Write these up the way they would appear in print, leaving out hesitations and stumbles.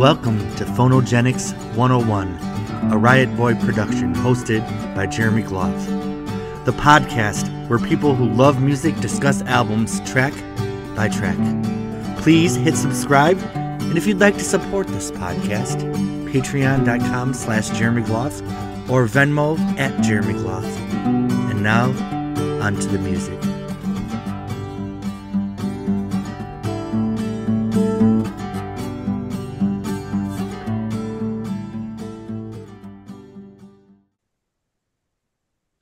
Welcome to Phonogenics 101, a Riotboy production hosted by Jeremy Gloff. The podcast where people who love music discuss albums track by track. Please hit subscribe, and if you'd like to support this podcast, patreon.com/Jeremy Gloff or Venmo @Jeremy Gloff. And now, on to the music.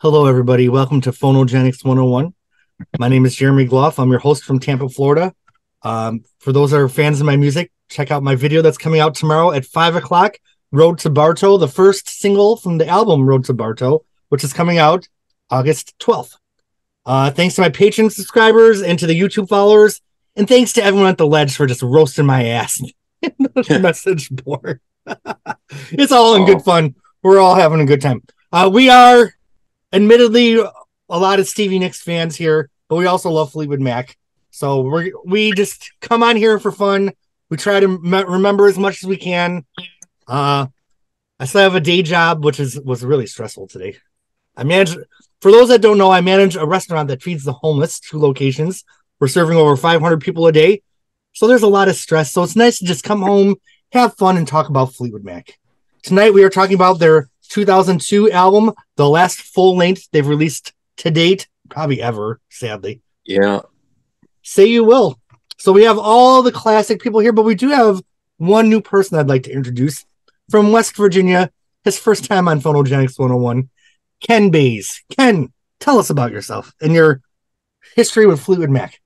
Hello, everybody. Welcome to Phonogenics 101. My name is Jeremy Gloff. I'm your host from Tampa, Florida. For those that are fans of my music, check out my video that's coming out tomorrow at 5 o'clock, Road to Bartow, the first single from the album Road to Bartow, which is coming out August 12th. Thanks to my Patreon subscribers and to the YouTube followers, and thanks to everyone at the Ledge for just roasting my ass in the message board. It's all in good fun. We're all having a good time. We are... admittedly, a lot of Stevie Nicks fans here, but we also love Fleetwood Mac. So we just come on here for fun. We try to remember as much as we can. I still have a day job, which was really stressful today. For those that don't know, I manage a restaurant that feeds the homeless, 2 locations. We're serving over 500 people a day. So there's a lot of stress. So it's nice to just come home, have fun, and talk about Fleetwood Mac. Tonight we are talking about their 2002 album, the last full length they've released to date, probably ever, sadly. Yeah. Say You Will. So we have all the classic people here, but we do have one new person I'd like to introduce from West Virginia, his first time on Phonogenics 101, Ken Bays. Ken, tell us about yourself and your history with Fleetwood Mac.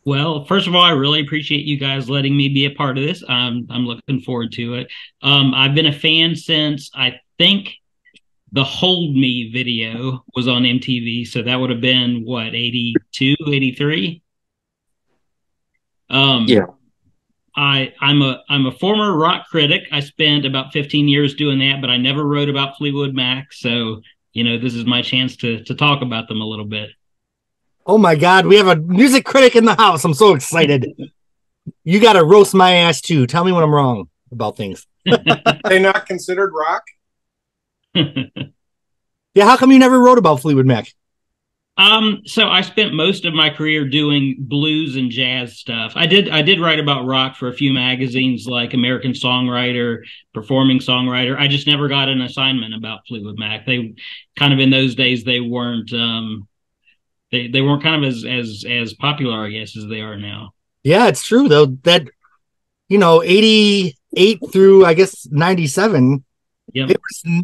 Well, first of all, I really appreciate you guys letting me be a part of this. I'm looking forward to it. I've been a fan since I think the Hold Me video was on MTV. So that would have been what, 82, 83? Yeah. I'm a former rock critic. I spent about 15 years doing that, but I never wrote about Fleetwood Mac. So, this is my chance to talk about them a little bit. Oh my God, we have a music critic in the house. I'm so excited. You got to roast my ass too. Tell me when I'm wrong about things. They not considered rock? Yeah, how come you never wrote about Fleetwood Mac? So I spent most of my career doing blues and jazz stuff. I did write about rock for a few magazines like American Songwriter, Performing Songwriter. I just never got an assignment about Fleetwood Mac. They kind of, in those days, they weren't they weren't kind of as popular, I guess, as they are now. Yeah, it's true though that 88 through I guess 97. Yep.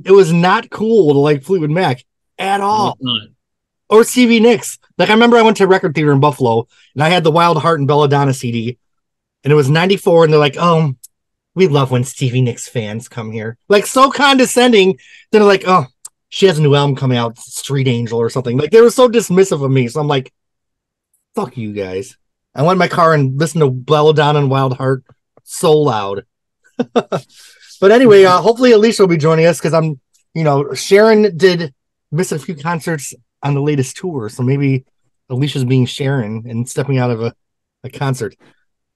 It was not cool to like Fleetwood Mac at all. Or Stevie Nicks. Like I remember I went to a record theater in Buffalo and I had the Wild Heart and Belladonna CD, and it was 94, and they're like, "Oh, we love when Stevie Nicks fans come here." Like so condescending. They're like, "Oh, she has a new album coming out, Street Angel or something." Like they were so dismissive of me. So I'm like, fuck you guys. I went in my car and listened to Belladonna and Wild Heart so loud. But anyway, hopefully Alicia will be joining us because Sharon did miss a few concerts on the latest tour. So maybe Alicia's being Sharon and stepping out of a concert.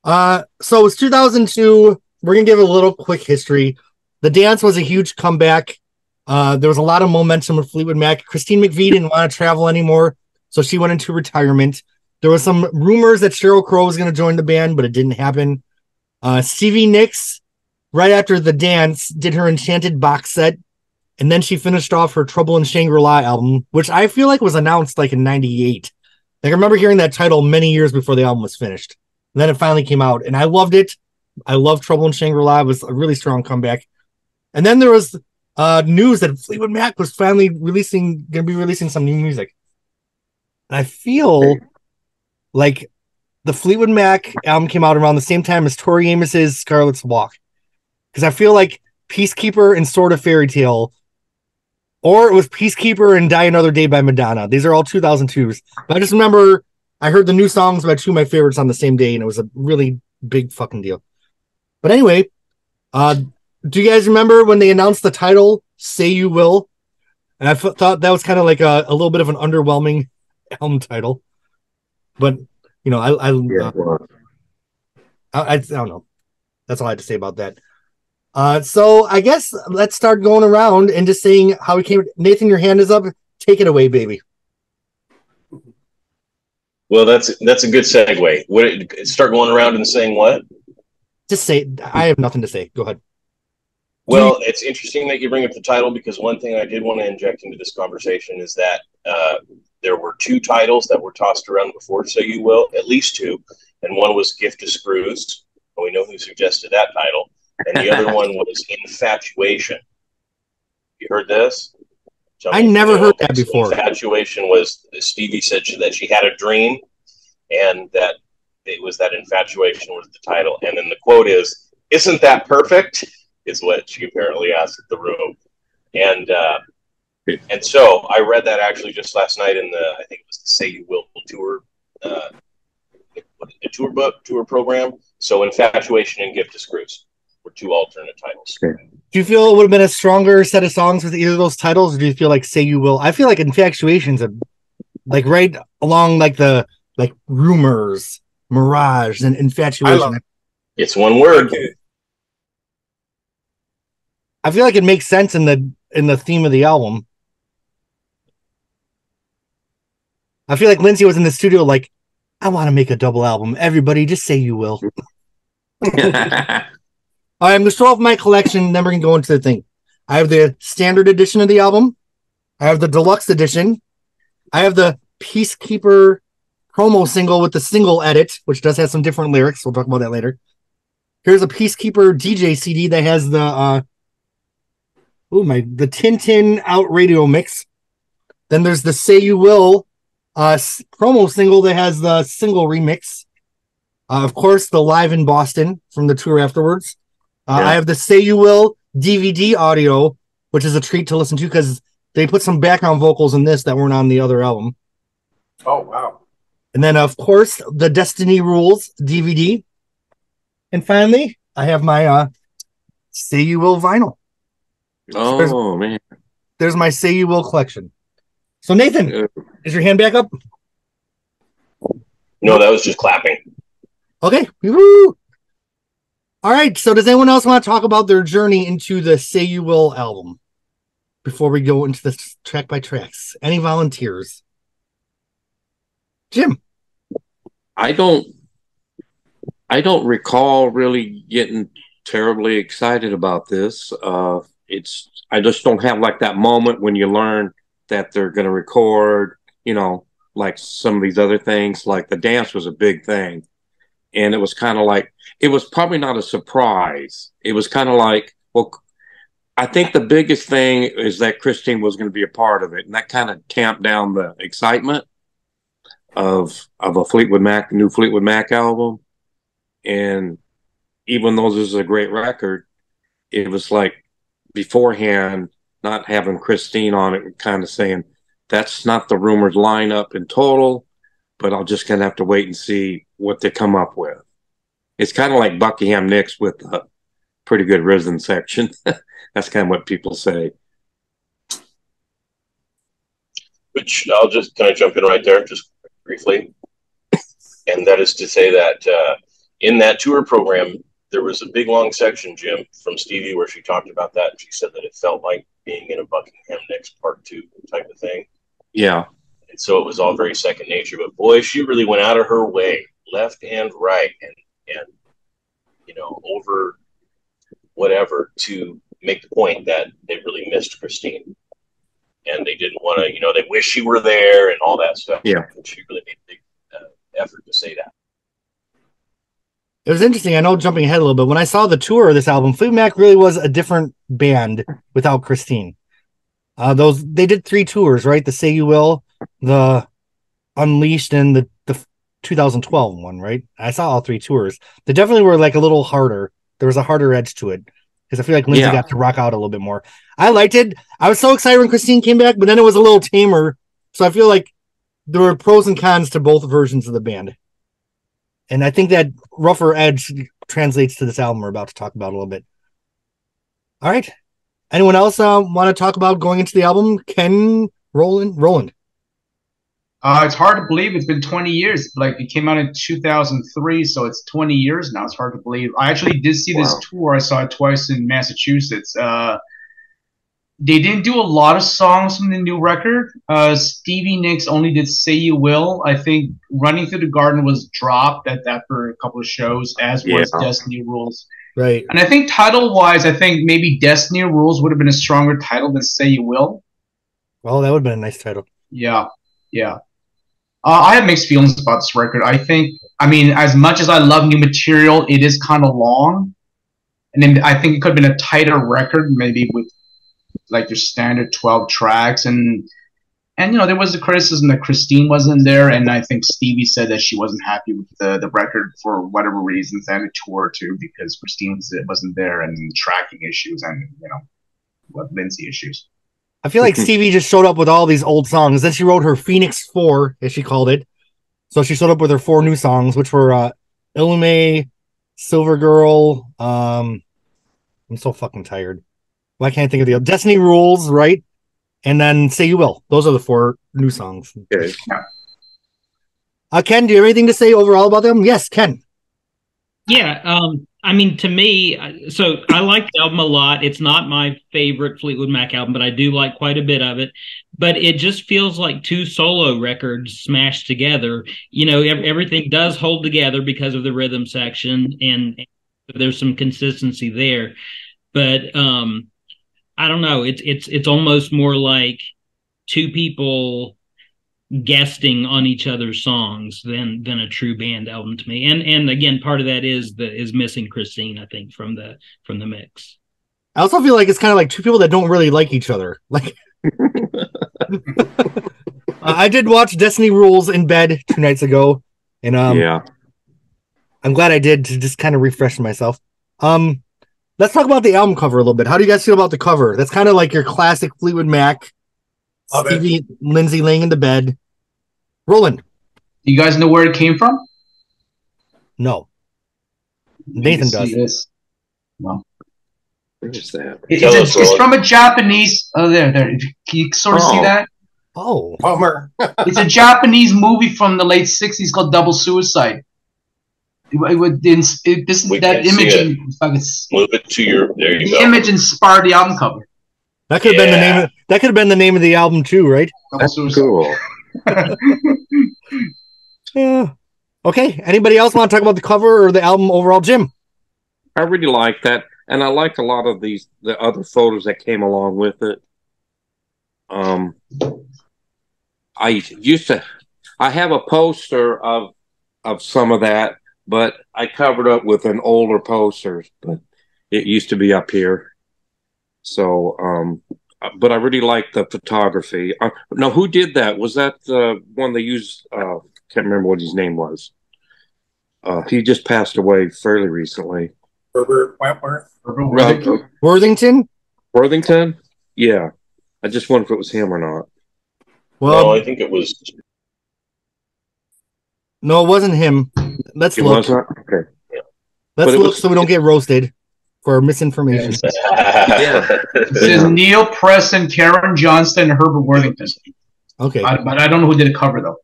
So it was 2002. We're going to give a little quick history. The Dance was a huge comeback. There was a lot of momentum with Fleetwood Mac. Christine McVie didn't want to travel anymore, so she went into retirement. There was some rumors that Sheryl Crow was going to join the band, but it didn't happen. Stevie Nicks, right after The Dance, did her Enchanted box set, and then she finished off her Trouble in Shangri-La album, which I feel like was announced like in 98. Like I remember hearing that title many years before the album was finished. And then it finally came out, and I loved it. I loved Trouble in Shangri-La. It was a really strong comeback. And then there was news that Fleetwood Mac was finally going to be releasing some new music. And I feel like the Fleetwood Mac album came out around the same time as Tori Amos's Scarlet's Walk. Because I feel like Peacekeeper and Sword of Fairy Tale, or it was Peacekeeper and Die Another Day by Madonna. These are all 2002s. But I just remember I heard the new songs by 2 of my favorites on the same day, and it was a really big fucking deal. But anyway, do you guys remember when they announced the title, Say You Will? And I thought that was kind of like a little bit of an underwhelming album title. But, I don't know. That's all I had to say about that. So I guess let's start going around and just saying how we came. Nathan, your hand is up. Take it away, baby. Well, that's a good segue. Start going around and saying what? Just say. I have nothing to say. Go ahead. Well, it's interesting that you bring up the title, because one thing I did want to inject into this conversation is that there were 2 titles that were tossed around before, so you will, at least 2, and one was Gift of Screws. We know who suggested that title, and the other one was Infatuation. You heard this? I never heard that before. Infatuation was, Stevie said that she had a dream, and that it was that infatuation was the title. And then the quote is, "Isn't that perfect?" is what she apparently asked at the room. And so I read that actually just last night in I think it was the Say You Will tour, a tour program. So Infatuation and Gift of Screws were 2 alternate titles. Okay. Do you feel it would have been a stronger set of songs with either of those titles, or do you feel like Say You Will? I feel like Infatuation's like right along like the Rumors, Mirage, and Infatuation. It's one word. I feel like it makes sense in the theme of the album. I feel like Lindsay was in the studio like, I want to make a double album. Everybody just say you will. I'm going to show off my collection, then we're going to go into the thing. I have the standard edition of the album. I have the deluxe edition. I have the Peacekeeper promo single with the single edit, which does have some different lyrics. We'll talk about that later. Here's a Peacekeeper DJ CD that has the Tintin Out radio mix. Then there's the Say You Will promo single that has the single remix. Of course, the Live in Boston from the tour afterwards. I have the Say You Will DVD audio, which is a treat to listen to because they put some background vocals in this that weren't on the other album. Oh, wow. And then, of course, the Destiny Rules DVD. And finally, I have my Say You Will vinyl. Oh, man. There's my Say You Will collection. So, Nathan, is your hand back up? No, that was just clapping. Okay. Woo! All right. So does anyone else want to talk about their journey into the Say You Will album before we go into this track by tracks? Any volunteers? Jim. I don't recall really getting terribly excited about this. I just don't have like that moment when you learn that they're going to record, like some of these other things. Like the dance was a big thing. And it was kind of like, it was probably not a surprise. It was kind of like, well, I think the biggest thing is that Christine was going to be a part of it. And that kind of tamped down the excitement of a new Fleetwood Mac album. And even though this is a great record, it was like beforehand, not having Christine on it, kind of saying, that's not the Rumors lineup in total, but I'll just kind of have to wait and see what they come up with. It's kind of like Buckingham Nicks with a pretty good rhythm section. That's kind of what people say. Which can I jump in right there just briefly? And that is to say that in that tour program, there was a big long section, Jim, from Stevie where she talked about that. And she said that it felt like being in a Buckingham Nicks Part 2 type of thing. Yeah. And so it was all very second nature. But boy, she really went out of her way, left and right, and over whatever, to make the point that they really missed Christine. And they didn't want to, they wish she were there and all that stuff. Yeah. And she really made a big effort to say that. It was interesting. I know, jumping ahead a little bit, when I saw the tour of this album, Fleetwood Mac really was a different band without Christine. They did 3 tours, right? The Say You Will, the Unleashed, and the 2012 one, right? I saw all 3 tours. They definitely were like a little harder. There was a harder edge to it because I feel like Lindsay got to rock out a little bit more. I liked it. I was so excited when Christine came back, but then it was a little tamer. So I feel like there were pros and cons to both versions of the band. And I think that rougher edge translates to this album we're about to talk about a little bit. All right. Anyone else want to talk about going into the album? Ken, Roland? It's hard to believe it's been 20 years. Like, it came out in 2003, so it's 20 years now. It's hard to believe. I actually did see this tour. I saw it twice in Massachusetts. They didn't do a lot of songs from the new record. Stevie Nicks only did "Say You Will." I think "Running Through the Garden" was dropped after a couple of shows, as was "Destiny Rules." Right. And I think title-wise, I think maybe "Destiny Rules" would have been a stronger title than "Say You Will." Well, that would have been a nice title. Yeah. I have mixed feelings about this record. I mean, as much as I love new material, it is kind of long. And then I think it could have been a tighter record, maybe with like your standard 12 tracks. And there was the criticism that Christine wasn't there. And I think Stevie said that she wasn't happy with the record for whatever reasons, and the tour too, because Christine wasn't there, and tracking issues and, Lindsay issues. I feel like Stevie just showed up with all these old songs. Then she wrote her Phoenix 4, as she called it. So she showed up with her 4 new songs, which were Illume, Silver Girl. I'm so fucking tired. Why can't I think of the other? Destiny Rules, right? And then Say You Will. Those are the 4 new songs. Okay. Ken, do you have anything to say overall about them? Yes, Ken. Yeah, I mean, to me, so I like the album a lot. It's not my favorite Fleetwood Mac album, but I do like quite a bit of it. But it just feels like 2 solo records smashed together. Everything does hold together because of the rhythm section, and there's some consistency there. But I don't know. It's almost more like 2 people guesting on each other's songs than a true band album to me. And again, part of that is missing Christine, I think, from the mix. I also feel like it's kind of like 2 people that don't really like each other. Like I did watch Destiny Rules in bed 2 nights ago, and I'm glad I did, to just kind of refresh myself. Let's talk about the album cover a little bit. How do you guys feel about the cover? That's kind of like your classic Fleetwood Mac. Stevie, Lindsay laying in the bed. Roland. Do you guys know where it came from? No. Nathan does. This. No. What is that? It's from a Japanese. Oh, there. Can you sort of see that? Oh, bummer. It's a Japanese movie from the late '60s called Double Suicide. Move it to your. There you go. The image inspired the album cover. That could have been the name. That could have been the name of the album too, right? That's cool. Yeah. Okay. Anybody else want to talk about the cover or the album overall, Jim? I really like that, and I like a lot of the other photos that came along with it. I have a poster of some of that, but I covered up with an older poster, but it used to be up here. So, but I really like the photography. Now, who did that? Was that the one they used? Can't remember what his name was. He just passed away fairly recently. Herbert Wentworth. Worthington? Worthington? Yeah. I just wondered if it was him or not. Well, no, I think it was. No, it wasn't him. Let's look. Okay. Let's look so we don't get roasted for misinformation. It says Neil Preston, Karen Johnston, and Herbert Worthington. Okay. But I don't know who did the cover, though.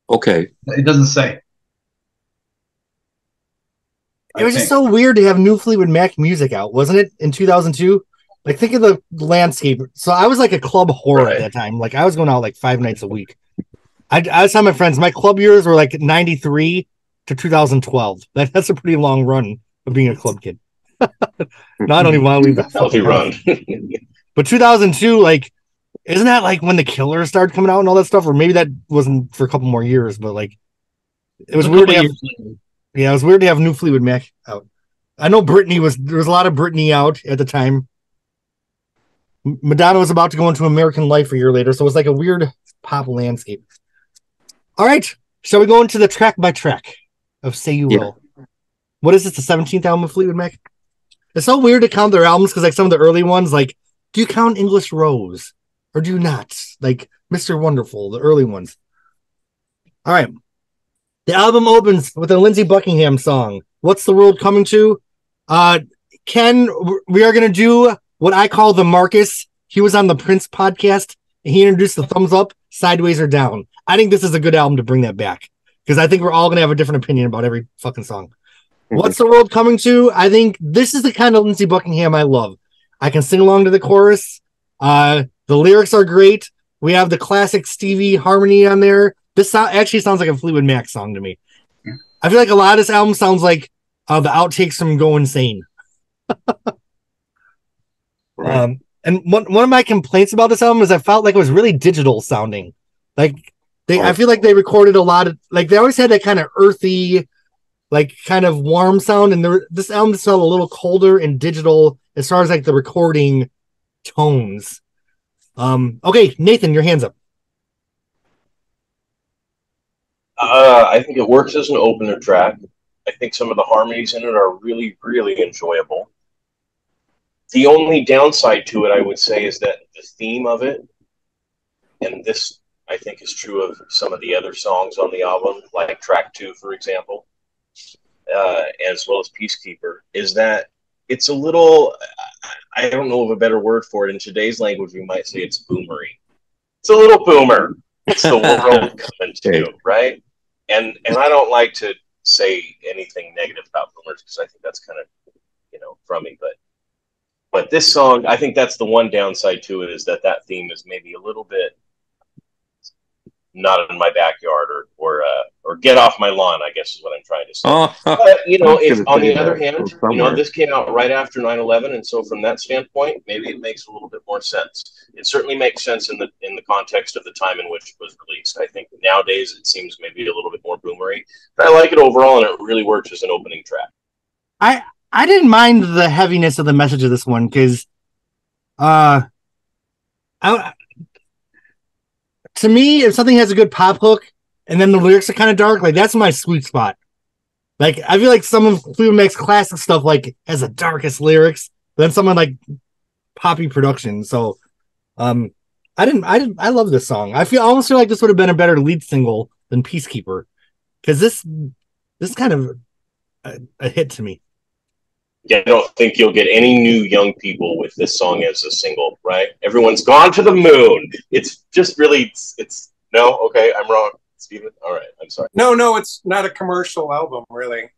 Okay. It doesn't say. It was just so weird to have new Fleetwood Mac music out, wasn't it, in 2002? Like, think of the landscape. So I was like a club whore at that time. Like, I was going out like 5 nights a week. I was telling my friends, my club years were like 93 to 2012. That's a pretty long run of being a club kid. No, I don't even want to leave that healthy run. But 2002, like, isn't that like when the Killers started coming out and all that stuff? Or maybe that wasn't for a couple more years, but like, it was weird to have. Yeah, it was weird to have new Fleetwood Mac out. I know there was a lot of Britney out at the time. Madonna was about to go into American Life a year later, so it was like a weird pop landscape. All right, shall we go into the track by track of Say You Will? What is this, the 17th album of Fleetwood Mac? It's so weird to count their albums because like some of the early ones, like, do you count English Rose or do you not? Like Mr. Wonderful, the early ones. All right. The album opens with a Lindsey Buckingham song. What's the world coming to? Ken, we are going to do what I call the Marcus. He was on the Prince podcast. he introduced the thumbs up, sideways, or down. I think this is a good album to bring that back because I think we're all going to have a different opinion about every fucking song. What's the World Coming To? I think this is the kind of Lindsey Buckingham I love. I can sing along to the chorus. The lyrics are great. We have the classic Stevie harmony on there. This actually sounds like a Fleetwood Mac song to me. I feel like a lot of this album sounds like the outtakes from Go Insane. Right. And one of my complaints about this album is I felt like it was really digital sounding. Like I feel like they recorded a lot of, like they always had that kind of earthy, like kind of warm sound, and this album just felt a little colder and digital as far as like the recording tones. Okay, Nathan, your hand's up. I think it works as an opener track. I think some of the harmonies in it are really, really enjoyable. The only downside to it, I would say, is that the theme of it, and this I think is true of some of the other songs on the album, like track 2, for example, as well as Peacekeeper, is that it's a little, I don't know of a better word for it. In today's language, we might say it's boomery. It's a little boomer. It's the world coming to, right? And I don't like to say anything negative about boomers because I think that's kind of, crummy. But this song, I think that's the one downside to it, is that theme is maybe a little bit not in my backyard or get off my lawn, I guess is what I'm trying to say. But, if on the other hand, this came out right after 9/11, and so from that standpoint, maybe it makes a little bit more sense. It certainly makes sense in the context of the time in which it was released. I think nowadays it seems maybe a little bit more boomery, but I like it overall, and it really works as an opening track. I didn't mind the heaviness of the message of this one because to me, if something has a good pop hook and then the lyrics are kind of dark, like that's my sweet spot. Like I feel like some of Fleetwood Mac's classic stuff like has the darkest lyrics than someone like poppy production. So I love this song. I almost feel like this would have been a better lead single than Peacekeeper because this kind of a hit to me. Yeah, I don't think you'll get any new young people with this song as a single, right? Everyone's gone to the moon. It's just really, it's no, okay, I'm wrong, Stephen. All right, I'm sorry. No, it's not a commercial album, really.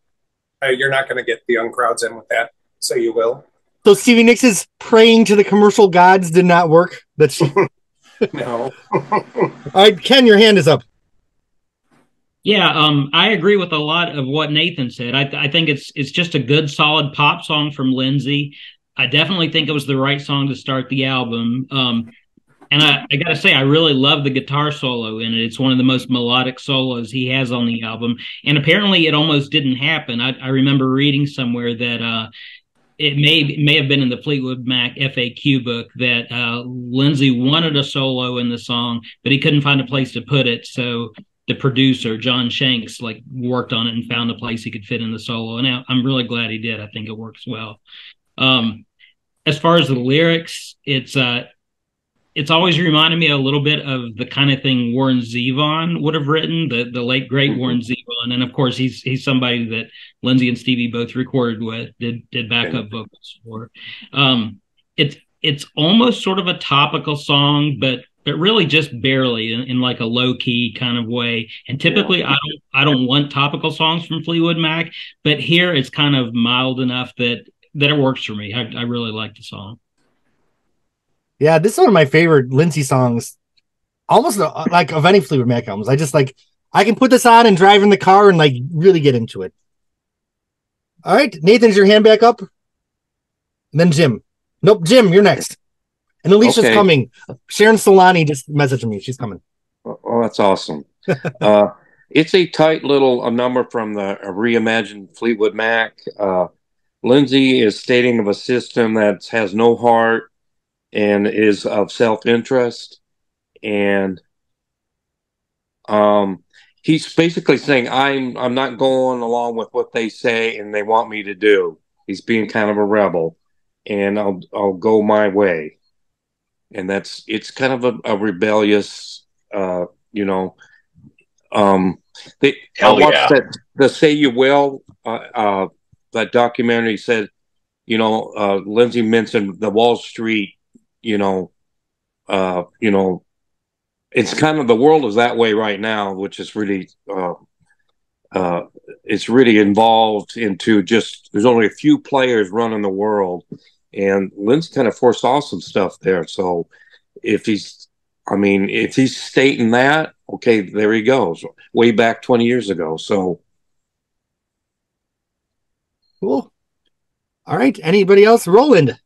You're not going to get the young crowds in with that, so you will. So Stevie Nicks' praying to the commercial gods did not work? That's no. All right, Ken, your hand is up. Yeah, I agree with a lot of what Nathan said. I think it's just a good, solid pop song from Lindsey. I definitely think it was the right song to start the album. And I got to say, I really love the guitar solo in it. It's one of the most melodic solos he has on the album. And apparently it almost didn't happen. I remember reading somewhere that it may have been in the Fleetwood Mac FAQ book that Lindsey wanted a solo in the song, but he couldn't find a place to put it. So the producer, John Shanks, worked on it and found a place he could fit in the solo. And I'm really glad he did. I think it works well. As far as the lyrics, it's always reminded me a little bit of the kind of thing Warren Zevon would have written, the late great Warren Zevon. And of course, he's somebody that Lindsey and Stevie both recorded with, did backup vocals for. It's almost sort of a topical song, but really just barely in like a low key kind of way. And typically I don't want topical songs from Fleetwood Mac, but here it's kind of mild enough that it works for me. I really like the song. Yeah, this is one of my favorite Lindsey songs, almost like of any Fleetwood Mac albums. I just I can put this on and drive in the car and really get into it. All right, Nathan's your hand back up. And then Jim. Nope, Jim, you're next. And Alicia's coming. Sharon Solani just messaged me. She's coming. Oh, that's awesome. It's a tight little number from the reimagined Fleetwood Mac. Lindsey is stating of a system that has no heart and is of self-interest. And he's basically saying, I'm not going along with what they say and they want me to do. He's being kind of a rebel, and I'll go my way. And it's kind of a rebellious, I watched the Say You Will, that documentary said, Lindsey mentioned the Wall Street, it's kind of, the world is that way right now, which is really it's really involved into just, there's only a few players running the world, and Lynn's kind of foresaw some stuff there. So if he's stating that, okay, there he goes, way back 20 years ago. So cool. All right, anybody else? Roland.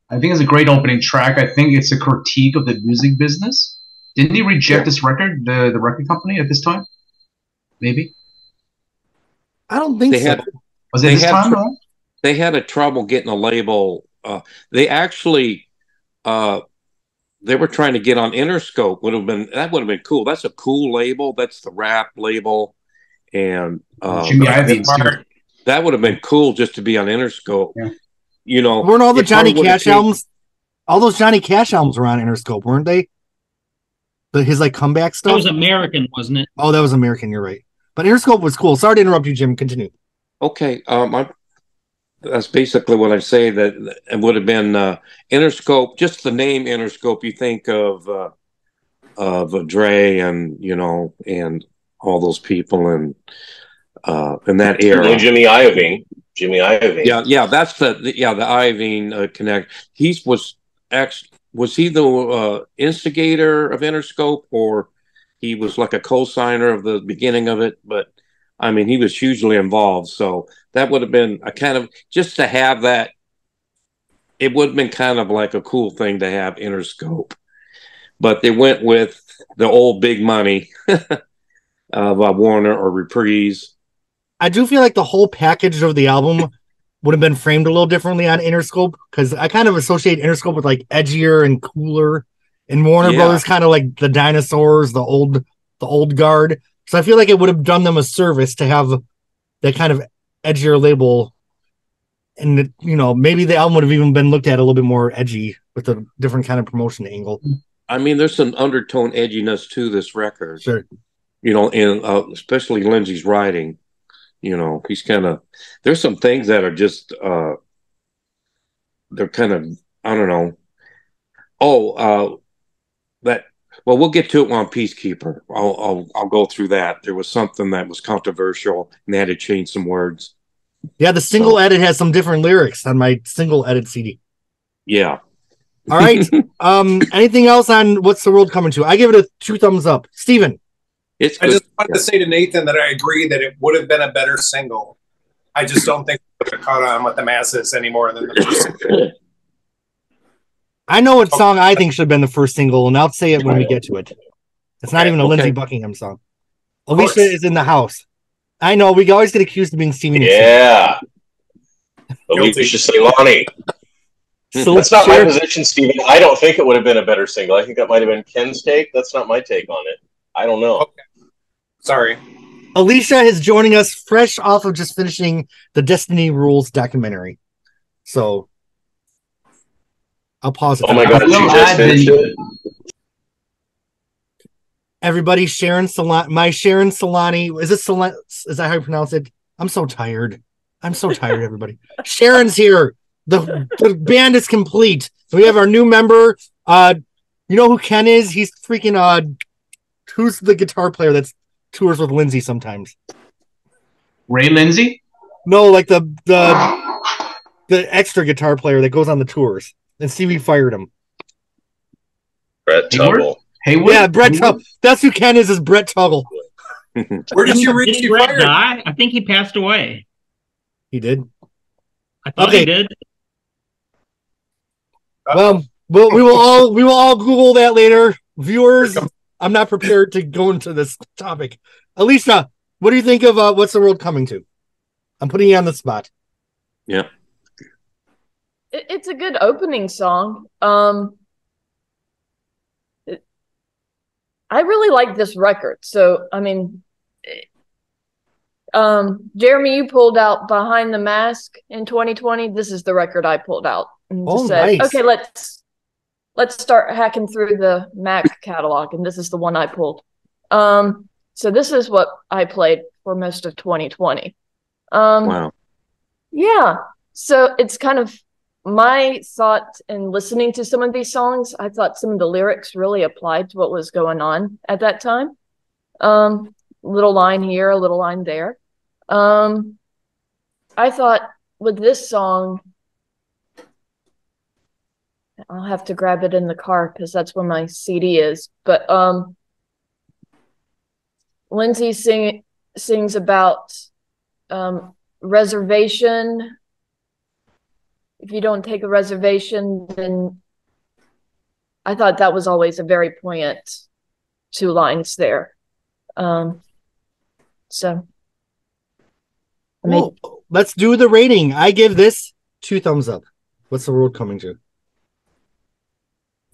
I think it's a great opening track. I think it's a critique of the music business. Didn't he reject this record, the record company at this time? Maybe. I don't think so. Was it this time? They had a trouble getting a label. They actually, they were trying to get on Interscope. That would have been cool. That's a cool label. That's the rap label, and Jimmy Iovine's that would have been cool just to be on Interscope. Yeah. You know, weren't all the Johnny Cash albums? All those Johnny Cash albums were on Interscope, weren't they? His like comeback stuff. That was American, wasn't it? Oh, that was American. You're right. But Interscope was cool. Sorry to interrupt you, Jim. Continue. Okay. That's basically what I say, that it would have been Interscope. Just the name Interscope, you think of Dre and, you know, and all those people in that era. And Jimmy Iovine. Yeah, that's the Iovine connect. Was he the instigator of Interscope, or he was like a co-signer of the beginning of it? But I mean, he was hugely involved. So that would have been a kind of, just to have that, it would have been kind of like a cool thing to have Interscope. But they went with the old big money of Warner or Reprise. I do feel like the whole package of the album would have been framed a little differently on Interscope, because I kind of associate Interscope with like edgier and cooler, and Warner Brothers kind of like the dinosaurs, the old guard. So I feel like it would have done them a service to have that kind of edgier label, and you know, maybe the album would have even been looked at a little bit more edgy with a different kind of promotion angle. I mean, there's some undertone edginess to this record. Sure. You know, and especially Lindsey's writing. You know, he's kind of, there's some things that are just, they're kind of, I don't know. Well, we'll get to it on Peacekeeper. I'll go through that. There was something that was controversial, and they had to change some words. Yeah, the single edit has some different lyrics on my single edit CD. Yeah. All right. Anything else on What's the World Coming to? I give it a 2 thumbs up. Steven. I just wanted to say to Nathan that I agree that it would have been a better single. I just don't think it would have caught on with the masses any more than the first single. I know what song I think should have been the first single, and I'll say it when we get to it. It's not even a Lindsey Buckingham song. Alicia is in the house. I know, we always get accused of being Stevie Nicks. Yeah. Alicia Ceylani. That's not my position, Steven. I don't think it would have been a better single. I think that might have been Ken's take. That's not my take on it. I don't know. Okay. Sorry. Alicia is joining us fresh off of just finishing the Destiny Rules documentary. So I'll pause it. Oh my God, she just finished it. Everybody, Sharon Solani. Is that how you pronounce it? I'm so tired, everybody. Sharon's here. The band is complete. We have our new member. You know who Ken is? He's freaking who's the guitar player that's tours with Lindsey sometimes? Ray Lindsey? No, like the extra guitar player that goes on the tours. And Stevie fired him. Brett Tuggle. Hayward? Yeah, Brett Tuggle. That's who Ken is Brett Tuggle. Where did you reach? Did Brett die? I think he passed away. He did? I thought he did. Well, we will all Google that later. Viewers, I'm not prepared to go into this topic. Alicia, what do you think of What's the World Coming to? I'm putting you on the spot. Yeah. It's a good opening song. I really like this record. So, I mean, Jeremy, you pulled out Behind the Mask in 2020. This is the record I pulled out and just said, nice. Okay, let's start hacking through the Mac catalog, and this is the one I pulled. So this is what I played for most of 2020. Wow. Yeah. So it's kind of my thought in listening to some of these songs, I thought some of the lyrics really applied to what was going on at that time. Little line here, a little line there. I thought with this song, I'll have to grab it in the car because that's where my CD is. But Lindsay sings about reservation. If you don't take a reservation, then I thought that was always a very poignant 2 lines there. So well, let's do the rating. I give this 2 thumbs up. What's the world coming to?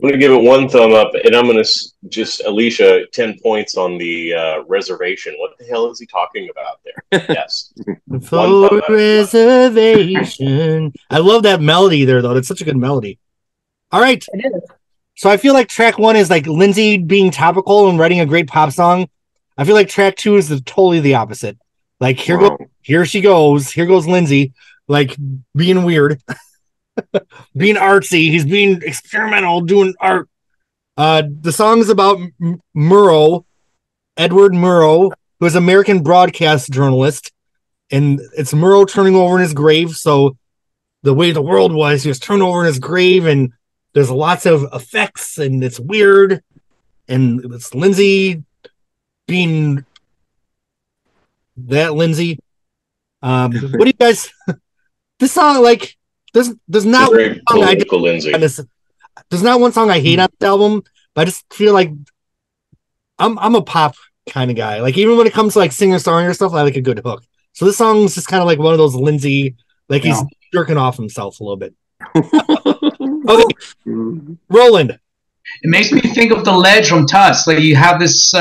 I'm going to give it 1 thumb up, and I'm going to just, Alicia, 10 points on the reservation. What the hell is he talking about there? Yes. For reservation. I love that melody there, though. It's such a good melody. All right. it is. So I feel like track 1 is like Lindsay being topical and writing a great pop song. I feel like track 2 is totally the opposite. Like here she goes. Here goes Lindsay, like being weird. Being artsy, he's being experimental, doing art. The song's about Murrow, Edward Murrow, who is an American broadcast journalist, and it's Murrow turning over in his grave. So the way the world was, he was turned over in his grave, and there's lots of effects, and it's weird, and it's Lindsay being that Lindsay. What do you guys? This song, like. There's not one song there's not one song I hate on this album, but I just feel like I'm a pop kind of guy. Like even when it comes to like singer-songwriter stuff, I like a good hook. So this song's just kind of like one of those Lindsay, like he's jerking off himself a little bit. Okay, Roland. It makes me think of The Ledge from Tusk. Like you have this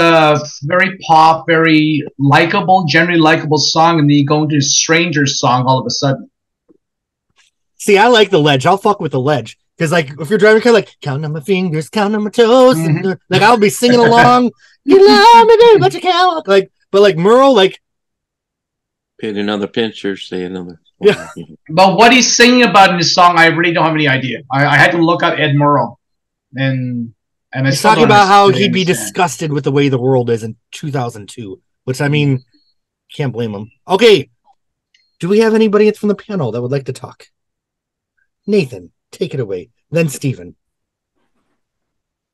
very pop, very likable, generally likable song, and then you go into a Stranger's song all of a sudden. See, I like The Ledge. I'll fuck with The Ledge. Because, like, if you're driving a car, like, count on my fingers, count on my toes. And, like, I'll be singing along. You love me, dude, but you can't. Like, but, like, Murrow, like. Paint another picture, say another. Yeah. But what he's singing about in this song, I really don't have any idea. I had to look up Ed Murrow. And he's talking about how he'd be disgusted with the way the world is in 2002. Which, I mean, can't blame him. Okay. Do we have anybody from the panel that would like to talk? Nathan, take it away. Then Stephen.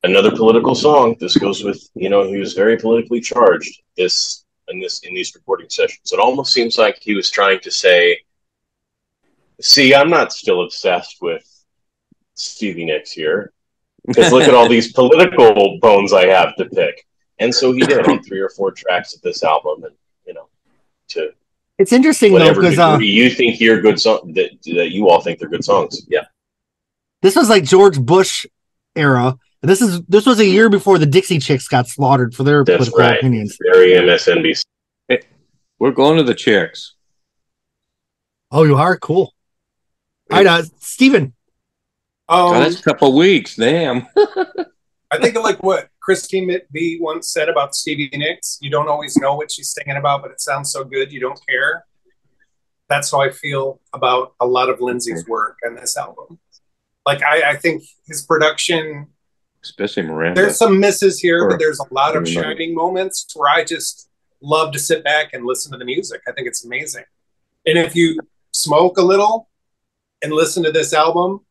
Another political song. This goes with, he was very politically charged in these recording sessions. It almost seems like he was trying to say, see, I'm not still obsessed with Stevie Nicks here, because look at all these political bones I have to pick. And so he did on 3 or 4 tracks of this album, and to it's interesting though, because you think you're good song that you all think they're good songs. Yeah. This was like George Bush era. This was a year before the Dixie Chicks got slaughtered for their political opinions. Very MSNBC. Hey, we're going to the Chicks. Oh, you are? Cool. All right, Stephen. That's a couple of weeks. Damn. I think of like what Christine B once said about Stevie Nicks. You don't always know what she's singing about, but it sounds so good you don't care. That's how I feel about a lot of Lindsay's work on this album. Like I think his production, especially Miranda. There's some misses here, but there's a lot of shining moments where I just love to sit back and listen to the music. I think it's amazing. And if you smoke a little and listen to this album,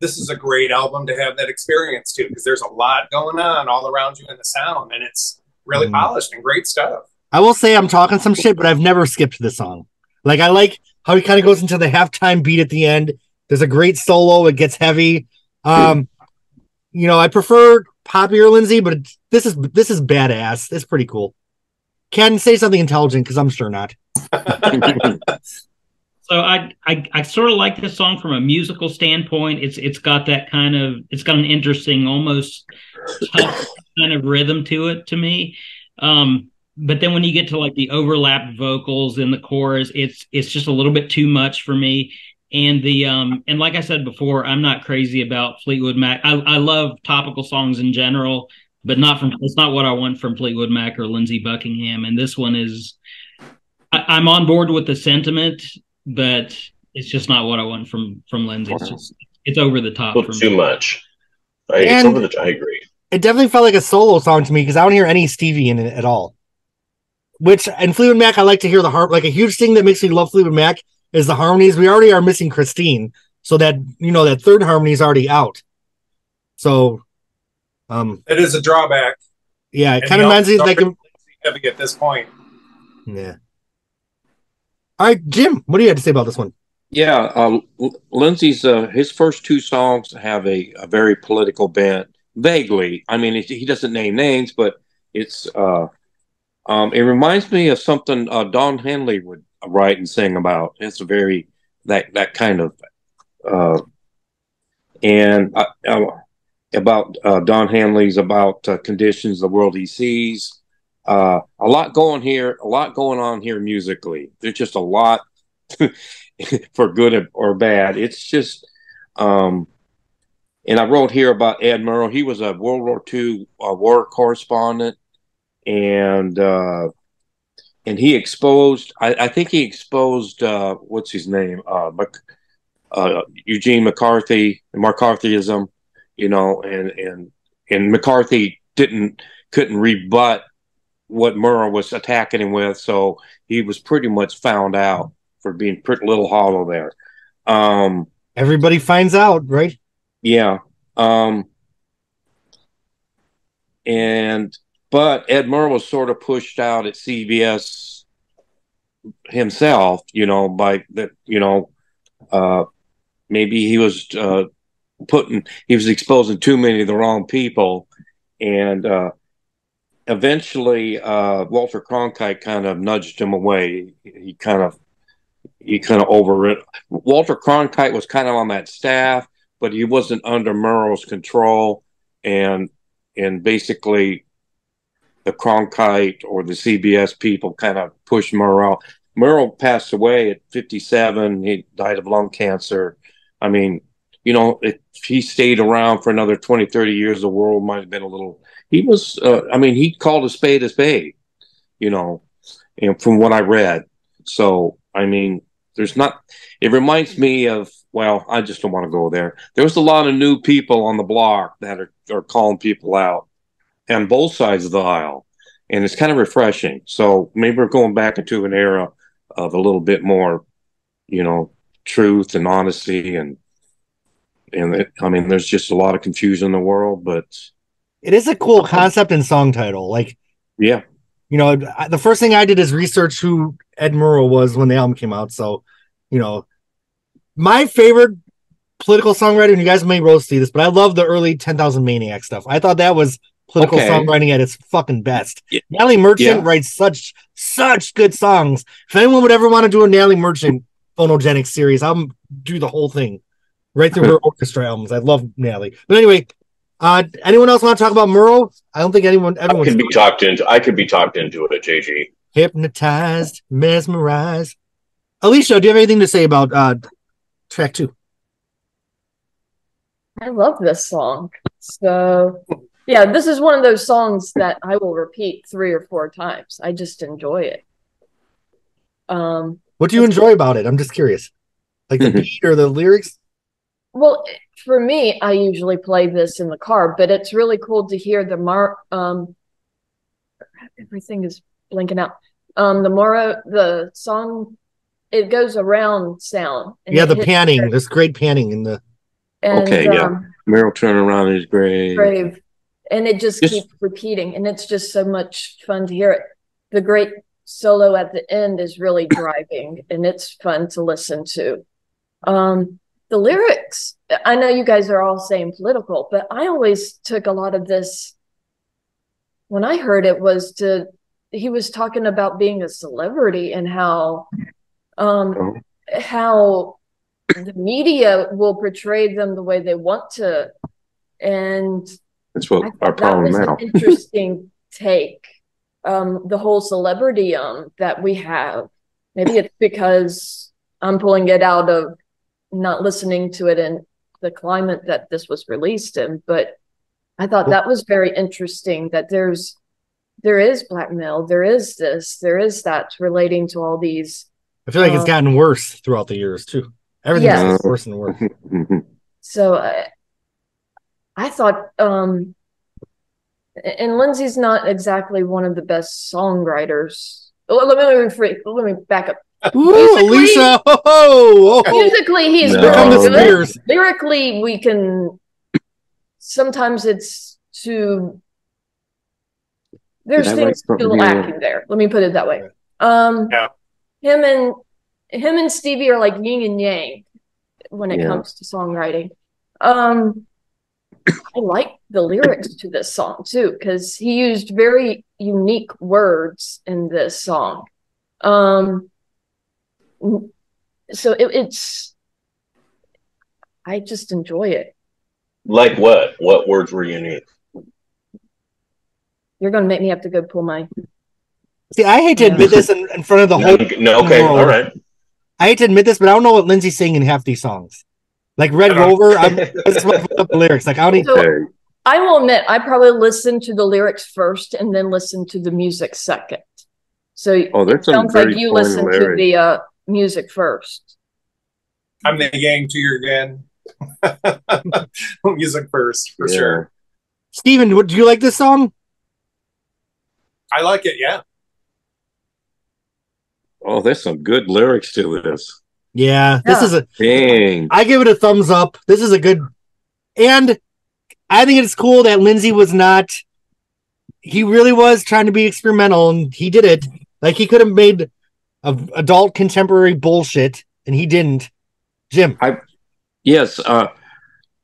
this is a great album to have that experience too, because there's a lot going on all around you in the sound, and it's really polished and great stuff. I will say I'm talking some shit, but I've never skipped this song. Like I like how he kind of goes into the halftime beat at the end. There's a great solo. It gets heavy. I prefer poppier Lindsay, but this is badass. It's pretty cool. Can say something intelligent because I'm sure not. So I sort of like this song from a musical standpoint. It's got that it's got an interesting, almost tough kind of rhythm to it to me. But then when you get to like the overlapped vocals in the chorus, it's just a little bit too much for me. And and like I said before, I'm not crazy about Fleetwood Mac. I love topical songs in general, but it's not what I want from Fleetwood Mac or Lindsey Buckingham. And this one is, I'm on board with the sentiment, but It's just not what I want from Lindsay. It's over the top for me. Too much. It's over the. I agree. It definitely felt like a solo song to me because I don't hear any Stevie in it at all. Which in Fleetwood Mac, I like to hear the harp. Like a huge thing that makes me love Fleetwood Mac is the harmonies. We already are missing Christine, so that that third harmony is already out. So, it is a drawback. Yeah, it kind of reminds me like heavy at this point. Yeah. All right, Jim, what do you have to say about this one? Yeah, Lindsay's his first two songs have a very political bent, vaguely. I mean, he doesn't name names, but it's it reminds me of something Don Henley would write and sing about. It's a very that kind of about Don Henley's about conditions, the world he sees. A lot going on here musically. There's just a lot for good or bad. It's just, and I wrote here about Ed Murrow. He was a World War II war correspondent, and he exposed. I think he exposed what's his name, Eugene McCarthy, McCarthyism. And McCarthy couldn't rebut what Murrow was attacking him with, so he was pretty much found out for being pretty little hollow there. Everybody finds out, right? Yeah. But Ed Murrow was sort of pushed out at CBS himself, by that, maybe he was he was exposing too many of the wrong people, and eventually Walter Cronkite kind of nudged him away. He kind of over it. Walter Cronkite was kind of on that staff, but he wasn't under Murrow's control, and basically the Cronkite or the CBS people kind of pushed Murrow. Murrow passed away at 57. He died of lung cancer. I mean, if he stayed around for another 20, 30 years, the world might have been a little. He was, he called a spade, from what I read. So, I mean, it reminds me of, well, I just don't want to go there. There's a lot of new people on the block that are calling people out on both sides of the aisle. And it's kind of refreshing. So maybe we're going back into an era of a little bit more, truth and honesty and there's just a lot of confusion in the world, but it is a cool concept and song title. Like, yeah, the first thing I did is research who Ed Murrow was when the album came out. So, my favorite political songwriter, and you guys may roast see this, but I love the early 10,000 Maniac stuff. I thought that was political songwriting at its fucking best. Yeah. Natalie Merchant writes such good songs. If anyone would ever want to do a Natalie Merchant Phonogenics series, I'll do the whole thing. Right through her orchestra albums. I love Natalie. But anyway, anyone else want to talk about Murrow? I don't think everyone I could be talked into it, JG. Hypnotized, mesmerized. Alicia, do you have anything to say about track 2? I love this song. So yeah, this is one of those songs that I will repeat 3 or 4 times. I just enjoy it. What do you enjoy about it? I'm just curious. Like the beat or the lyrics? Well, for me, I usually play this in the car, but it's really cool to hear the everything is blinking out. The song, it goes around sound. Yeah, the panning. There's great panning in the. And, Meryl turn around his grave. And it just keeps repeating, and it's just so much fun to hear it. The great solo at the end is really driving, and it's fun to listen to. The lyrics, I know you guys are all saying political, but I always took a lot of this, when I heard it, he was talking about being a celebrity and how the media will portray them the way they want to. And that's what our problem now. That was an interesting take, the whole celebrity that we have. Maybe it's because I'm pulling it out of not listening to it in the climate that this was released in, but I thought that was very interesting that there is blackmail, there is that relating to all these. I feel like it's gotten worse throughout the years too. Everything is worse and worse. So I thought, and Lindsay's not exactly one of the best songwriters. Let me back up. Ooh, Alicia! Musically, he's really good. Lyrically, we can. Sometimes it's too. There's things still lacking there. Let me put it that way. Him and Stevie are like yin and yang when it comes to songwriting. I like the lyrics to this song too, because he used very unique words in this song. So it's I just enjoy it. Like what? What words were unique? You're going to make me have to go pull my... See, I hate to admit this in front of the whole okay, world. All right. I hate to admit this, but I don't know what Lindsay's singing in half these songs. Like Red Rover, I just want to put up the lyrics. Like, I don't even... I will admit, I probably listen to the lyrics first and then listen to the music second. So it sounds like you listen to the music first. I'm the yang to your yin. Music first, for sure. Steven, do you like this song? I like it, yeah. Oh, there's some good lyrics to this. Yeah, this is a... Dang. I give it a thumbs up. This is a good... And I think it's cool that Lindsay was not... He really was trying to be experimental, and he did it. Like, he could have made adult contemporary bullshit, and he didn't. Jim. Yes,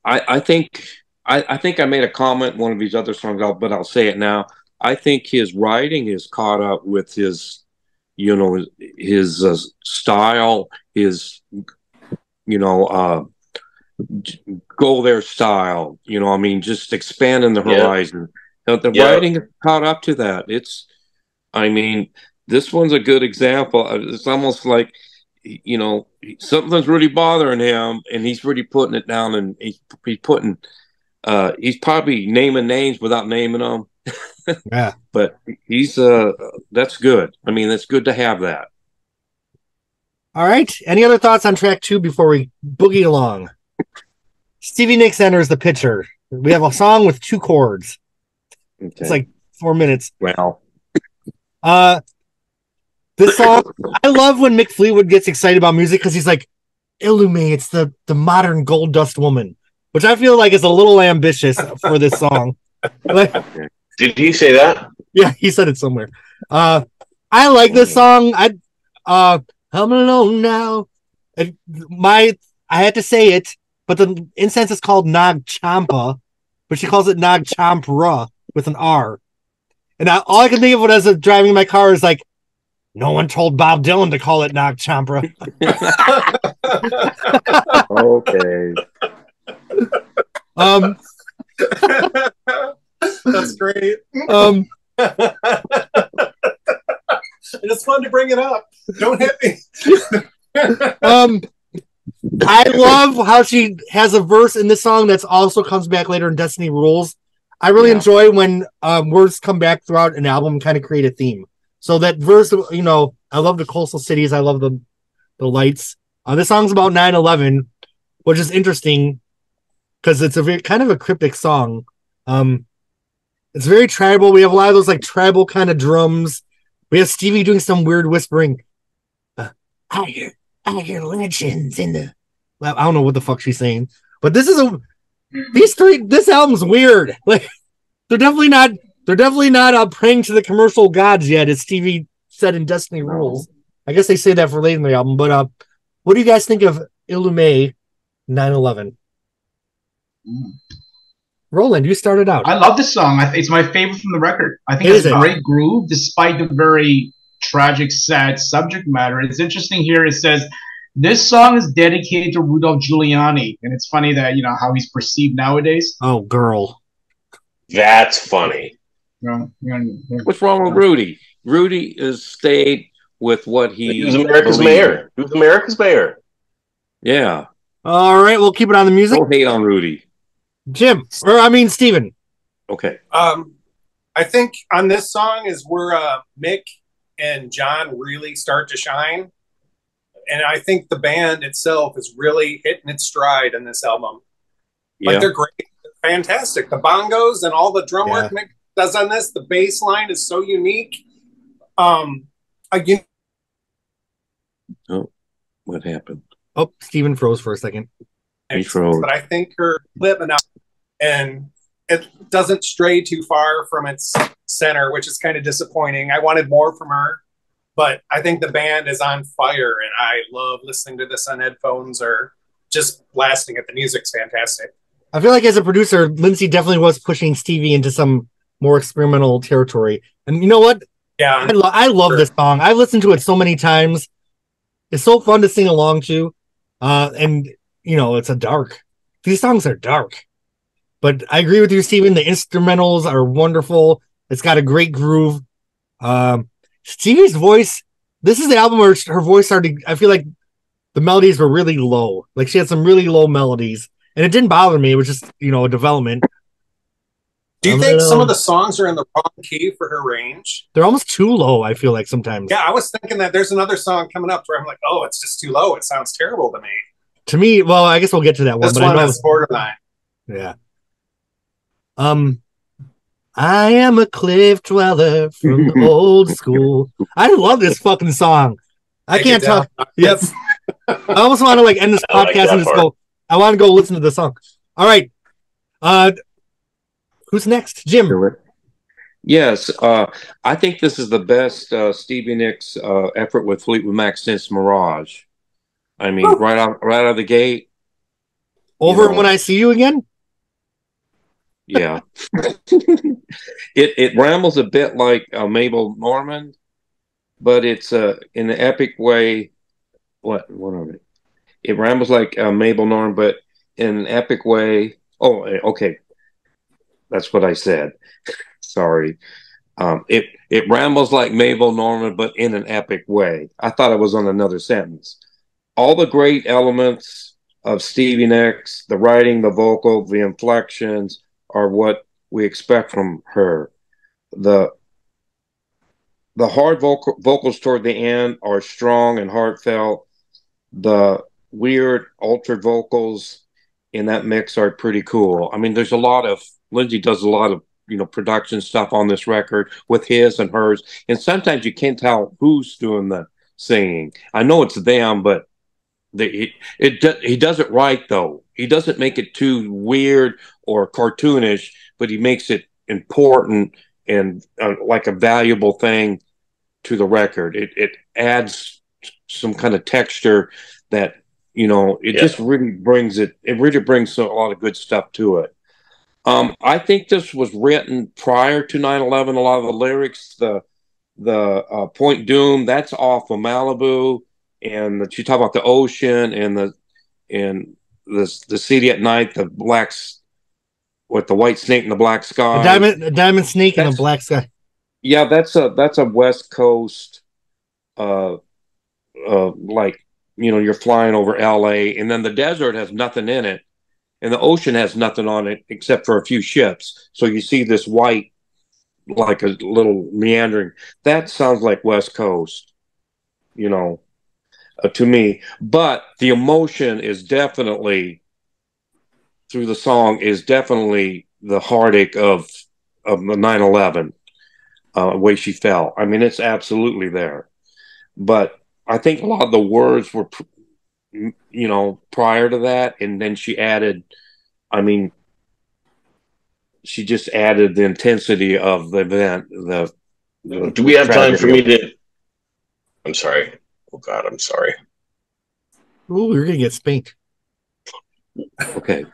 I think I made a comment in one of these other songs, but I'll say it now. I think his writing is caught up with his, his style, his, go there style. I mean, just expanding the horizon. The writing is caught up to that. I mean, this one's a good example. It's almost like, something's really bothering him, and he's really putting it down, and he's probably naming names without naming them. Yeah, but he's that's good. I mean, it's good to have that. All right. Any other thoughts on track 2 before we boogie along? Stevie Nicks enters the picture. We have a song with 2 chords. Okay. It's like 4 minutes. Wow. This song, I love when Mick Fleetwood gets excited about music because he's like, Illume, it's the modern gold dust woman, which I feel like is a little ambitious for this song. Did he say that? Yeah, he said it somewhere. I like this song. I'm alone now. I had to say it, but the incense is called Nag Champa, but she calls it Nag Champra with an R. And all I can think of when I was driving my car is like, no one told Bob Dylan to call it Nag Champra. Okay. That's great. I just wanted to bring it up. Don't hit me. I love how she has a verse in this song that's also comes back later in Destiny Rules. I really enjoy when words come back throughout an album and kind of create a theme. So that verse, I love the coastal cities. I love the lights. This song's about 9/11, which is interesting because it's kind of a cryptic song. It's very tribal. We have a lot of those like tribal kind of drums. We have Stevie doing some weird whispering. I hear legends in the... I don't know what the fuck she's saying, but this album's weird. Like they're definitely not praying to the commercial gods yet, as Stevie said in Destiny Rules. I guess they say that for later in the album, but what do you guys think of Illume 9/11? Roland, you started out. I love this song. It's my favorite from the record. I think it's a great groove, despite the very tragic, sad subject matter. It's interesting here. It says, this song is dedicated to Rudolph Giuliani. And it's funny that, how he's perceived nowadays. Oh, girl. That's funny. What's wrong with Rudy? Rudy has stayed with what he was America's mayor. He was America's mayor. Yeah. All right, we'll keep it on the music. Don't hate on Rudy. Steven. Okay. I think on this song is where Mick and John really start to shine. And I think the band itself is really hitting its stride in this album. Yeah. Like, they're great. They're fantastic. The bongos and all the drum work Mick does on this, the bass line is so unique. Again. Oh, what happened? Oh, Steven froze for a second. He froze. But I think her lip and it doesn't stray too far from its center, which is kind of disappointing. I wanted more from her, but I think the band is on fire, and I love listening to this on headphones or just blasting it. The music's fantastic. I feel like as a producer, Lindsay definitely was pushing Stevie into some more experimental territory. And you know what? Yeah, I love this song. I've listened to it so many times. It's so fun to sing along to. And, you know, it's a dark. These songs are dark. But I agree with you, Steven. The instrumentals are wonderful. It's got a great groove. Stevie's voice, this is the album where her voice started, I feel like the melodies were really low. Like, she had some really low melodies. And it didn't bother me. It was just, you know, a development. Do you think some of the songs are in the wrong key for her range? They're almost too low, I feel like, sometimes. Yeah, I was thinking that there's another song coming up where I'm like, oh, it's just too low. It sounds terrible to me. To me, well, I guess we'll get to that one. This but one I know is borderline. Yeah. I am a cliff dweller from the old school. I love this fucking song. I can't talk. Yes. I almost want to like end this podcast and just go. I want to go listen to the song. All right. Who's next? Jim. Yes. I think this is the best Stevie Nicks effort with Fleetwood Mac since Mirage. I mean, right out of the gate. Over When I See You Again? Yeah. it rambles a bit like Mabel Normand, but it's in an epic way. What are it? It rambles like Mabel Normand, but in an epic way. Oh, okay. That's what I said. Sorry. It rambles like Mabel Normand, but in an epic way. I thought it was on another sentence. All the great elements of Stevie Nicks, the writing, the vocal, the inflections, are what we expect from her. The hard vocals toward the end are strong and heartfelt. The weird altered vocals in that mix are pretty cool. I mean, there's a lot of Lindsay does a lot of production stuff on this record with his and hers, and sometimes you can't tell who's doing the singing. I know it's them, but he does it right though. He doesn't make it too weird or cartoonish, but he makes it important and like a valuable thing to the record. It adds some kind of texture that just really brings it. It really brings a lot of good stuff to it. I think this was written prior to 9/11. A lot of the lyrics, the Point Doom, that's off of Malibu, and she talked about the ocean and the city at night, the blacks with the white snake in the black sky, the diamond snake in the black sky. Yeah, that's a West Coast, like you're flying over LA, and then the desert has nothing in it. And the ocean has nothing on it except for a few ships. So you see this white, like a little meandering. That sounds like West Coast, to me. But the emotion is definitely, through the song, is definitely the heartache of the 9/11, way she felt. I mean, it's absolutely there. But I think a lot of the words were prior to that, and then she added, she just added the intensity of the event. Do we have time for me to? I'm sorry. Oh God, I'm sorry. Oh, you're gonna get spanked. Okay.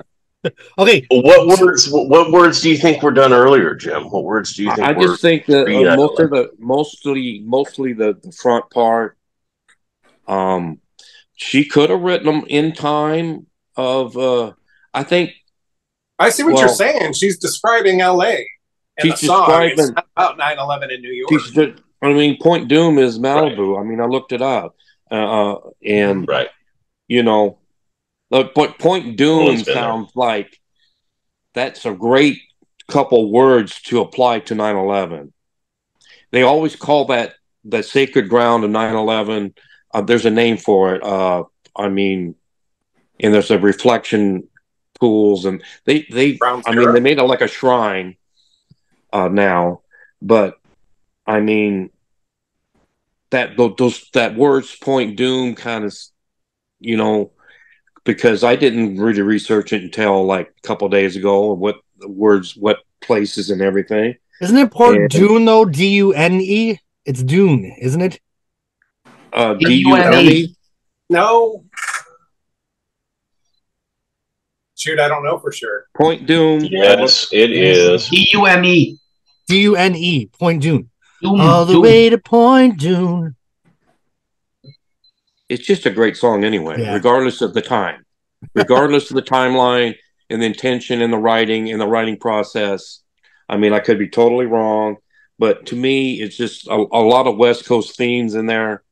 Okay. Well, what words do you think were done earlier, Jim? What words do you think? I just think that mostly the front part. She could have written them in time of, I think. I see what you're saying. She's describing L.A. And the song is about 9/11 in New York. Point Doom is Malibu. Right. I looked it up. And, right. But Point Doom sounds like that's a great couple words to apply to 9/11. They always call that the sacred ground of 9/11. there's a name for it. I mean, and there's a reflection pools, and they made it like a shrine now. But I mean, that words point doom kind of, you know, because I didn't really research it until like a couple of days ago, what words, what places, and everything. Isn't it Port Dune though? Dune? It's Dune, isn't it? Dune? No. Shoot, I don't know for sure. Point Doom. Yes, it is. Dume. Dune. Point Dune. All the way to Point Dune. It's just a great song anyway, regardless of the time, regardless of the timeline and the intention and the writing process. I mean, I could be totally wrong, but to me, it's just a lot of West Coast themes in there.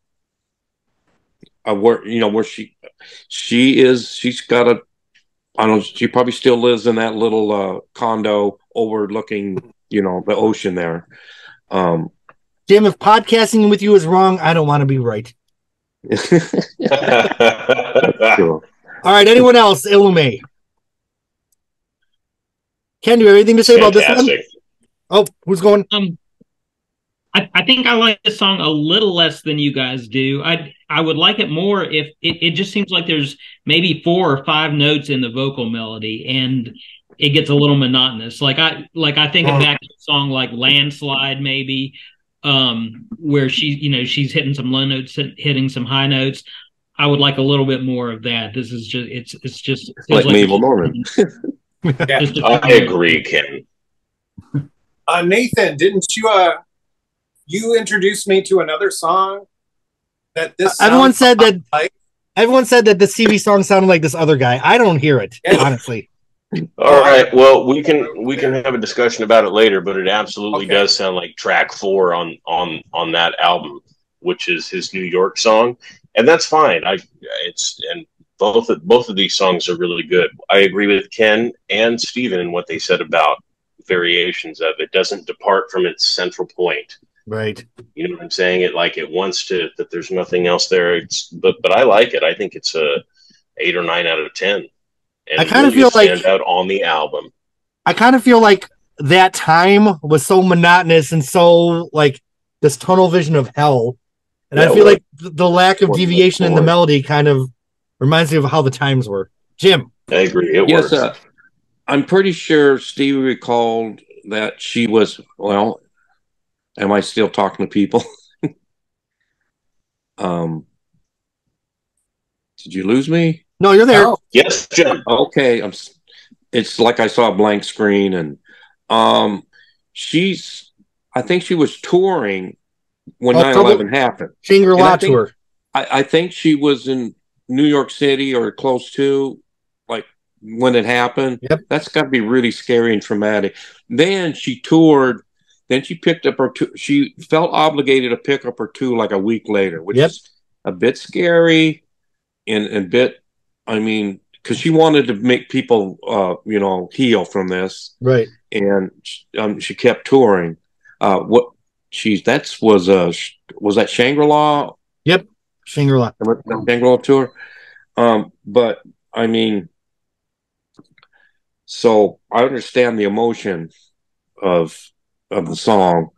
Where she's got a, I don't know, she probably still lives in that little condo overlooking, you know, the ocean there. Jim, if podcasting with you is wrong, I don't want to be right. Sure. All right, anyone else? Illume. Ken, do you have anything to say about this one? Oh, who's going? I think I like this song a little less than you guys do. I would like it more if it just seems like there's maybe 4 or 5 notes in the vocal melody, and it gets a little monotonous. Like I think of that song like Landslide, maybe, where she's hitting some low notes, hitting some high notes. I would like a little bit more of that. This is just it's just like Mabel Norman. I agree, Ken. Nathan, didn't you introduced me to another song that this everyone said that the CV song sounded like this other guy. I don't hear it, honestly. All right. Well, we can have a discussion about it later, but it absolutely does sound like track 4 on that album, which is his New York song, and that's fine. And both of these songs are really good. I agree with Ken and Steven in what they said about variations of it. Doesn't depart from its central point. Right. You know what I'm saying? It wants to, that there's nothing else there. But I like it. I think it's a 8 or 9 out of 10. And I kind of feel like stand out on the album. I kind of feel like that time was so monotonous and so like this tunnel vision of hell. And I feel like the lack of deviation in the melody kind of reminds me of how the times were. Jim. I agree. It works. I'm pretty sure Steve recalled that she was, well, am I still talking to people? Did you lose me? No, you're there. Oh, yes, Jim. Okay. It's like I saw a blank screen, and I think she was touring when 9/11 happened. Shangri-La tour. I think she was in New York City or close to, like, when it happened. Yep. That's got to be really scary and traumatic. Then she toured. Then she picked up her she felt obligated to pick up her 2 like a week later, which is a bit scary and a bit, I mean, because she wanted to make people, heal from this. Right. And she kept touring. Was that Shangri-La? Yep. Shangri-La. Shangri-La tour. But I mean, so I understand the emotion of the song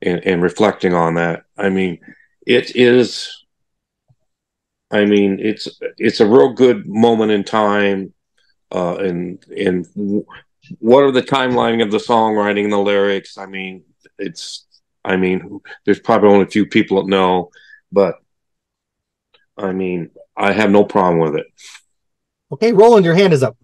and reflecting on that. I mean, it's a real good moment in time. And what are the timeline of the songwriting and the lyrics? I mean, there's probably only a few people that know, but I mean, I have no problem with it. Okay, Roland, your hand is up.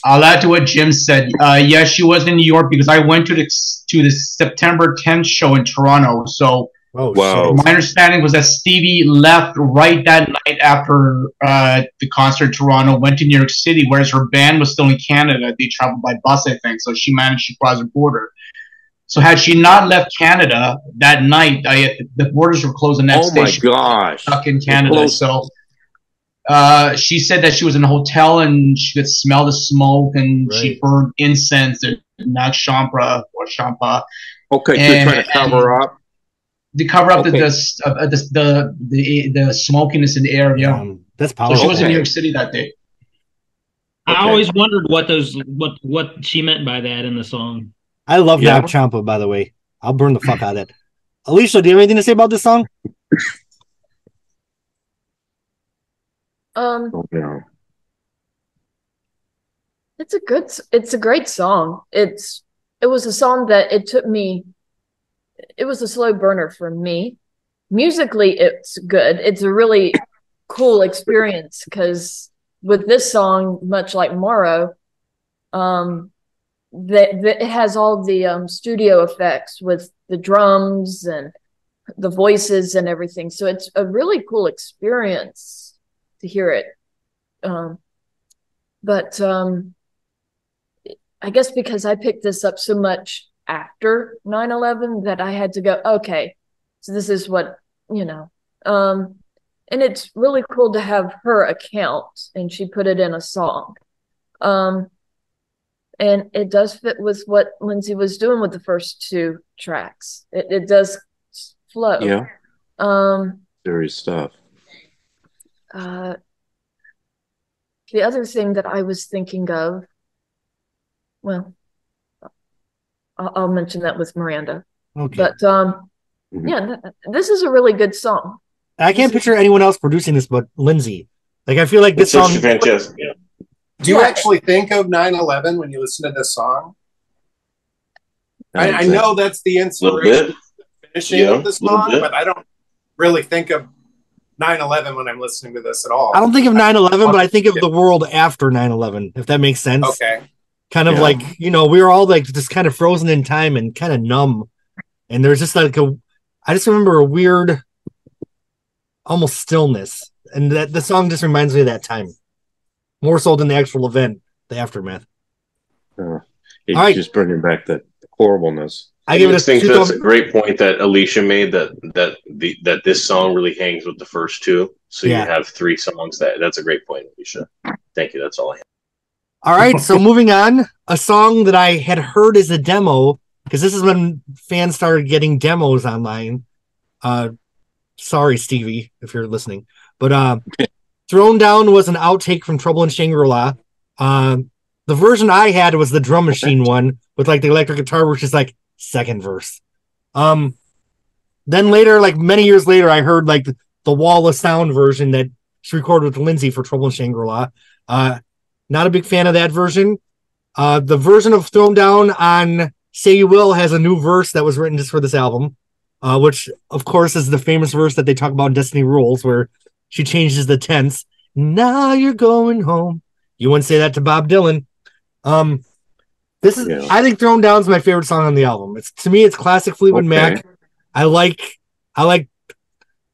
I'll add to what Jim said. Yes, she was in New York because I went to the September 10th show in Toronto. So wow. My understanding was that Stevie left right that night after the concert in Toronto, went to New York City, whereas her band was still in Canada. They traveled by bus, I think, so she managed to cross the border. So had she not left Canada that night, the borders were closed the next day. Oh my gosh! Stuck in Canada, so she said that she was in a hotel and she could smell the smoke and she burned incense and not champa or champa. Okay, so you're trying to cover up. to cover up the smokiness in the air. Yeah, that's powerful. So she was in New York City that day. I always wondered what she meant by that in the song. I love Nab Champa, by the way. I'll burn the fuck out of it. Alicia, do you have anything to say about this song? It's a great song. It was a song that it was a slow burner for me. Musically, it's good. It's a really cool experience because with this song, much like Morrow, it has all the studio effects with the drums and the voices and everything. So it's a really cool experience to hear it. But I guess because I picked this up so much after 9/11 that I had to go, okay, so this is what, and it's really cool to have her account, and she put it in a song. And it does fit with what Lindsay was doing with the first two tracks. It does flow. Yeah. Very stuff. The other thing that I was thinking of, well, I'll mention that with Miranda. Okay. But yeah, this is a really good song. I can't picture anyone else producing this but Lindsay. Like, I feel like this song. Fantastic. Yeah. Do you actually think of 9/11 when you listen to this song? I know that's the inspiration finishing of the song, but I don't really think of 9/11 when I'm listening to this at all. I don't think of 9/11, but I think of the world after 9/11, if that makes sense. Okay. Kind of like, we were all like just kind of frozen in time and kind of numb. And there's just like I just remember a weird, almost stillness. And that the song just reminds me of that time. More so than the actual event, the aftermath. It's just bringing back the horribleness. I think that's a great point that Alicia made, that this song really hangs with the first two. So you have three songs. That's a great point, Alicia. Thank you. That's all I have. All right, so moving on, a song that I had heard as a demo, because this is when fans started getting demos online. Sorry, Stevie, if you're listening. But Thrown Down was an outtake from Trouble in Shangri-La. The version I had was the drum machine one with like the electric guitar, which is like second verse. Then later, like many years later, I heard like the Wall of Sound version that she recorded with Lindsay for Trouble in Shangri-La. Not a big fan of that version. The version of Thrown Down on Say You Will has a new verse that was written just for this album, which of course is the famous verse that they talk about in Destiny Rules, where she changes the tense. Now you're going home. You wouldn't say that to Bob Dylan. I think Thrown Down is my favorite song on the album. To me, it's classic Fleetwood Mac. I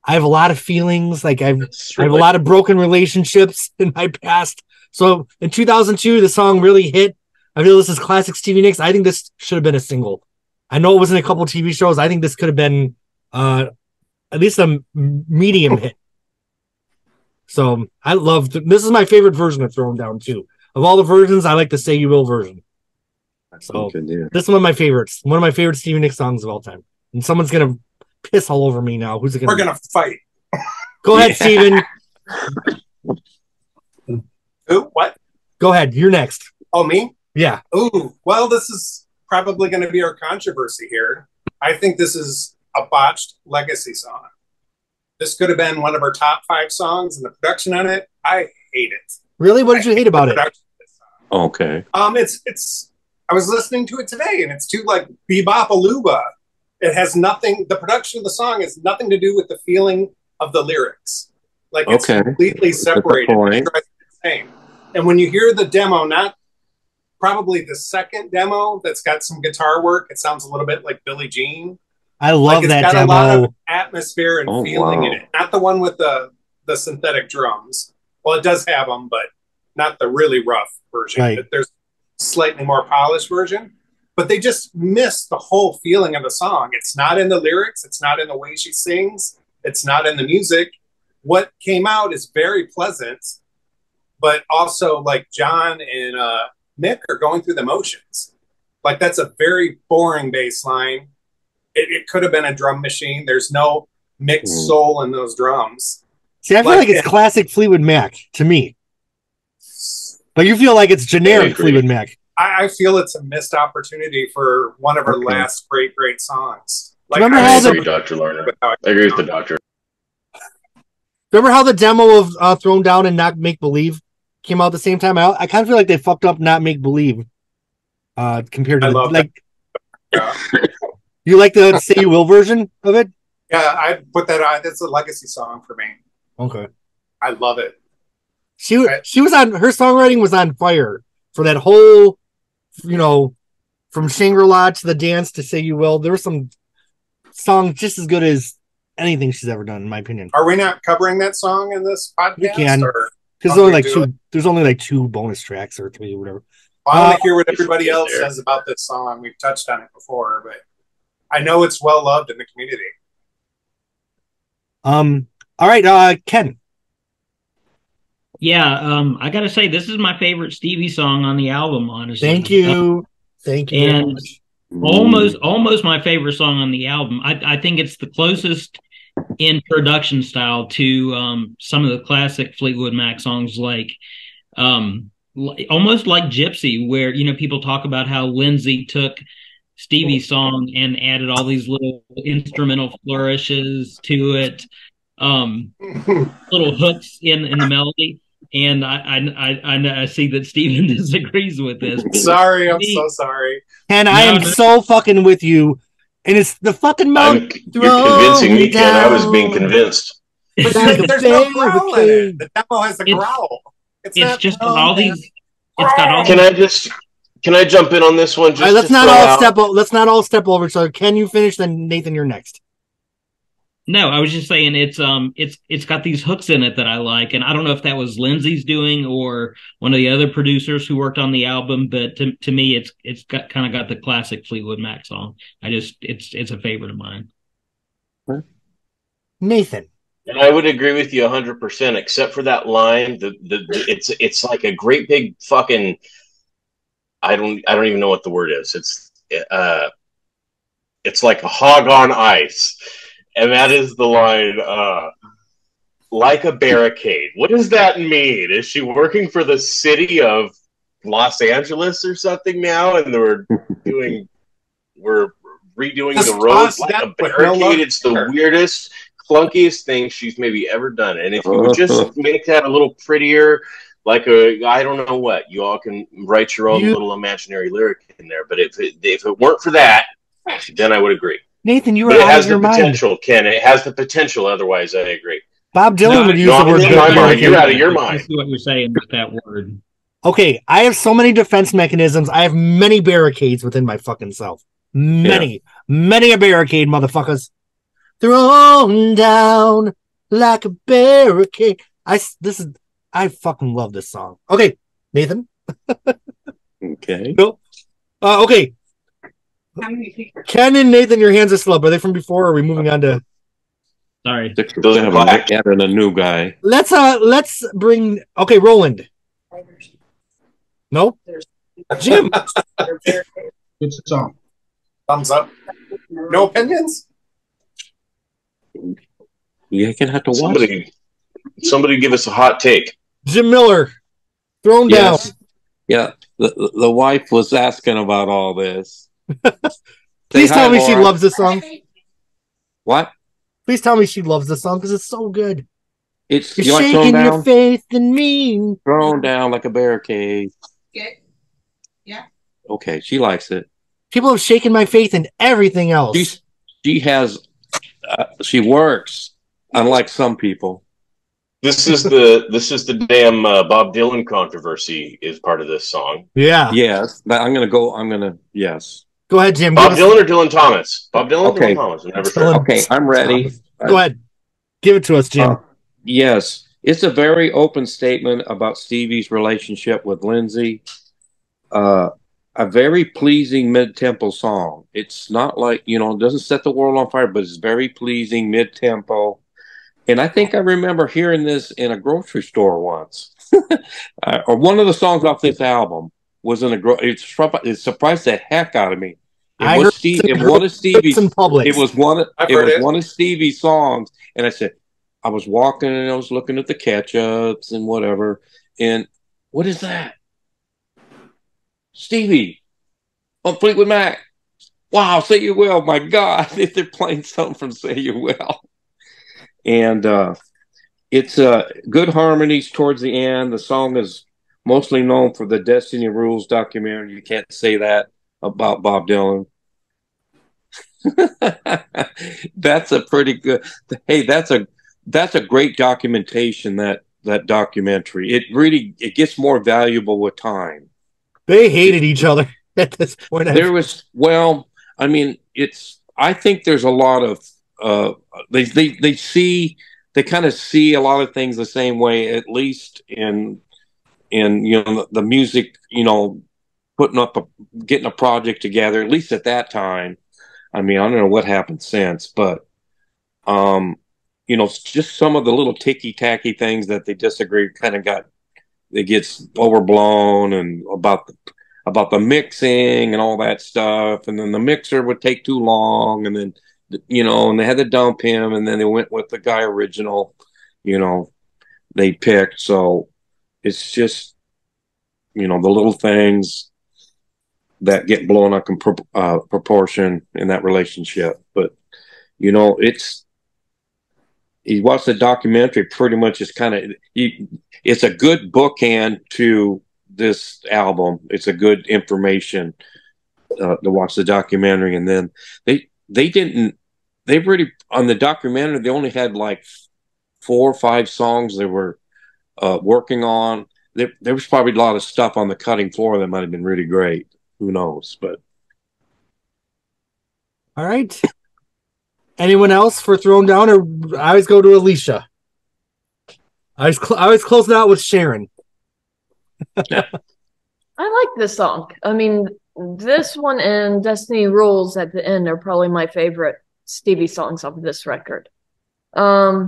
have a lot of feelings. Like I have a lot of broken relationships in my past. So in 2002, the song really hit. I feel this is classic Stevie Nicks. I think this should have been a single. I know it was in a couple TV shows. I think this could have been at least a medium hit. So I love this is my favorite version of Thrown Down too. Of all the versions, I like the Say You Will version. So this is one of my favorites. One of my favorite Stevie Nicks songs of all time. And someone's gonna piss all over me now. Who's it gonna? We're gonna fight. Go ahead, Steven. Who? What? Go ahead. You're next. Oh, me? Yeah. Ooh, well, this is probably going to be our controversy here. I think this is a botched legacy song. This could have been one of our top 5 songs, and the production on it, I hate it. Really? What did you hate about it? Okay. It's. I was listening to it today, and it's too like bebop-a-luba. It has nothing. The production of the song has nothing to do with the feeling of the lyrics. Like it's completely separated. And when you hear the demo, not probably the second demo that's got some guitar work, it sounds a little bit like Billie Jean. I love that demo. It's got a lot of atmosphere and feeling in it. Not the one with the synthetic drums. Well, it does have them, but not the really rough version. Right. There's a slightly more polished version. But they just miss the whole feeling of the song. It's not in the lyrics. It's not in the way she sings. It's not in the music. What came out is very pleasant, but also like John and Mick are going through the motions. Like that's a very boring bass line. it could have been a drum machine. There's no mixed soul in those drums. See, I feel like it's classic Fleetwood Mac to me. But you feel like it's generic Fleetwood Mac. I feel it's a missed opportunity for one of her last great songs. Like, remember how Dr. Lerner. I agree with the doctor. Remember how the demo of Thrown Down and Not Make Believe came out at the same time? I kind of feel like they fucked up Not Make Believe compared to you like the Say You Will version of it? Yeah, I put that on. That's a legacy song for me. Okay. I love it. She was on, her songwriting was on fire for that whole, from Shangri-La to The Dance to Say You Will. There were some songs just as good as anything she's ever done, in my opinion. Are we not covering that song in this podcast? We can. Because there's only like 2 bonus tracks or 3 or whatever. I want to hear what everybody else says about this song. We've touched on it before, but I know it's well loved in the community. All right, Ken. Yeah, I gotta say this is my favorite Stevie song on the album, honestly. Thank you. Thank you. And almost my favorite song on the album. I think it's the closest in production style to some of the classic Fleetwood Mac songs, like almost like Gypsy, where people talk about how Lindsay took Stevie's song and added all these little instrumental flourishes to it, little hooks in the melody. And I see that Steven disagrees with this. Sorry, I'm so sorry. And I am so fucking with you. And it's the fucking melody. You're convincing me, Ken. I was being convinced. But there's no growl in it. The demo has a growl. It's just all these. It's got all. Can I jump in on this one? Just let's not all step over. So can you finish? Then Nathan, you're next. No, I was just saying it's got these hooks in it that I like, and I don't know if that was Lindsay's doing or one of the other producers who worked on the album, but to me, it's kind of got the classic Fleetwood Mac song. It's a favorite of mine. Nathan. And I would agree with you 100%, except for that line. It's like a great big fucking. I don't even know what the word is. It's like a hog on ice. And that is the line, like a barricade. What does that mean? Is she working for the city of Los Angeles or something now? And we're redoing the roads like a barricade. It's the weirdest, clunkiest thing she's maybe ever done. And if you would just make that a little prettier, like I don't know what, you all can write your own little imaginary lyric in there. But if it weren't for that, then I would agree. Nathan, you were out of your mind. It has the potential, Ken. It has the potential. Otherwise, I agree. Bob Dylan would use the word barricade. You're out of your mind. I see what you're saying with that word. Okay, I have so many defense mechanisms. I have many barricades within my fucking self. Many a barricade, motherfuckers. Thrown down like a barricade. I fucking love this song. Okay, Nathan. Okay. Okay. Ken and Nathan, your hands are still up. Are they from before? Or are we moving on to? Sorry, those have a Nick and a new guy. Let's bring. Okay, Roland. No. Jim. Good song. Thumbs up. No opinions. You can have to watch. Somebody give us a hot take. Jim Miller, Thrown Down. Yeah, the wife was asking about all this. Please tell me she loves this song. What? Please tell me she loves this song because it's so good. You're shaking your faith in me. Thrown down like a barricade. Yeah. Okay, she likes it. People have shaken my faith in everything else. She works, unlike some people. This is the damn Bob Dylan controversy is part of this song. Yeah. Yes. Yes. Go ahead, Jim. Bob Dylan or Dylan Thomas? Bob Dylan or Dylan Thomas? I'm never sure. Okay, I'm ready. Go ahead. Give it to us, Jim. Yes. It's a very open statement about Stevie's relationship with Lindsay. A very pleasing mid-tempo song. It's not like, it doesn't set the world on fire, but it's very pleasing mid-tempo. And I think I remember hearing this in a grocery store once. Or one of the songs off this album was in it surprised the heck out of me. It was Steve. It was one of Stevie's. It was one of. It was one of Stevie's songs, and I said, I was walking and I was looking at the catch-ups and whatever, and what is that? Stevie on Fleetwood Mac. Wow, Say You Will. My God, if they're playing something from Say You Will, and it's good harmonies towards the end. The song is mostly known for the Destiny Rules documentary. You can't say that about Bob Dylan. That's a pretty good. Hey, that's a great documentation. That documentary. It gets more valuable with time. They hated each other at this point. I mean, I think there's a lot of they kind of see a lot of things the same way, at least in the music, getting a project together, at least at that time. I mean, I don't know what happened since, but just some of the little ticky-tacky things that they disagree it gets overblown, and about the mixing and all that stuff, and then the mixer would take too long, and then and they had to dump him, and then they went with the guy original, they picked. So it's just the little things that get blown up in proportion in that relationship. But you watch the documentary, pretty much is it's a good bookend to this album. It's a good information to watch the documentary. And then they really, on the documentary, they only had like 4 or 5 songs they were working on. There was probably a lot of stuff on the cutting floor that might have been really great. Who knows? But all right. Anyone else for Thrown Down, or I always go to Alicia? I was closing out with Sharon. I like this song. I mean, this one and Destiny Rules at the end are probably my favorite Stevie songs off of this record. I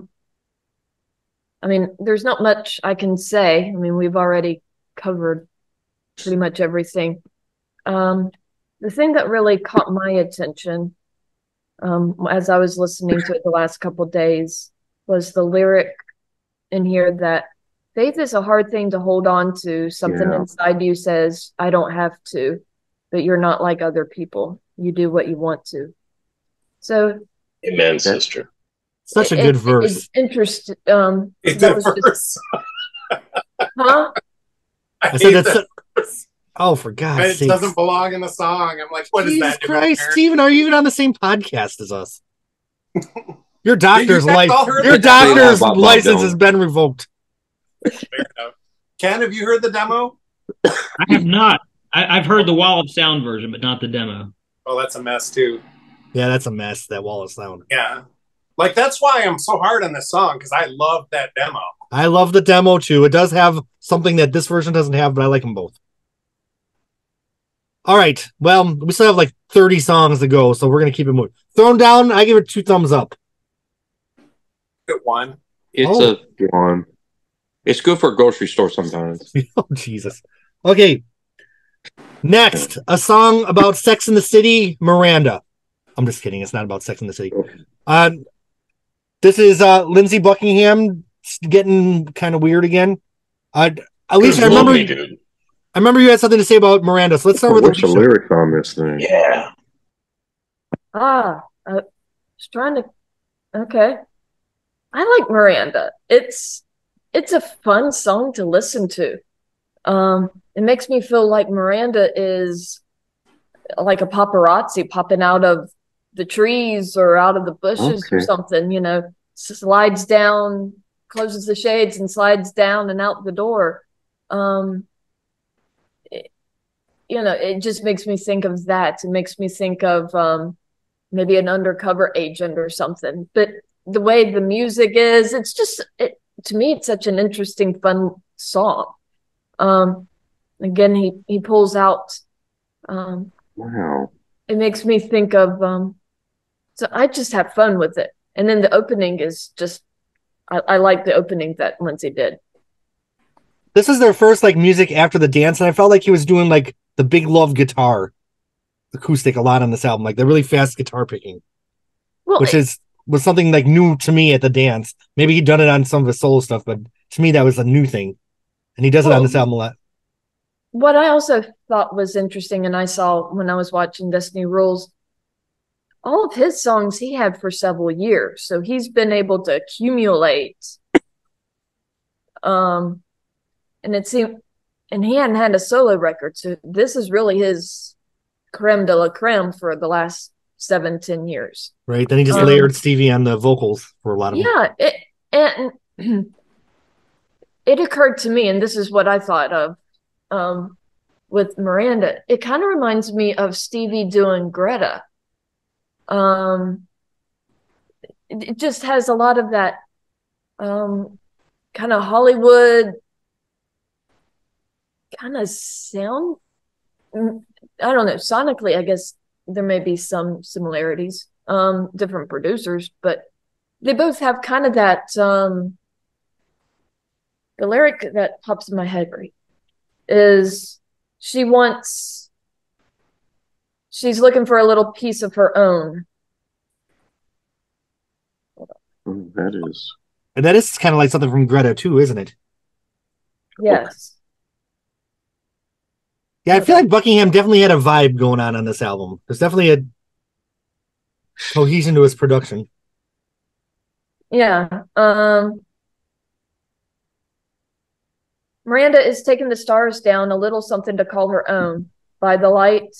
mean, there's not much I can say. I mean, we've already covered pretty much everything. The thing that really caught my attention as I was listening to it the last couple of days was the lyric in here that faith is a hard thing to hold on to. Something inside you says, I don't have to, but you're not like other people. You do what you want to. So, amen, sister. Such a good verse. It's interesting. It's a verse. Huh? I said that's. Oh, for God's sake! It doesn't belong in the song. I'm like, what is that? Jesus Christ, Stephen, are you even on the same podcast as us? Your doctor's license has been revoked. Ken, have you heard the demo? I have not. I've heard the Wall of Sound version, but not the demo. Oh, that's a mess too. Yeah, that's a mess. That Wall of Sound. Yeah, like that's why I'm so hard on this song, because I love that demo. I love the demo too. It does have something that this version doesn't have, but I like them both. All right. Well, we still have like 30 songs to go, so we're going to keep it moving. Thrown Down, I give it 2 thumbs up. Good one. It's a 1. It's good for a grocery store sometimes. Oh, Jesus. Okay. Next, a song about Sex in the City, Miranda. I'm just kidding. It's not about Sex in the City. This is Lindsey Buckingham getting kind of weird again. At least I remember you had something to say about Miranda, so let's start with the lyrics on this thing. Yeah. I was trying to. Okay, I like Miranda. It's a fun song to listen to. It makes me feel like Miranda is like a paparazzi popping out of the trees or out of the bushes or something. Slides down, closes the shades, and slides down and out the door. It just makes me think of that. It makes me think of maybe an undercover agent or something. But the way the music is, it's just, to me, it's such an interesting, fun song. Again, he pulls out. Wow. It makes me think of, so I just have fun with it. And then the opening is just, I like the opening that Lindsey did. This is their first like music after the dance, and I felt like he was doing like the Big Love guitar. acoustic a lot on this album, like the really fast guitar picking, Well, which was something like new to me at the dance. Maybe he'd done it on some of his solo stuff, but to me that was a new thing, and he does it on this album a lot. What I also thought was interesting, and I saw when I was watching Destiny Rules, all of his songs he had for several years, so he's been able to accumulate. And it seemed, and he hadn't had a solo record, so this is really his creme de la creme for the last 7-10 years. Right. Then he just layered Stevie on the vocals for a lot of them. And it occurred to me, and this is what I thought of with Miranda. It kind of reminds me of Stevie doing Greta. It just has a lot of that kind of Hollywood kind of sound. I don't know, sonically I guess there may be some similarities, different producers, but they both have kind of that the lyric that pops in my head is she's looking for a little piece of her own. That is kind of like something from Greta too, isn't it? Yes. Yeah, I feel like Buckingham definitely had a vibe going on this album. There's definitely a cohesion to his production. Yeah. Miranda is taking the stars down, a little something to call her own. By the light,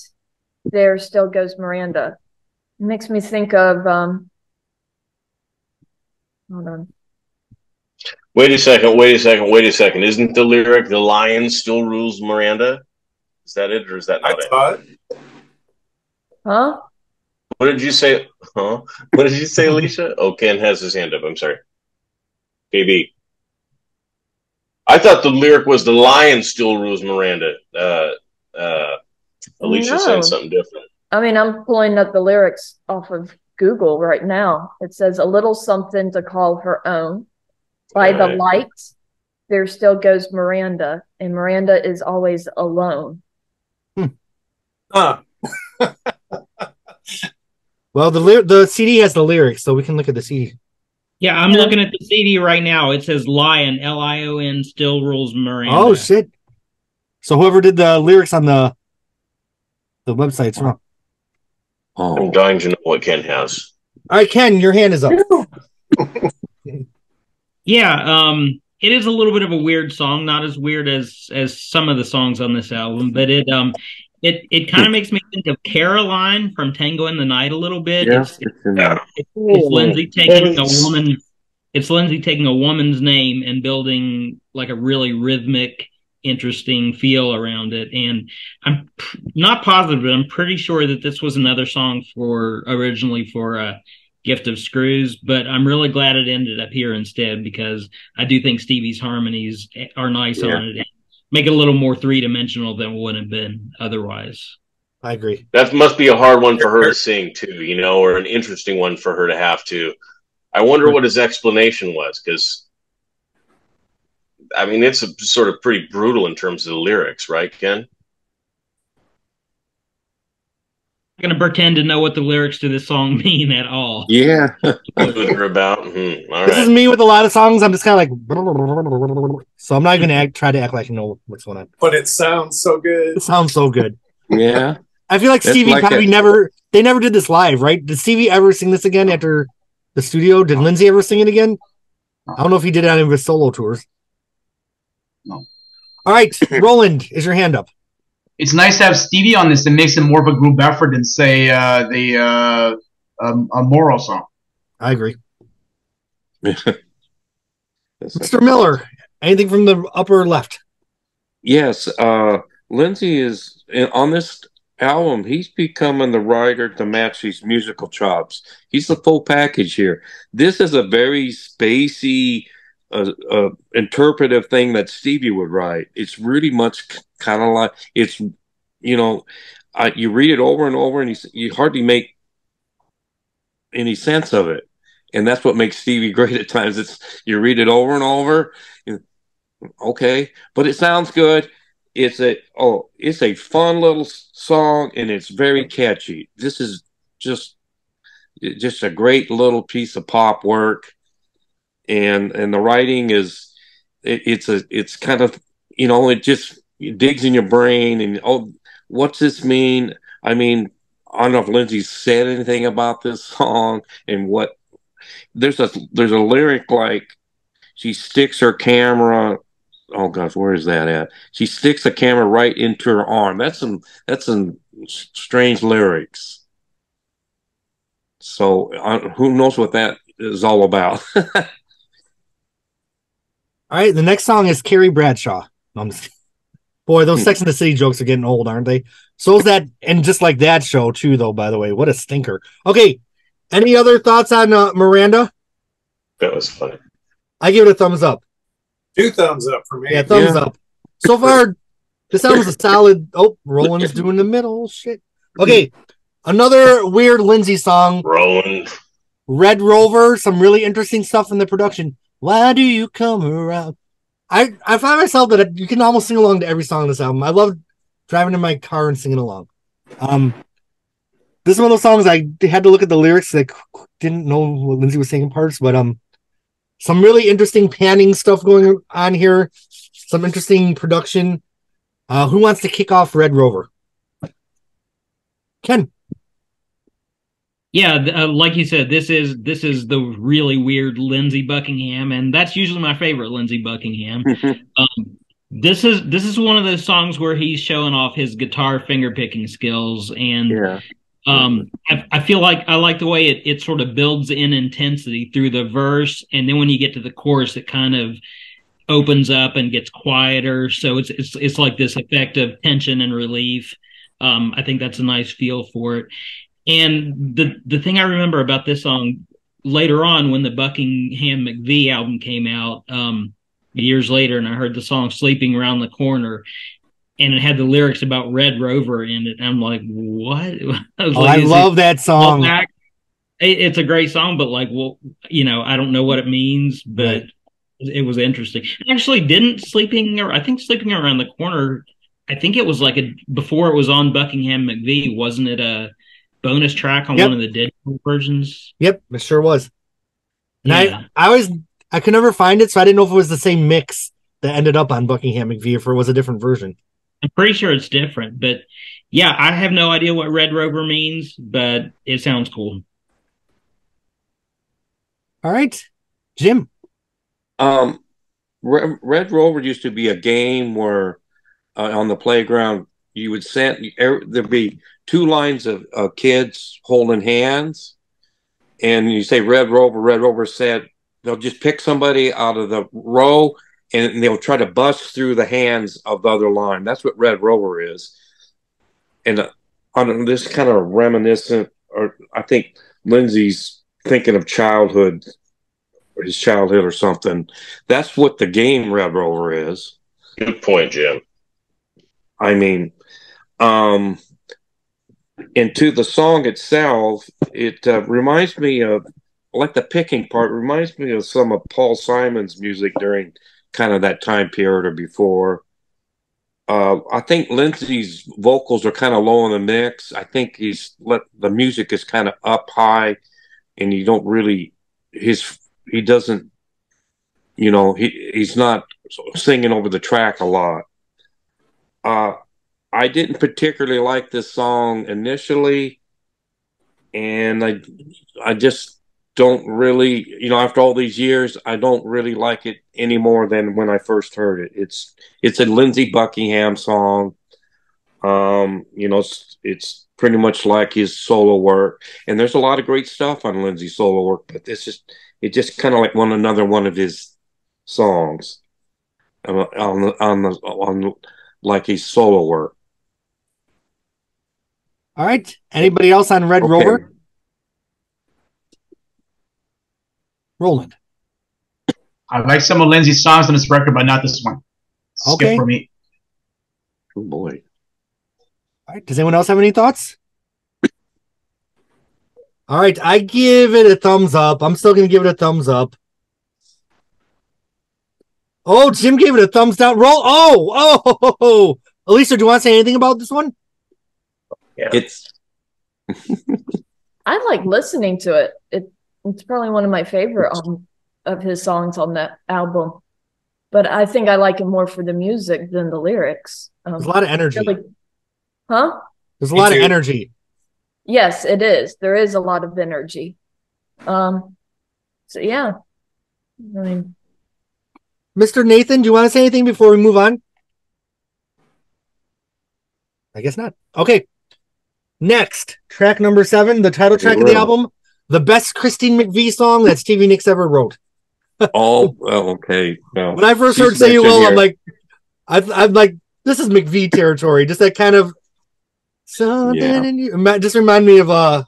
there still goes Miranda. It makes me think of hold on. Wait a second. Isn't the lyric "The lion still rules Miranda"? Is that it, or is that not it? Huh? What did you say? Huh? What did you say, Alicia? Oh, Ken has his hand up. I'm sorry. KB. I thought the lyric was "The lion still rules Miranda." Alicia saying something different. I mean, I'm pulling up the lyrics off of Google right now. It says, "A little something to call her own. By the light, there still goes Miranda, and Miranda is always alone." Huh. Well, the CD has the lyrics, so we can look at the CD. Yeah, I'm looking at the CD right now. It says "Lion," Lion, still rules Miranda. Oh shit! So whoever did the lyrics on the website's wrong. I'm dying to know what Ken has. All right, Ken, your hand is up. Yeah, it is a little bit of a weird song, not as weird as some of the songs on this album, but it kind of makes me think of Caroline from Tango in the Night a little bit. Yeah, it's Lindsay taking a woman. It's Lindsay taking a woman's name and building like a really rhythmic, interesting feel around it. And I'm not positive, but I'm pretty sure that this was another song originally for Gift of Screws, but I'm really glad it ended up here instead, because I do think Stevie's harmonies are nice on it and make it a little more three-dimensional than it would have been otherwise. I agree. That must be a hard one for her to sing too, or an interesting one for her to have to. I wonder what his explanation was, because I mean, it's sort of pretty brutal in terms of the lyrics, right, Ken? I'm going to pretend to know what the lyrics to this song mean at all. Yeah. What they're about. All this right. is me with a lot of songs. I'm just kind of like, so I'm not even going to try to act like I know what's going on. But it sounds so good. It sounds so good. Yeah. I feel like Stevie probably they never did this live, right? Did Stevie ever sing this again after the studio? Did Lindsay ever sing it again? I don't know if he did it on any of his solo tours. No. All right, Roland, is your hand up? It's nice to have Stevie on this. It makes it more of a group effort than, say, a Moro song. I agree. Mr. Miller, anything from the upper left? Yes, Lindsay is on this album. He's becoming the writer to match these musical chops. He's the full package here. This is a very spacey, interpretive thing that Stevie would write. It's really much kind of like it's, you read it over and over, and you hardly make any sense of it. And that's what makes Stevie great at times. You read it over and over. Okay, but it sounds good. it's a fun little song, and it's very catchy. This is just a great little piece of pop work, and the writing is it's kind of, it just digs in your brain, and what's this mean? I mean, I don't know if Lindsay said anything about this song, and what there's a lyric like, she sticks her camera. Oh gosh, where is that at? She sticks the camera right into her arm. That's some strange lyrics. So who knows what that is all about? All right, the next song is Carrie Bradshaw. Boy, those Sex and the City jokes are getting old, aren't they? So is that, and just like that show too, though. By the way, what a stinker. Okay, any other thoughts on Miranda? That was funny. I give it a thumbs up. 2 thumbs up for me. Yeah, thumbs up. So far, this album's a solid. Oh, Roland's doing the middle shit. Okay, another weird Lindsay song. Roland. Red Rover. Some really interesting stuff in the production. Why do you come around? I find myself that you can almost sing along to every song on this album. I love driving in my car and singing along. This is one of those songs I had to look at the lyrics. I didn't know what Lindsay was saying in parts, but some really interesting panning stuff going on here. Some interesting production. Who wants to kick off Red Rover? Ken. Yeah, like you said, this is the really weird Lindsey Buckingham, and that's usually my favorite Lindsey Buckingham. This is one of those songs where he's showing off his guitar finger picking skills, and I feel like I like the way it sort of builds in intensity through the verse, and then when you get to the chorus, it kind of opens up and gets quieter. So it's like this effect of tension and relief. I think that's a nice feel for it. And the thing I remember about this song later on, when the Buckingham McVie album came out years later, and I heard the song "Sleeping Around the Corner," and it had the lyrics about Red Rover in it. And I'm like, what? I love that song. It's a great song, but like, well, I don't know what it means, but it was interesting. Actually, I think "Sleeping Around the Corner," I think it was like before it was on Buckingham McVie, wasn't it a bonus track on one of the digital versions? Yep, it sure was. And I could never find it, so I didn't know if it was the same mix that ended up on Buckingham McVie, or if it was a different version. I'm pretty sure it's different, but yeah, I have no idea what Red Rover means, but it sounds cool. All right, Jim. Red Rover used to be a game where on the playground you would there'd be 2 lines of kids holding hands, and you say Red Rover. Red Rover said they'll just pick somebody out of the row, and they'll try to bust through the hands of the other line. That's what Red Rover is. And on this kind of reminiscent, or I think Lindsay's thinking of childhood, or his childhood or something. That's what the game Red Rover is. Good point, Jim. I mean, and to the song itself, it reminds me of, like the picking part, reminds me of some of Paul Simon's music during kind of that time period or before. I think Lindsay's vocals are kind of low in the mix. I think the music is kind of up high, and you don't really, he doesn't, he's not singing over the track a lot. I didn't particularly like this song initially, and I just don't really, after all these years, I don't really like it any more than when I first heard it. It's a Lindsey Buckingham song. It's pretty much like his solo work, and there's a lot of great stuff on Lindsay's solo work, but it just kind of like another one of his songs on like his solo work. All right. Anybody else on Red Rover? Roland. I like some of Lindsay's songs on this record, but not this one. Skip for me. Oh boy. All right. Does anyone else have any thoughts? All right. I give it a thumbs up. I'm still going to give it a thumbs up. Oh, Jim gave it a thumbs down. Elisa, do you want to say anything about this one? Yeah. I like listening to it. It's probably one of my favorite of his songs on that album. But I think I like it more for the music than the lyrics. There's a lot of energy. Huh? There's a lot of energy. Yes, it is. There is a lot of energy. So yeah. I mean, Mr. Nathan, do you want to say anything before we move on? I guess not. Okay. Next, track number 7, the title track of the album, the best Christine McVie song that Stevie Nicks ever wrote. Okay. No. When I first heard "Say You Will," I'm like, I'm like, this is McVie territory. Just that kind of something in you. Just remind me of I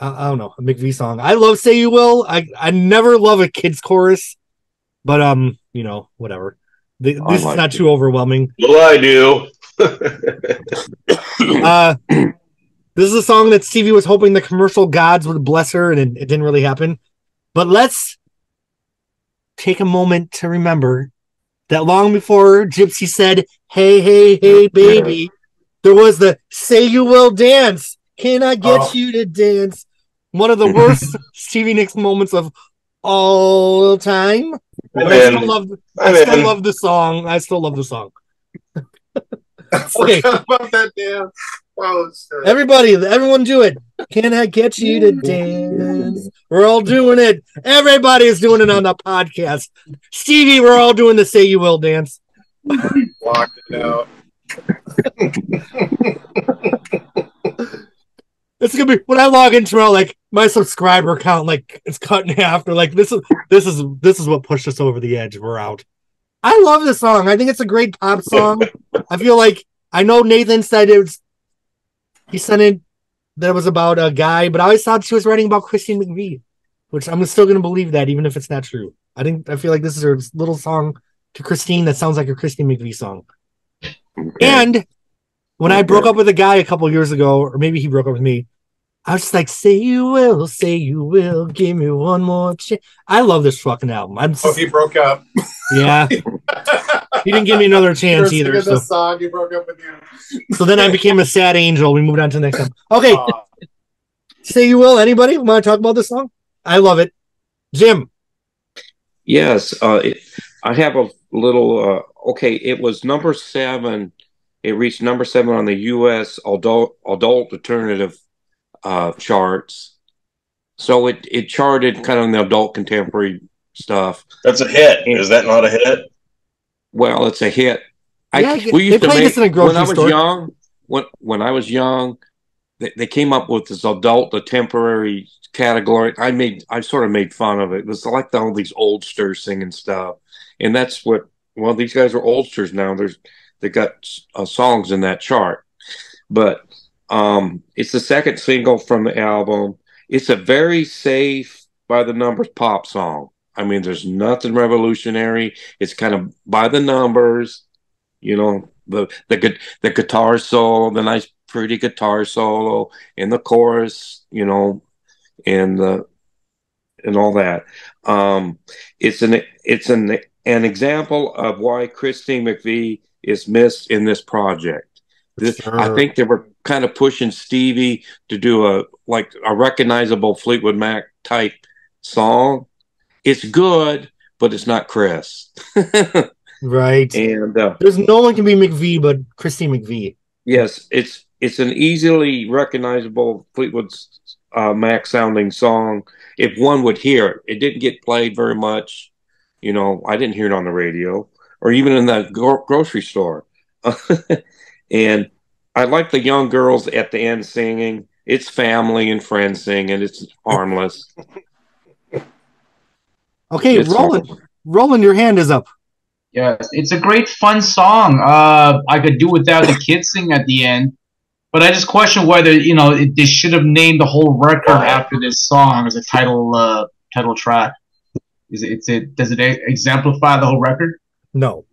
don't know, a McVie song. I love "Say You Will." I never love a kids chorus, but you know, whatever. This is not too overwhelming. Well, I do. This is a song that Stevie was hoping the commercial gods would bless her, and it didn't really happen. But let's take a moment to remember that long before Gypsy said, "Hey, hey, hey, baby," there was the "Say You Will" dance. Can I get you to dance? One of the worst Stevie Nicks moments of all time. But I still love the song. I still love the song. Okay. About that dance. Oh, everyone do it. Can I get you to dance? We're all doing it. Everybody's doing it on the podcast. Stevie, we're all doing the "Say You Will" dance. Blocked it out. It's gonna be when I log in tomorrow, like my subscriber count, like it's cut in half. They're like, this is what pushed us over the edge. We're out. I love this song. I think it's a great pop song. I feel like I know Nathan said he sent it that it was about a guy, but I always thought she was writing about Christine McVie, which I'm still going to believe that even if it's not true. I feel like this is her little song to Christine that sounds like a Christine McVie song. Okay. And when I broke up with a guy a couple years ago, or maybe he broke up with me, I was just like, say you will, give me one more chance. I love this fucking album. He broke up. Yeah. He didn't give me another chance either. So. The song, he broke up with you. So then I became a sad angel. We moved on to the next one. Okay. Say You Will. Anybody want to talk about this song? I love it. Jim. Yes. I have a little, okay. It was number 7. It reached number 7 on the U.S. adult alternative charts. So it charted kind of in the adult contemporary stuff. That's a hit. Is that not a hit? Well, it's a hit. We used to make this in a grocery store. When I was young, they came up with this adult contemporary category. I sort of made fun of it. It was like all these oldsters singing stuff, and that's what. Well, these guys are oldsters now. They got songs in that chart, but it's the second single from the album. It's a very safe, by the numbers pop song. I mean, there's nothing revolutionary. It's kind of by the numbers, you know, the guitar solo, the nice, pretty guitar solo, and the chorus, you know, and all that. It's an example of why Christine McVie is missed in this project. I think they were kind of pushing Stevie to do a recognizable Fleetwood Mac type song. It's good, but it's not Chris. Right. And there's no one can be McVie but Christine McVie. Yes, it's an easily recognizable Fleetwood Mac sounding song. If one would hear it, it didn't get played very much. You know, I didn't hear it on the radio or even in the grocery store. And I like the young girls at the end singing. It's family and friends singing. It's harmless. Okay, Roland, your hand is up. Yes, it's a great fun song. I could do without the kids sing at the end, but I just question whether they should have named the whole record after this song as a title track. Does it exemplify the whole record? No,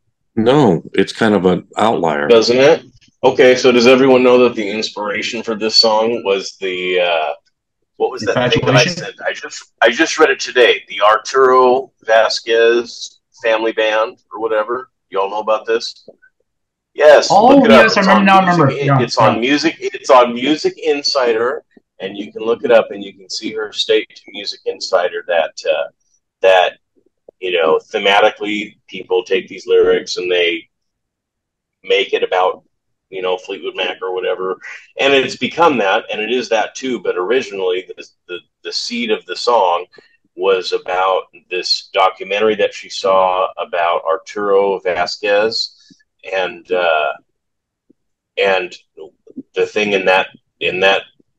it's kind of an outlier, doesn't it? Okay, so does everyone know that the inspiration for this song was the what was that thing that I said? I just read it today. The Arturo Vasquez family band or whatever. You all know about this? Yes. Oh, look it up. yes, I remember now. I remember. Yeah, it's on music. It's on Music Insider, and you can look it up, and you can see her state to Music Insider that thematically people take these lyrics and they make it about Fleetwood Mac or whatever, and it's become that, and it is that too. But originally, the seed of the song was about this documentary that she saw about Arturo Vasquez, and the thing in that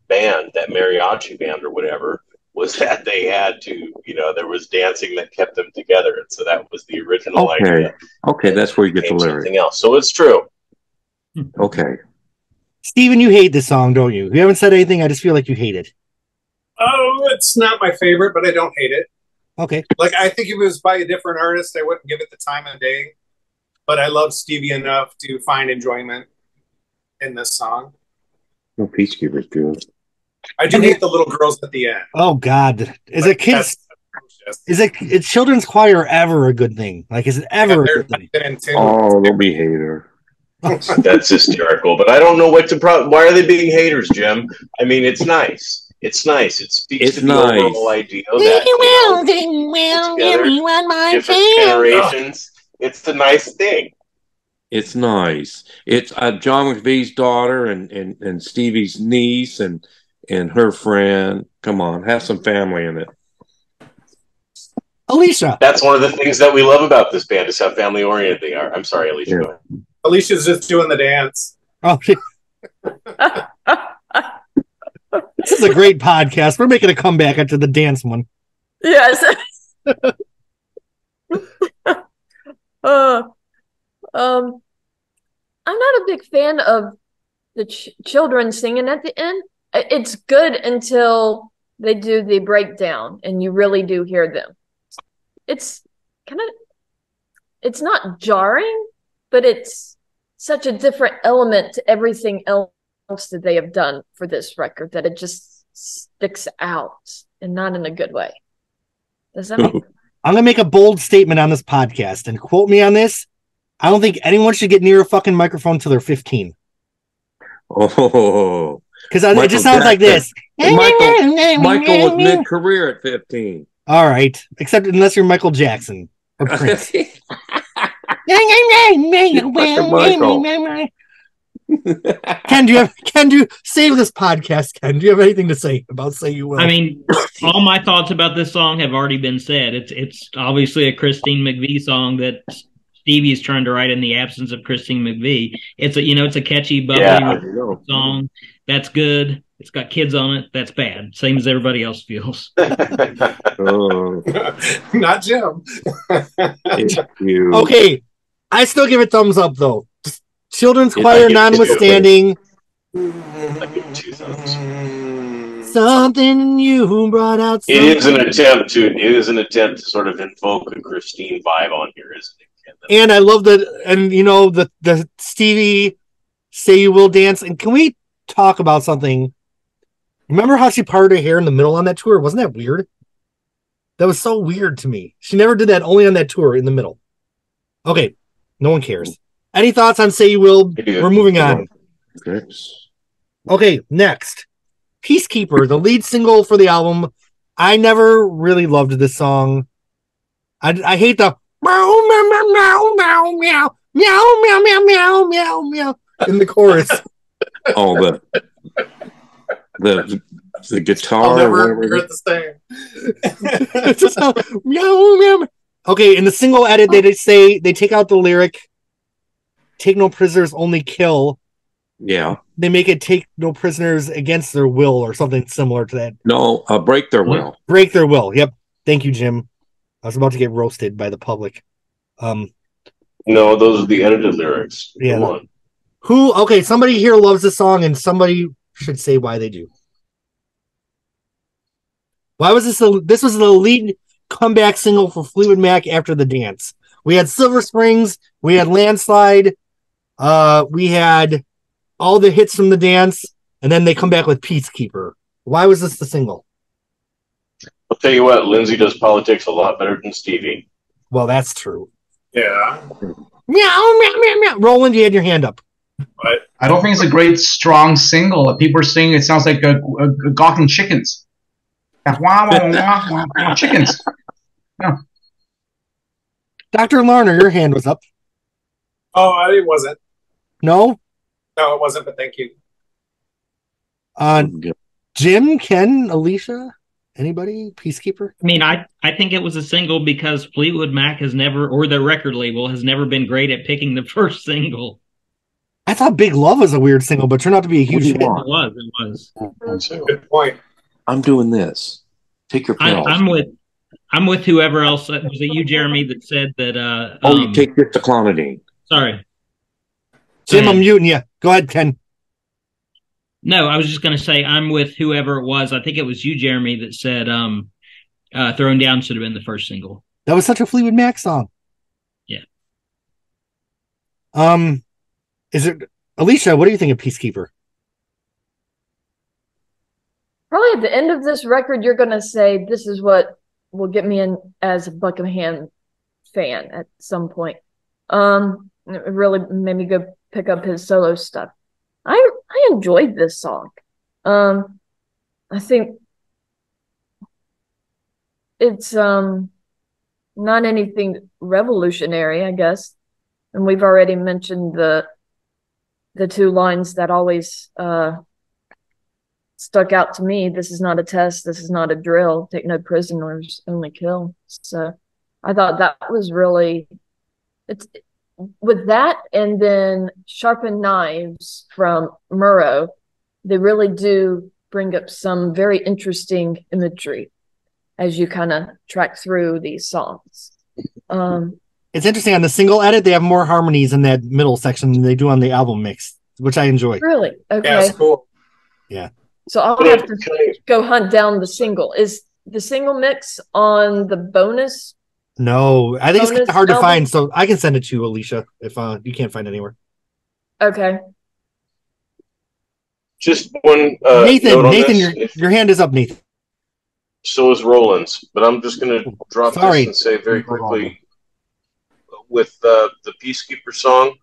band, that mariachi band or whatever, was that they had to, there was dancing that kept them together, and so that was the original idea. Okay, that's where you get the lyric. Something else, so it's true. Okay, Steven, you hate this song, don't you? You haven't said anything. I just feel like you hate it. Oh, it's not my favorite, but I don't hate it. Okay. Like, I think if it was by a different artist, I wouldn't give it the time of day. But I love Stevie enough to find enjoyment in this song. no, Peacekeeper's good. I do hate the little girls at the end. Oh God, is Like, is children's choir ever a good thing? Like, is it ever a good thing? Oh, they'll be hater. That's hysterical, but I don't know what to. Why are they being haters, Jim? I mean, it's nice. It's nice. It speaks to the overall idea that different generations. It's a nice thing. It's nice. It's John McVie's daughter and Stevie's niece and her friend. Come on, have some family in it. Alicia. That's one of the things that we love about this band is how family oriented they are. I'm sorry, Alicia. Go ahead. Alicia's just doing the dance. Oh, this is a great podcast. We're making a comeback after the dance one. Yes. I'm not a big fan of the children singing at the end. It's good until they do the breakdown and you really do hear them. It's not jarring, but it's such a different element to everything else that they have done for this record that it just sticks out, and not in a good way. Does that make sense? I'm going to make a bold statement on this podcast and quote me on this. I don't think anyone should get near a fucking microphone until they're 15. Oh, because it just sounds like this. Michael was mid-career at 15. All right, except unless you're Michael Jackson or Prince. Ken, save this podcast, Ken. Do you have anything to say about Say You Will? I mean, all my thoughts about this song have already been said. It's obviously a Christine McVie song that Stevie's trying to write in the absence of Christine McVie. It's a catchy, bubbly song. That's good. It's got kids on it. That's bad. Same as everybody else feels. Not Jim. Okay. I still give it thumbs up, though. Just children's choir notwithstanding. I give it 2 thumbs. Something you brought out. It is an attempt to sort of invoke a Christine vibe on here, isn't it? And I love the Stevie Say You Will dance. And can we talk about something? Remember how she parted her hair in the middle on that tour? Wasn't that weird? That was so weird to me. She never did that, only on that tour in the middle. Okay, no one cares. Any thoughts on Say You Will? We're moving on. Okay, next. Peacekeeper, the lead single for the album. I never really loved this song. I hate the meow, meow, meow, meow, meow, meow, meow, meow, meow, meow, meow in the chorus. Oh, the guitar. I'll never hear it the same. It's just meow, meow. Okay, in the single edit, they say they take out the lyric, "Take no prisoners, only kill." Yeah. They make it "take no prisoners against their will" or something similar to that. No, break their will. Break their will. Yep. Thank you, Jim. I was about to get roasted by the public. No, those are the edited lyrics. Yeah. Come on. Okay, somebody here loves the song, and somebody should say why they do. Why was this? This was the lead comeback single for Fleetwood Mac after the dance. We had Silver Springs, we had Landslide, we had all the hits from the dance, and then they come back with Peacekeeper. Why was this the single? I'll tell you what, Lindsay does politics a lot better than Stevie. Well, that's true. Yeah. Meow, meow, meow, meow. Roland, you had your hand up. I don't think it's a great, strong single. People are saying it sounds like a gawking chickens. Chickens. Yeah. Dr. Larner, your hand was up. Oh, it wasn't. No? No, it wasn't, but thank you. Jim, Ken, Alicia, anybody? Peacekeeper? I mean, I think it was a single because Fleetwood Mac has never, or their record label has never been great at picking the first single. I thought Big Love was a weird single, but turned out to be a huge hit. It was. Good point. I'm doing this. Take your pills. I'm with whoever else. Was it you, Jeremy, that said that? You take this to clonidine. Sorry. Jim, I'm muting you. Go ahead, Ken. No, I was just going to say I'm with whoever it was. I think it was you, Jeremy, that said Throwing Down should have been the first single. That was such a Fleetwood Mac song. Yeah. Is it Alicia? What do you think of Peacekeeper? Probably at the end of this record, you're going to say this is what will get me in as a Buckingham fan at some point. It really made me go pick up his solo stuff. I enjoyed this song. I think it's not anything revolutionary, I guess. And we've already mentioned the two lines that always stuck out to me. This is not a test. This is not a drill. Take no prisoners, only kill. So I thought that was really, it's with that, and then Sharpened Knives from Murrow, they really do bring up some very interesting imagery as you kind of track through these songs. It's interesting, on the single edit, they have more harmonies in that middle section than they do on the album mix, which I enjoy. Really? Okay. Yeah, that's cool. Yeah. So I'll have to go hunt down the single. Is the single mix on the bonus? No, I think it's kind of hard album? to find, so I can send it to you, Alicia, if you can't find it anywhere. Okay. Just one Nathan, your hand is up, Nathan. So is Roland's, but I'm just going to drop this and say very quickly, with the Peacekeeper song,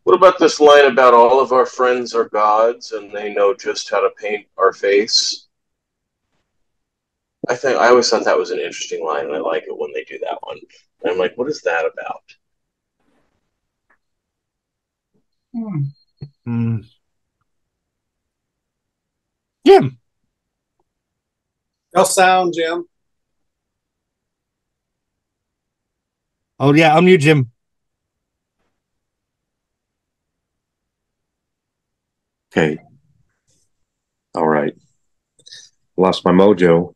what about this line about all of our friends are gods and they know just how to paint our face? I always thought that was an interesting line, and I like it when they do that one. And I'm like, what is that about? Jim. No sound, Jim. Oh, yeah, unmute Jim. Okay. All right. Lost my mojo.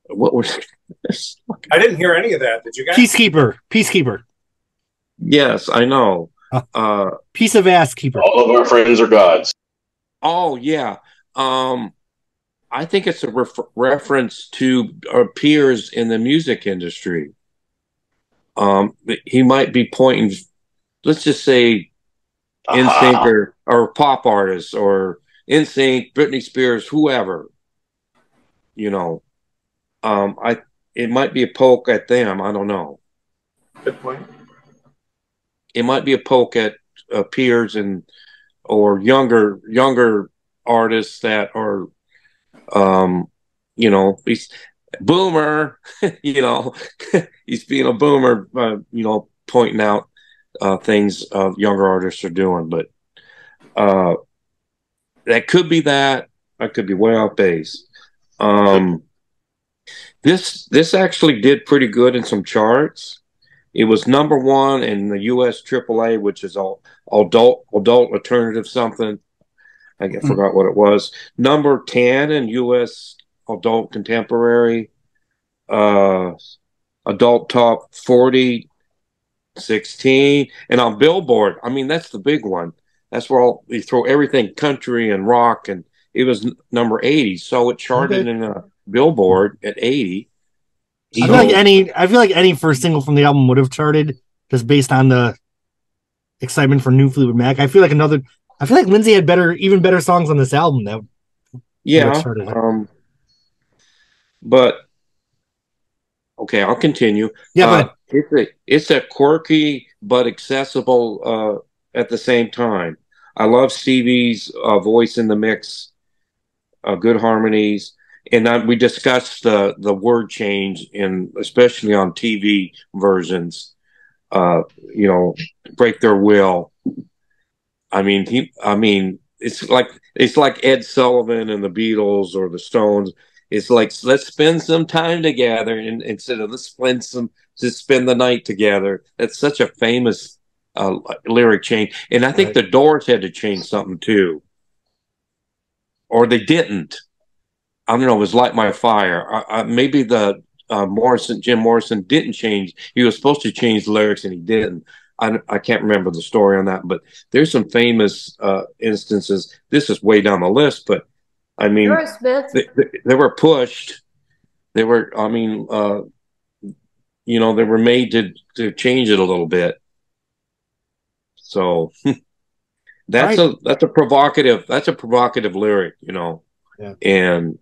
What was I didn't hear any of that. Did you guys? Peacekeeper. Yes, I know. Piece of ass keeper. All of our friends are gods. Oh yeah. I think it's a reference to our peers in the music industry. He might be pointing, let's just say, NSYNC or pop artists or NSYNC, Britney Spears, whoever. You know, it might be a poke at them. I don't know. Good point. It might be a poke at peers or younger artists that are, he's boomer. He's being a boomer. Pointing out things younger artists are doing, but that could be that. I could be way off base. This actually did pretty good in some charts. It was #1 in the U.S. AAA, which is all adult alternative something. I forgot what it was. #10 in U.S. adult contemporary. Adult top 40, 16, and on Billboard. I mean, that's the big one. That's where you throw everything country and rock, and it was number 80. So it charted in a Billboard at 80. I feel like any first single from the album would have charted just based on the excitement for new Fleetwood Mac. I feel like Lindsay had even better songs on this album that charted. But okay, I'll continue. Yeah, It's a quirky but accessible at the same time. I love Stevie's voice in the mix, good harmonies, and we discussed the word change especially on TV versions. You know, break their will. I mean, it's like Ed Sullivan and the Beatles or the Stones. It's like, let's spend some time together, and instead of just spend the night together. That's such a famous lyric change, and I think the Doors had to change something too, or they didn't. I don't know. It was Light My Fire. Maybe the Jim Morrison didn't change. He was supposed to change the lyrics, and he didn't. I can't remember the story on that, but there's some famous instances. This is way down the list, but I mean, they were pushed. They were, I mean, you know, they were made to change it a little bit. So that's a provocative lyric, you know, and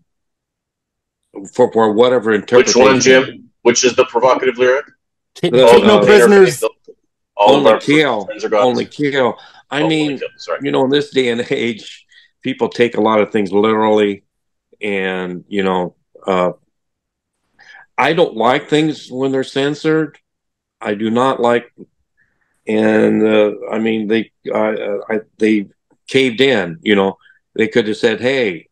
for whatever interpretation. Which one, Jim? Which is the provocative lyric? Take no prisoners. Only kill. I mean, you know, in this day and age, people take a lot of things literally, and you know, I don't like things when they're censored. I do not like, and I mean, they caved in. You know, they could have said, "Hey,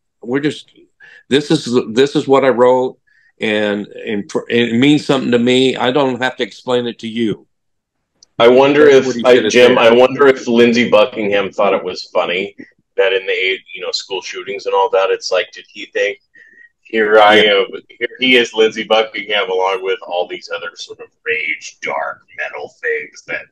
this is what I wrote, and it means something to me. I don't have to explain it to you." I wonder if I wonder if Lindsey Buckingham thought it was funny that in the school shootings and all that, it's like, did he think, here I am, here he is, Lindsey Buckingham, along with all these other sort of rage, dark metal things that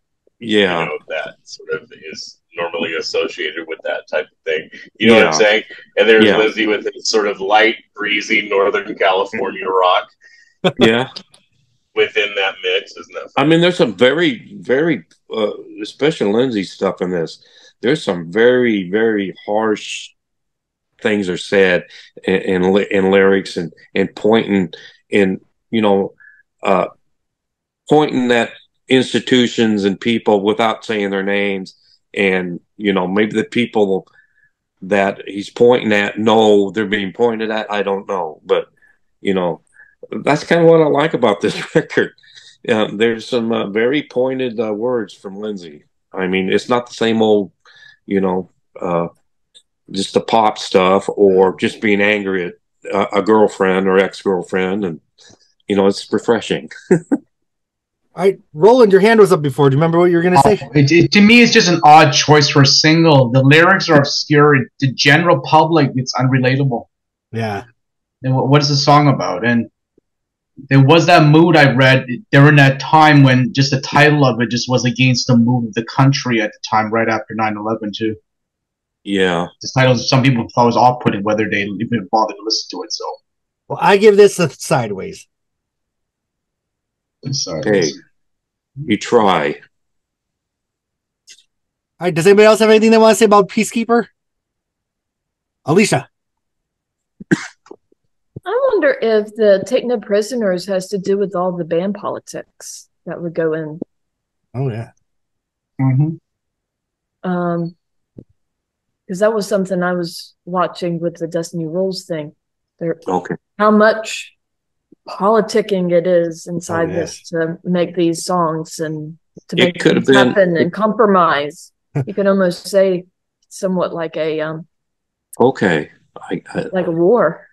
that sort of is normally associated with that type of thing. You know what I'm saying? And there's Lindsey with his sort of light, breezy Northern California rock. Yeah. Within that mix, isn't that funny? I mean, there's some very, very, especially Lindsay stuff in this. There's some very, very harsh things are said in lyrics and pointing pointing at institutions and people without saying their names, and you know, maybe the people that he's pointing at know they're being pointed at. I don't know, but you know. That's kind of what I like about this record. There's some very pointed words from Lindsay. I mean, it's not the same old, you know, just the pop stuff or just being angry at a girlfriend or ex-girlfriend. And, you know, it's refreshing. All right, Roland, your hand was up before. Do you remember what you were going to say? To me, it's just an odd choice for a single. The lyrics are obscure. The general public, it's unrelatable. Yeah. And what is the song about? And there was that mood I read during that time when just the title of it just was against the mood of the country at the time, right after 9/11 too. Yeah. The title, some people thought was off-putting, whether they even bothered to listen to it. So, well, I give this a sideways. Hey, you try. All right. Does anybody else have anything they want to say about Peacekeeper? Alicia. I wonder if the Take No Prisoners has to do with all the band politics that would go in. Oh yeah. Mm-hmm. Because that was something I was watching with the Destiny Rules thing. Okay. How much politicking it is inside this to make these songs and to make things happen and compromise. You could almost say somewhat like a like a war.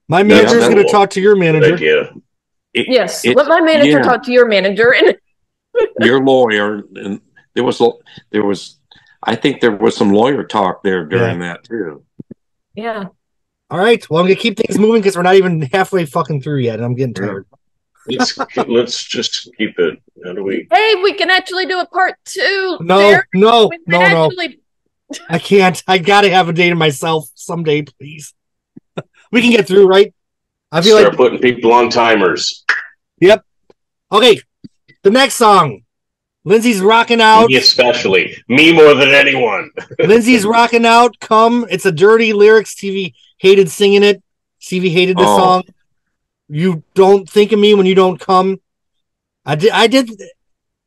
My manager is going to talk to your manager. Yes, let my manager talk to your manager and your lawyer. And there was, I think there was some lawyer talk there during that too. Yeah. All right. Well, I'm going to keep things moving because we're not even halfway fucking through yet, and I'm getting tired. Let's just keep it. How do we? Hey, we can actually do a part 2. No. I can't. I got to have a day to myself someday, please. We can get through, right? I feel Start putting people on timers. Yep. Okay. The next song. Lindsay's rocking out. Me especially. Me more than anyone. Lindsay's rocking out. Come. It's a dirty lyrics. TV hated singing it. Stevie hated the song. You don't think of me when you don't come. I did.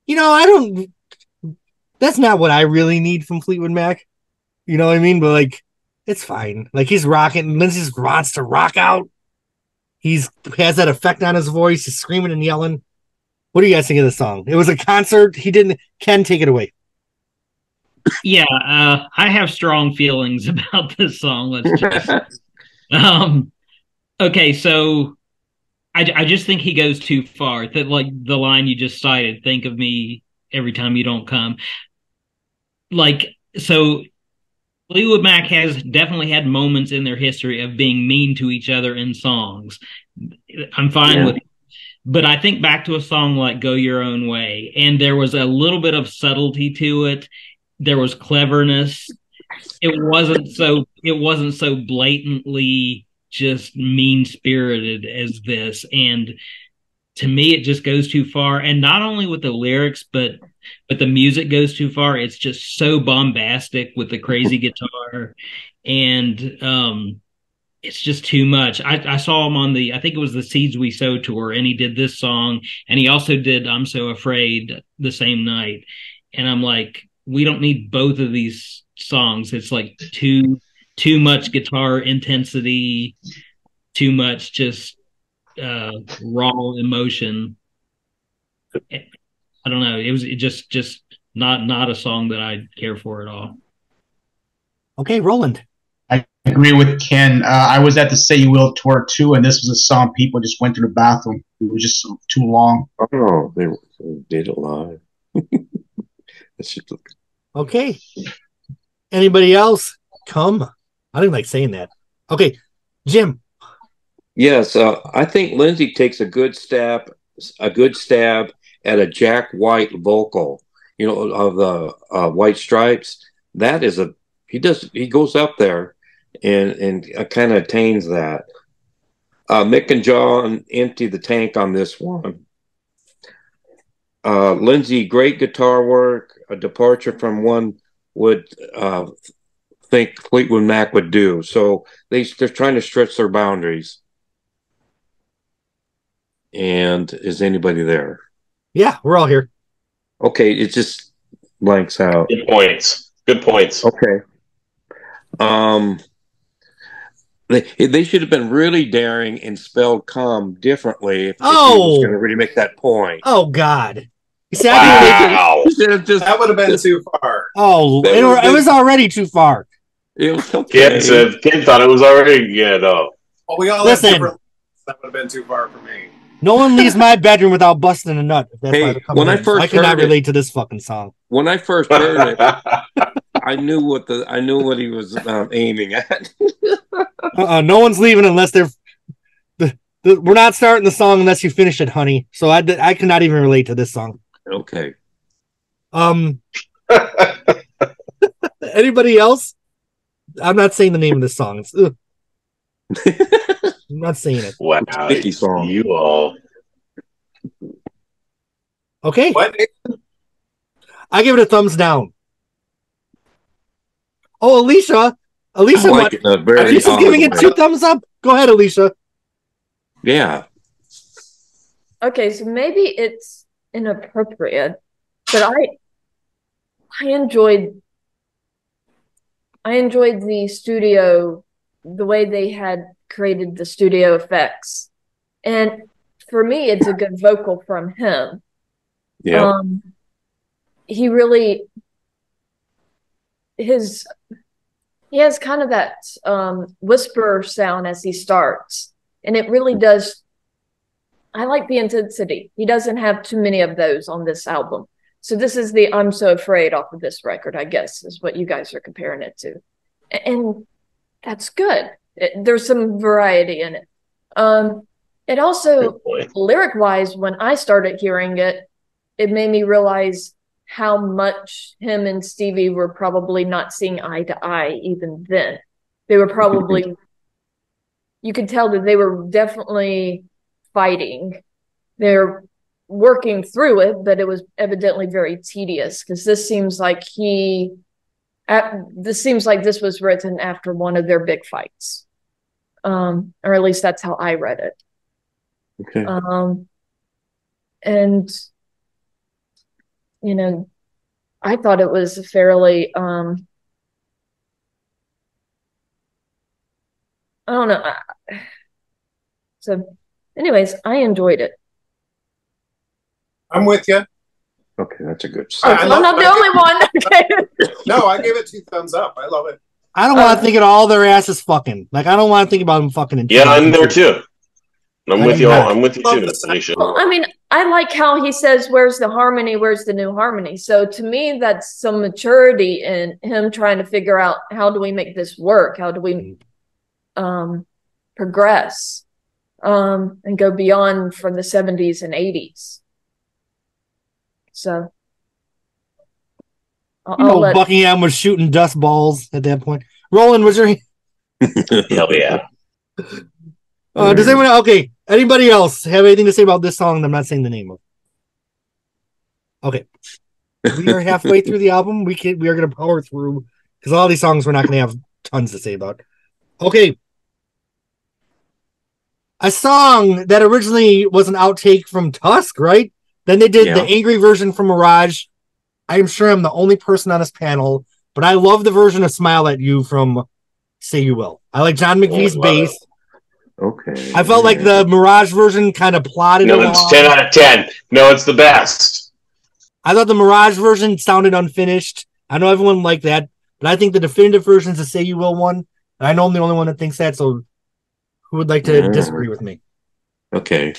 You know, I don't. That's not what I really need from Fleetwood Mac. You know what I mean? But like, it's fine. Like he's rocking. Lindsay just wants to rock out. He's has that effect on his voice. He's screaming and yelling. What do you guys think of the song? It was a concert. He didn't. Ken, take it away. Yeah, I have strong feelings about this song. Let's just. Okay, so I just think he goes too far. That like the line you just cited. Think of me every time you don't come. Like so. Fleetwood Mac has definitely had moments in their history of being mean to each other in songs. I'm fine with it. But I think back to a song like Go Your Own Way, and there was a little bit of subtlety to it. There was cleverness. It wasn't so blatantly just mean-spirited as this. And to me, it just goes too far. And not only with the lyrics, but the music goes too far. It's just so bombastic with the crazy guitar, and it's just too much. I saw him on I think it was the Seeds We Sow tour, and he did this song, and he also did I'm So Afraid the same night. And I'm like, we don't need both of these songs. It's like too much guitar intensity, too much just raw emotion. I don't know. It was just not a song that I care for at all. Okay, Roland. I agree with Ken. I was at the Say You Will tour too, and this was a song people just went to the bathroom. It was just too long. Oh, they did it live. Okay. Anybody else? Come. I didn't like saying that. Okay, Jim. Yes, I think Lindsay takes a good stab at a Jack White vocal, you know, of the White Stripes. That is he goes up there and kind of attains that. Mick and John empty the tank on this one. Lindsay, great guitar work, a departure from one would think Fleetwood Mac would do. So they're trying to stretch their boundaries. And is anybody there? Yeah, we're all here. Okay, it just blanks out. Good points. Good points. Okay. They should have been really daring and spelled "come" differently if he was going to really make that point. Oh God! You see, wow. That would have been too far. Oh, it was already too far. It was okay. Ken thought it was already though. Well, we all have different. That would have been too far for me. No one leaves my bedroom without busting a nut. Hey, I cannot relate to this fucking song. When I first heard it, I knew what he was aiming at. No one's leaving unless they're. We're not starting the song unless you finish it, honey. So I cannot even relate to this song. Okay. Anybody else? I'm not saying the name of this song. I'm not saying it. Wow. Sticky song. You all. Okay. What? I give it a thumbs down. Oh, Alicia. Alicia's giving it 2 thumbs up. Go ahead, Alicia. Yeah. Okay, so maybe it's inappropriate, but I enjoyed the studio, the way they had created the studio effects. And for me, it's a good vocal from him. Yeah. He really, he has kind of that whisper sound as he starts. And it really does, I like the intensity. He doesn't have too many of those on this album. So this is the I'm So Afraid off of this record, I guess, is what you guys are comparing it to. And that's good. There's some variety in it. It also, lyric-wise, when I started hearing it, it made me realize how much him and Stevie were probably not seeing eye to eye even then. They were probably, you could tell that they were definitely fighting. They're working through it, but it was evidently very tedious because this seems like this was written after one of their big fights. Or at least that's how I read it. Okay. And you know, I thought it was a fairly, I don't know. So anyways, I enjoyed it. I'm with you. Okay, that's a good sign. I'm not the only one. No, I gave it 2 thumbs up. I love it. I don't want to think of all their asses fucking. Like, I don't want to think about them fucking. Yeah, I'm there too. I'm with you. I'm with you too, Alicia. Well, I mean, I like how he says, "Where's the harmony? Where's the new harmony?" So to me, that's some maturity in him trying to figure out how do we make this work? How do we progress and go beyond from the 70s and 80s? So. Buckingham was shooting dust balls at that point. Roland, was there? Hell yeah. Does anyone? Okay. Anybody else have anything to say about this song that I'm not saying the name of? Okay. We are halfway through the album. We are going to power through because all these songs we're not going to have tons to say about. Okay. A song that originally was an outtake from Tusk, right? Then they did the angry version from Mirage. I'm sure I'm the only person on this panel, but I love the version of Smile at You from Say You Will. I like John McVie's bass. Okay. I felt like the Mirage version kind of plotted along. It's 10 out of 10. No, it's the best. I thought the Mirage version sounded unfinished. I know everyone liked that, but I think the definitive version is the Say You Will one. And I know I'm the only one that thinks that, so who would like to disagree with me? Okay.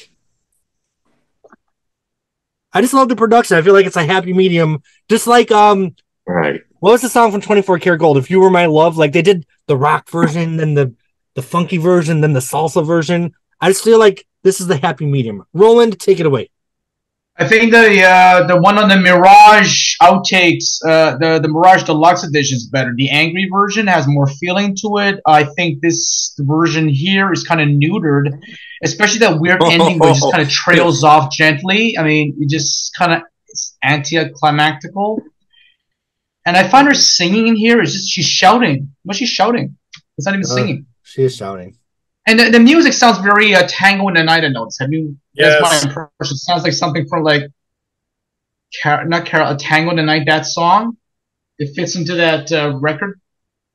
I just love the production. I feel like it's a happy medium. Just like right. What was the song from 24 Karat Gold? If You Were My Love, like they did the rock version, then the funky version, then the salsa version. I just feel like this is the happy medium. Roland, take it away. I think the one on the Mirage outtakes, the Mirage Deluxe edition is better. The angry version has more feeling to it. I think this version here is kind of neutered, especially that weird ending where it just kind of trails off gently. I mean, it just kind of it's anticlimactical. And I find her singing in here is just she's shouting. What's she shouting? It's not even singing. She is shouting. And the music sounds very Tango in the Night notes. Have you? Yes. That's my impression. It sounds like something from like Tango in the Night. That song. It fits into that record.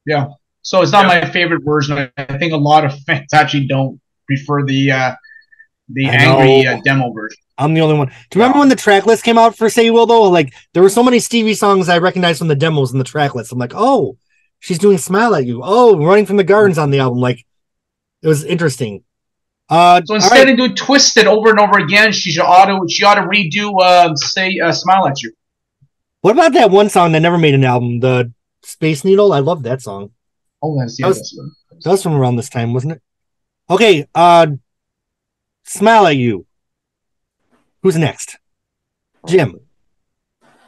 Yeah. So it's not my favorite version. I think a lot of fans actually don't prefer the angry demo version. I'm the only one. Do you remember when the track list came out for Say You Will though? Like there were so many Stevie songs I recognized from the demos and the track list. I'm like, oh, she's doing Smile at You. Oh, Running from the Gardens on the album. Like it was interesting. So instead of doing Twisted over and over again, she ought to redo Smile at You. What about that one song that never made an album, the Space Needle? I love that song. Oh, that was from around this time, wasn't it? Okay, Smile at You. Who's next? Jim.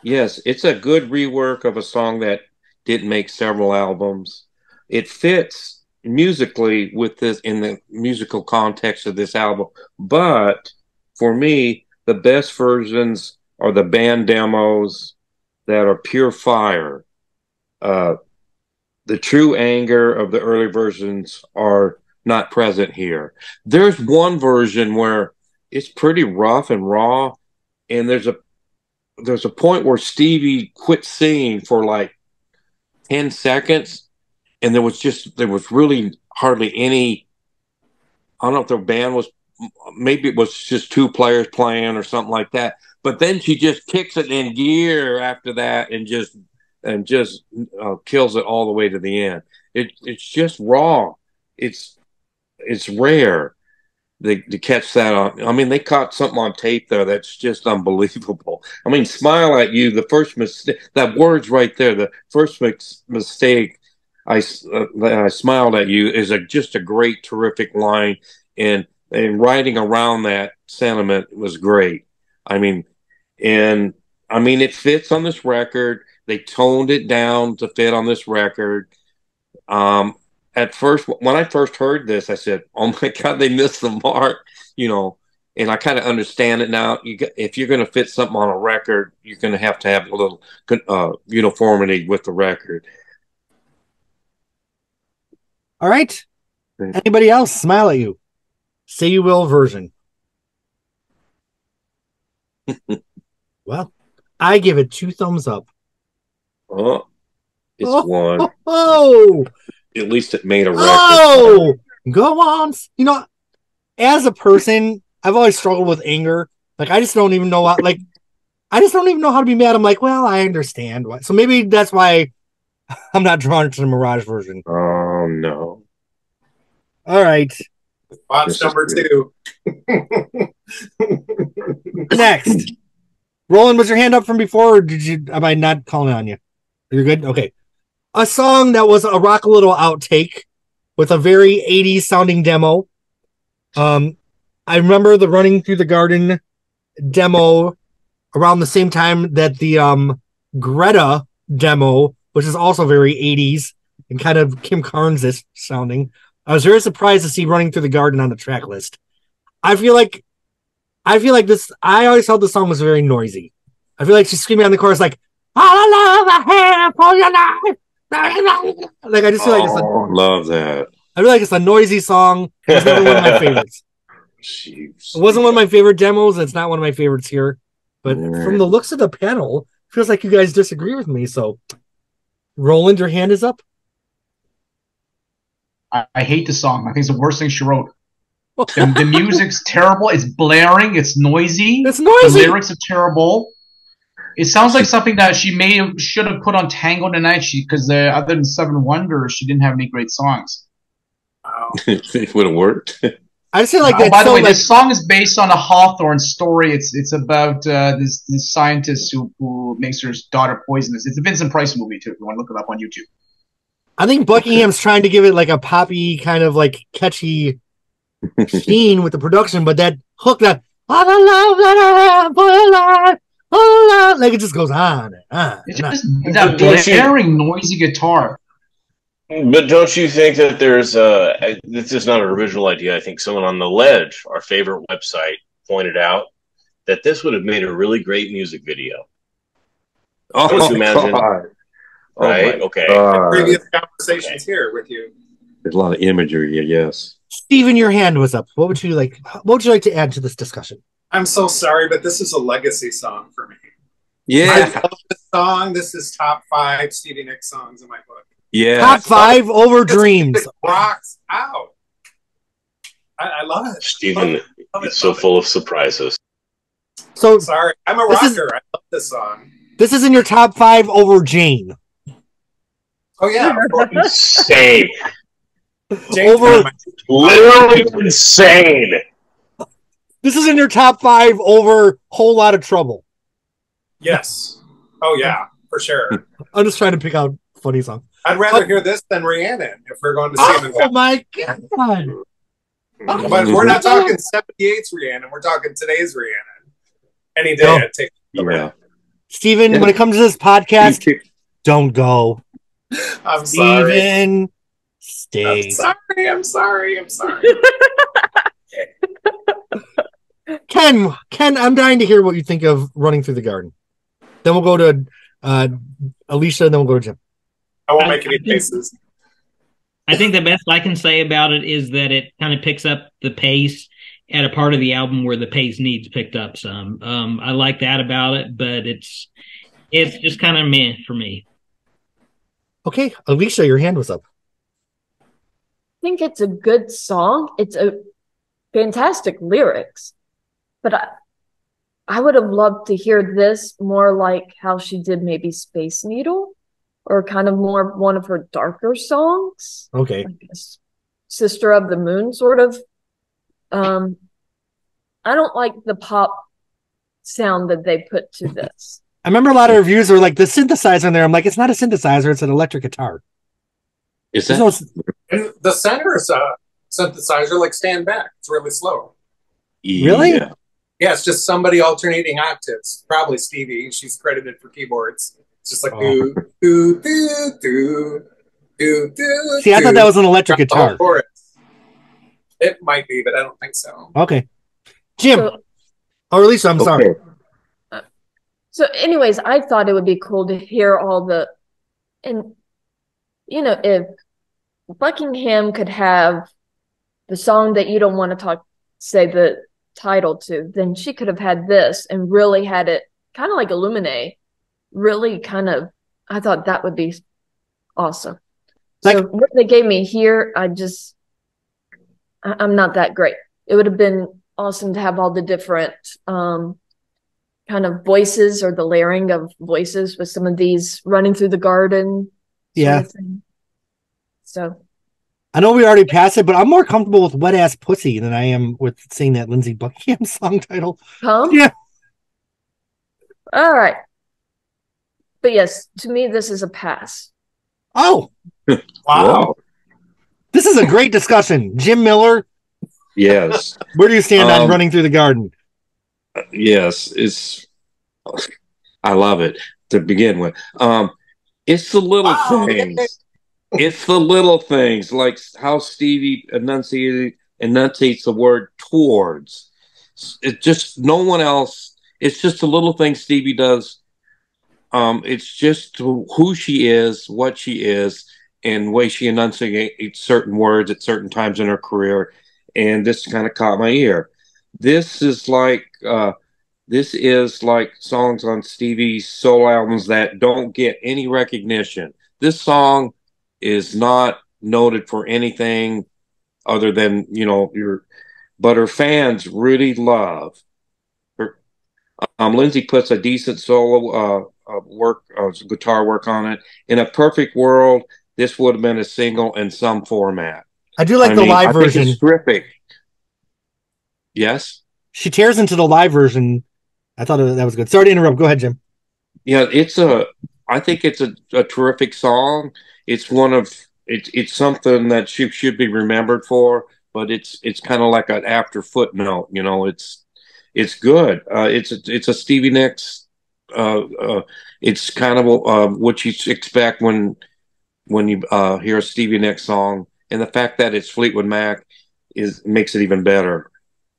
Yes, it's a good rework of a song that didn't make several albums. It fits musically with this in the musical context of this album, but for me, the best versions are the band demos that are pure fire. The true anger of the early versions are not present here. There's one version where it's pretty rough and raw, and there's a point where Stevie quit singing for like 10 seconds, and there was really hardly any. I don't know if their band was, maybe it was just 2 players playing or something like that. But then she just kicks it in gear after that and just kills it all the way to the end. It's just raw. It's rare to catch that on. I mean, they caught something on tape there that's just unbelievable. I mean, Smile at You, the first mistake, that word's right there. The first mistake, I smiled at you is just a great, terrific line. And writing around that sentiment was great. It fits on this record. They toned it down to fit on this record. At first, when I first heard this, I said, "Oh my God, they missed the mark," And I kind of understand it now. If you're going to fit something on a record, you're going to have a little uniformity with the record. All right. Anybody else? Smile at You. Say You Will version. Well, I give it 2 thumbs up. Oh, it's one. Oh, at least it made a record. Oh, go on. You know, as a person, I've always struggled with anger. Like, I just don't even know what, like, I just don't even know how to be mad. I'm like, well, I understand. So maybe that's why I'm not drawn to the Mirage version. Oh, no. All right. Bot's number 2. Next. Roland, was your hand up from before, or am I not calling on you? You're good? Okay. A song that was a Rock a Little outtake with a very 80s sounding demo. I remember the Running Through the Garden demo around the same time that the Greta demo, which is also very 80s and kind of Kim Carnes-ish sounding. I was very surprised to see Running Through the Garden on the track list. I feel like this, I always felt the song was very noisy. I feel like she's screaming on the chorus like, all I love for your life. Like, I just feel like it's love that. I feel like it's a noisy song. It's never one of my favorites. Jeez. It wasn't one of my favorite demos, and it's not one of my favorites here. But from the looks of the panel, it feels like you guys disagree with me. So, Roland, your hand is up. I hate the song. I think it's the worst thing she wrote. The music's terrible. It's blaring. It's noisy. It's noisy. The lyrics are terrible. It sounds like something that she should have put on Tango tonight. Because other than Seven Wonders, she didn't have any great songs. Wow. It would have worked. I just feel like that. By the way, this song is based on a Hawthorne story. It's about this scientist who makes her daughter poisonous. It's a Vincent Price movie too. If you want to look it up on YouTube. I think Buckingham's trying to give it like a poppy kind of like catchy sheen with the production, but that hook, that all the love that I have for your life, oh, like it just goes on and on. It's just that blaring, noisy guitar. But don't you think that there's this is not an original idea? I think someone on The Ledge, our favorite website, pointed out that this would have made a really great music video. Oh, don't you imagine? God. Right? Okay. Previous conversations here with you. There's a lot of imagery, yes. Steven, your hand was up. What would you like to add to this discussion? I'm so sorry, but this is a legacy song for me. Yeah. I love this song. This is top 5 Stevie Nicks songs in my book. Yeah. Top 5 over Dreams. It rocks out. I love it. Stephen is so full of surprises. So sorry. I'm a rocker. I love this song. This is in your top 5 over Jane. Oh, yeah. Insane. Over literally insane. This is in your top 5 over Whole Lot of Trouble. Yes. Oh, yeah, for sure. I'm just trying to pick out funny songs. I'd rather hear this than Rhiannon if we're going to see him. Oh, my God. But we're not talking 78's Rhiannon. We're talking today's Rhiannon. Any day I'd take it. Yeah. Steven, when it comes to this podcast, don't go. I'm sorry. Steven, stay. I'm sorry. Ken, I'm dying to hear what you think of Running Through the Garden. Then we'll go to Alicia, and then we'll go to Jim. I won't make any faces. I think the best I can say about it is that it kind of picks up the pace at a part of the album where the pace needs picked up some. I like that about it, but it's just kind of meh for me. Okay, Alicia, your hand was up. I think it's a good song. It's a fantastic lyrics, but I would have loved to hear this more like how she did maybe Space Needle, or kind of more one of her darker songs. Okay. I guess Sister of the Moon, sort of. I don't like the pop sound that they put to this. I remember a lot of reviews were like, the synthesizer in there. I'm like, it's not a synthesizer, it's an electric guitar. Is that? And the center is a synthesizer, like Stand Back. It's really slow. Really? Yeah. Yeah, it's just somebody alternating octaves. Probably Stevie. She's credited for keyboards. It's just like do, do, do, do, do, do. See, I thought that was an electric guitar. It might be, but I don't think so. Okay. Jim. Or at least I'm sorry. So anyways, I thought it would be cool to hear all the, and if Buckingham could have the song that you don't want to say the title to, then she could have had this and really had it kind of like Illuminate, really kind of, I thought that would be awesome. Like, so what they gave me here, I'm not that great. It would have been awesome to have all the different kind of voices or the layering of voices with some of these running through the garden. Yeah. So I know we already passed it, but I'm more comfortable with Wet Ass Pussy than I am with saying that Lindsey Buckingham song title. Yeah. All right. But yes, to me, this is a pass. Oh. Wow. This is a great discussion. Jim Miller. Yes. Where do you stand on Running Through the Garden? Yes, I love it to begin with. It's the little things. It's the little things, like how Stevie enunciates the word towards. It's just no one else. It's just the little things Stevie does. It's just who she is, what she is, and the way she enunciates certain words at certain times in her career. And this kind of caught my ear. This is like songs on Stevie's solo albums that don't get any recognition. This song is not noted for anything other than, but her fans really love her. Lindsey puts a decent solo guitar work on it. In a perfect world, this would have been a single in some format. I do like the live version. It's terrific. Yes? She tears into the live version. I thought that was good. Sorry to interrupt. Go ahead, Jim. Yeah, I think it's a terrific song. It's something that she should be remembered for, but it's kind of like an after footnote. It's good. It's a Stevie Nicks. It's kind of what you expect when you hear a Stevie Nicks song, and the fact that it's Fleetwood Mac makes it even better.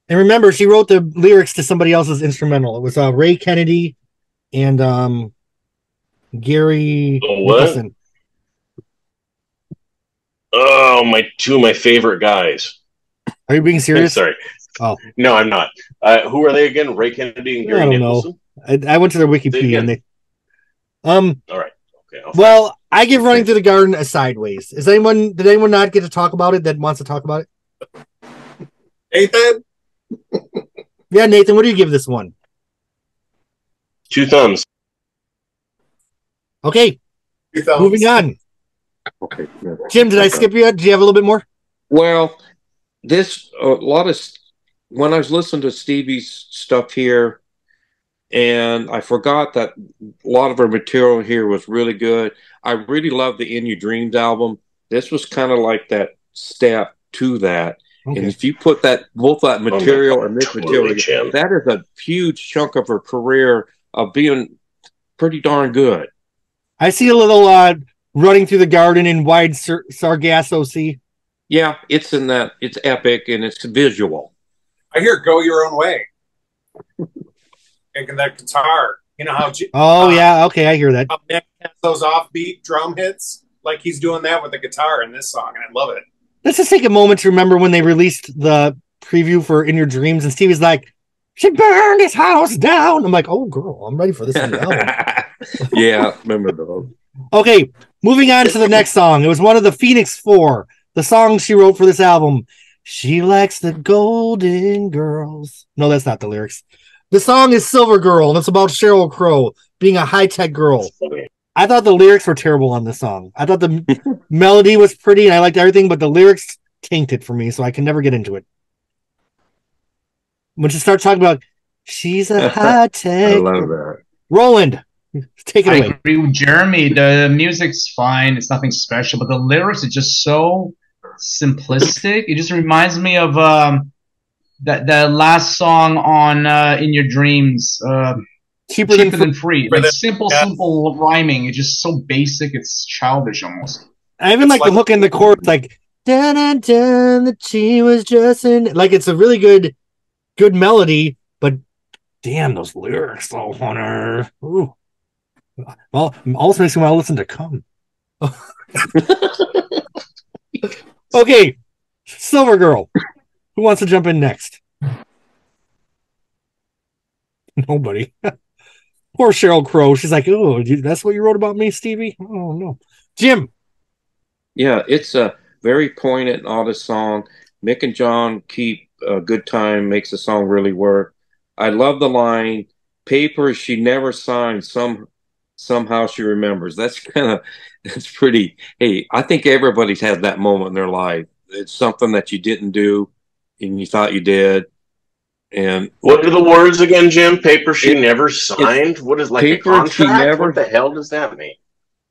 And remember, she wrote the lyrics to somebody else's instrumental. It was Ray Kennedy and Gary Nicholson. Oh, two of my favorite guys. Are you being serious? Sorry. Oh. No, I'm not. Who are they again? Ray Kennedy and Gary Nicholson? I went to their Wikipedia and they... All right. Okay. Well, I give Running Through the Garden a sideways. Did anyone not get to talk about it that wants to talk about it? Nathan? Yeah, Nathan, what do you give this one? 2 thumbs. Okay. 2 thumbs. Moving on. Okay. Jim, did I skip you? Do you have a little bit more? Well, when I was listening to Stevie's stuff here, and I forgot that a lot of her material here was really good. I really love the In Your Dreams album. This was kind of like that step to that. Okay. And if you put both that material and this material, that is a huge chunk of her career of being pretty darn good. I see a little Running Through the Garden in Wide Sargasso Sea. Yeah, it's in that. It's epic and it's visual. I hear Go Your Own Way. And that guitar. You know how... yeah, okay, I hear that. How Nick has those offbeat drum hits. Like he's doing that with the guitar in this song, and I love it. Let's just take a moment to remember when they released the preview for In Your Dreams, and Stevie's like, she burned his house down. I'm like, oh, girl, I'm ready for this album. Yeah, remember those. Okay, moving on to the next song. It was one of the Phoenix Four, the songs she wrote for this album. She likes the golden girls. No, that's not the lyrics. The song is Silver Girl, and it's about Sheryl Crow being a high-tech girl. I thought the lyrics were terrible on this song. I thought the melody was pretty, and I liked everything, but the lyrics tanked it for me, so I can never get into it. When she starts talking about, she's a high-tech... I love that. Roland, take it away. I agree with Jeremy. The music's fine. It's nothing special, but the lyrics are just so simplistic. It just reminds me of... that last song on In Your Dreams, cheaper than free. Like simple rhyming. It's just so basic. It's childish almost. I even like the hook in the chorus, like dun dun dun. That she was just in. Like it's a really good melody, but damn those lyrics, though, Hunter. Ooh. Well, also makes me want to listen to Come. Okay, Silver Girl. Who wants to jump in next? Nobody. Poor Sheryl Crow. She's like, oh, that's what you wrote about me, Stevie? Oh, no. Jim. Yeah, it's a very poignant and honest song. Mick and John keep a good time, makes the song really work. I love the line, papers she never signed, somehow she remembers. That's pretty. Hey, I think everybody's had that moment in their life. It's something that you didn't do and you thought you did. And what are the words again, Jim? Paper she never signed? What is like a contract? What the hell does that mean?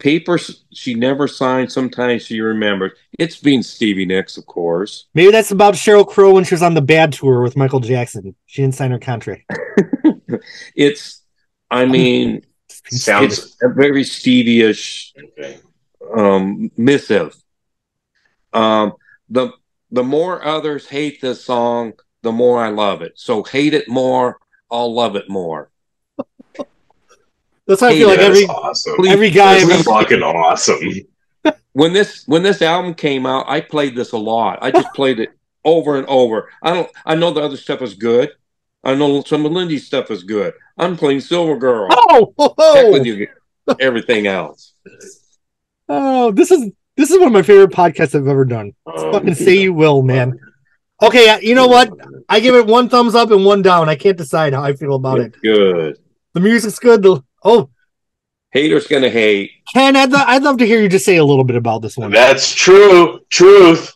Papers she never signed, sometimes she remembers. It's being Stevie Nicks, of course. Maybe that's about Sheryl Crow when she was on the Bad Tour with Michael Jackson. She didn't sign her contract. Sounds a very Stevie-ish missive. The more others hate this song, the more I love it. So hate it more, I'll love it more. That's how I feel like every guy. That's fucking awesome. When this album came out, I played this a lot. I just played it over and over. I know the other stuff is good. I know some of Lindy's stuff is good. I'm playing Silver Girl. Heck with you, everything else. Oh, this is one of my favorite podcasts I've ever done. Fucking Say You Will, man. Okay, you know what? I give it 1 thumbs up and 1 down. I can't decide how I feel about it. Good. The music's good. Haters gonna hate. Ken, I'd love to hear you just say a little bit about this one. That's true. Truth.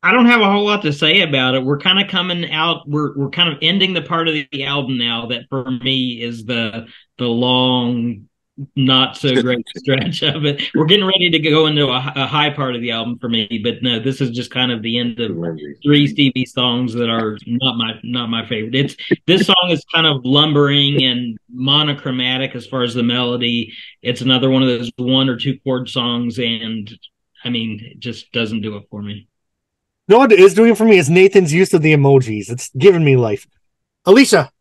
I don't have a whole lot to say about it. We're kind of coming out. We're kind of ending the part of the album now that for me is the long, not so great stretch of it. We're getting ready to go into a high part of the album for me, but no, this is just kind of the end of 3 Stevie songs that are not my favorite. This song is kind of lumbering and monochromatic as far as the melody. It's another one of those 1 or 2 chord songs, and I mean, it just doesn't do it for me. No, what it is doing for me is Nathan's use of the emojis. It's giving me life. Alicia.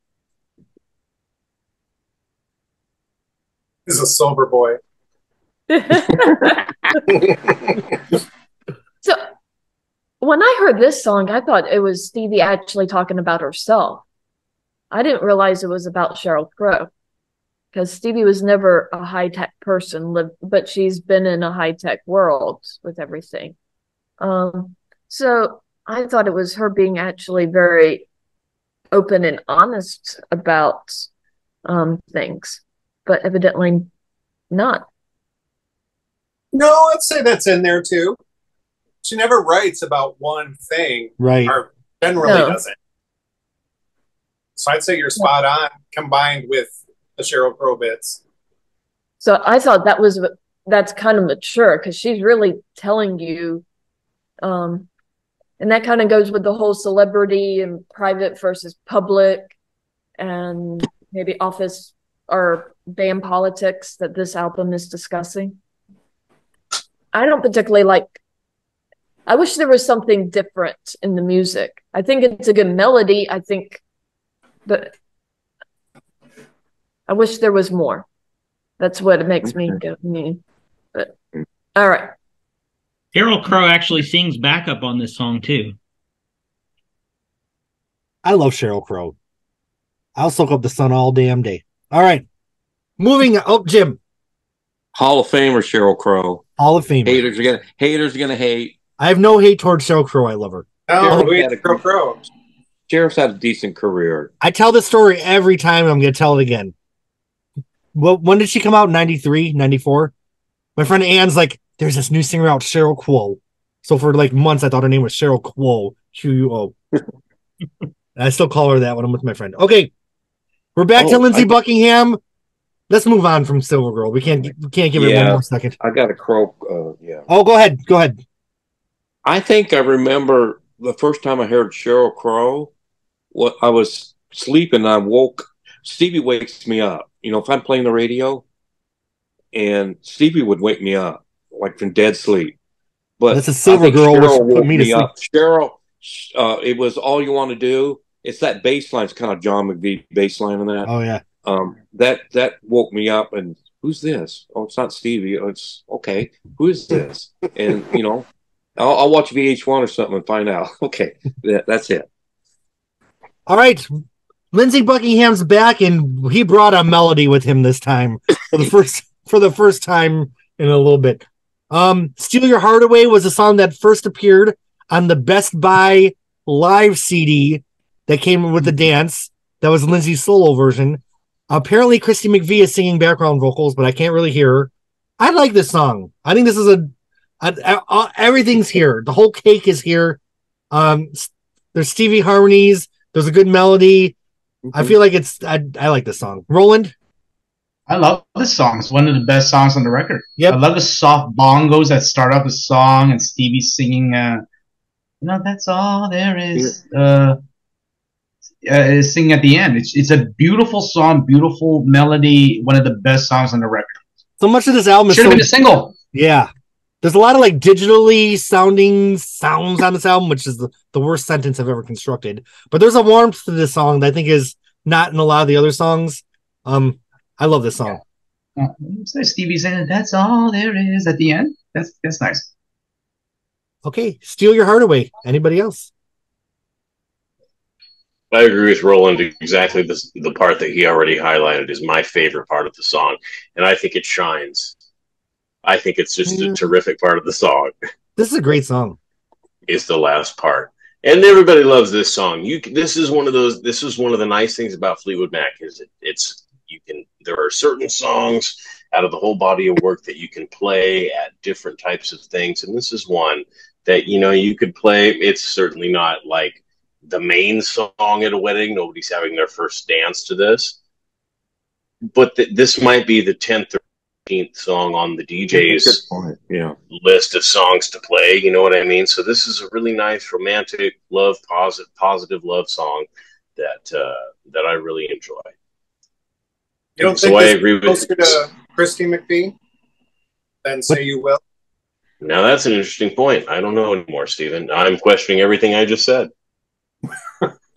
Is a sober boy. So when I heard this song, I thought it was Stevie actually talking about herself. I didn't realize it was about Sheryl Crow, because Stevie was never a high-tech person, but she's been in a high-tech world with everything. So I thought it was her being actually very open and honest about things, but evidently not. No, I'd say that's in there too. She never writes about one thing, right? Or generally doesn't. So I'd say you're spot on, combined with the Sheryl Crow bits. So I thought that's kind of mature, because she's really telling you, and that kind of goes with the whole celebrity and private versus public, and maybe office or band politics that this album is discussing. I don't particularly like. I wish there was something different in the music. I think it's a good melody. But I wish there was more. That's what it makes me go. But all right. Sheryl Crow actually sings backup on this song too. I love Sheryl Crow. I'll soak up the sun all damn day. All right. Moving on. Jim. Hall of Famer Sheryl Crow. Hall of Famer. Haters are gonna hate. I have no hate towards Sheryl Crow. I love her. Oh, Sheryl Crow. Sheriff's had a decent career. I tell this story every time. I'm going to tell it again. Well, when did she come out? 93, 94? My friend Ann's like, there's this new singer out, Sheryl Crow. So for like months, I thought her name was Sheryl Crow. Q-U-O. I still call her that when I'm with my friend. Okay. We're back to Lindsey Buckingham. Let's move on from Silver Girl. We can't give it one more second. I got a crow. Oh, go ahead. Go ahead. I think I remember the first time I heard Sheryl Crow. I was sleeping. I woke. Stevie wakes me up. You know, if I'm playing the radio, and Stevie would wake me up like from dead sleep. But that's a Silver Girl. Cheryl woke me up. Cheryl, it was All You Want to Do. It's that bass line. It's kind of John McVie bass line on that. Oh yeah. That woke me up. And who's this? Oh, it's not Stevie. Oh, it's okay. Who is this? And you know, I'll watch VH1 or something and find out. Okay, that's it. All right, Lindsey Buckingham's back, and he brought a melody with him this time for the first time in a little bit. "Steal Your Heart Away" was a song that first appeared on the Best Buy live CD that came with the dance. That was Lindsey's solo version. Apparently, Christy McVie is singing background vocals, but I can't really hear her. I like this song. I think this is everything's here. The whole cake is here. There's Stevie harmonies. There's a good melody. I feel like I like this song. Roland? I love this song. It's one of the best songs on the record. Yep. I love the soft bongos that start off the song and Stevie singing, that's all there is. Singing at the end. It's a beautiful song, beautiful melody, one of the best songs on the record. So much of this album should have been a single. Yeah. There's a lot of like digitally sounding sounds on this album, which is the worst sentence I've ever constructed. But there's a warmth to this song that I think is not in a lot of the other songs. I love this song. Yeah. Stevie saying "That's all there is" at the end. That's nice. Okay, "Steal Your Heart Away." Anybody else? I agree with Roland. Exactly the part that he already highlighted is my favorite part of the song, and I think it shines. I think it's just a terrific part of the song. This is a great song. It's the last part, and everybody loves this song. This is one of the nice things about Fleetwood Mac is there are certain songs out of the whole body of work that you can play at different types of things, and this is one that you could play. It's certainly not like the main song at a wedding. Nobody's having their first dance to this, but this might be the 10th or 15th song on the DJ's list of songs to play. You know what I mean? So this is a really nice romantic love, positive love song that I really enjoy. You don't think this is closer to Christy McVie than "Say You Will"? Now that's an interesting point. I don't know anymore, Stephen. I'm questioning everything I just said.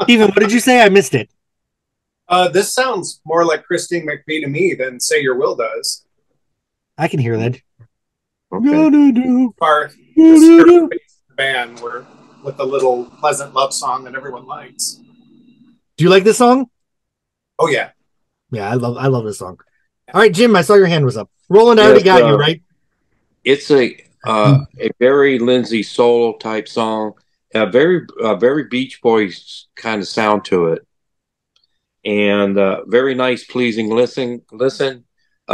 Stephen, what did you say? I missed it. This sounds more like Christine McVie to me than "Say Your Will" does. I can hear that. Okay. Part the band with a little pleasant love song that everyone likes. Do you like this song? Oh yeah. Yeah, I love this song. All right, Jim, I saw your hand was up. Roland, I already got you, right? It's a very Lindsey solo type song. A very Beach Boys kind of sound to it, and very nice, pleasing listen.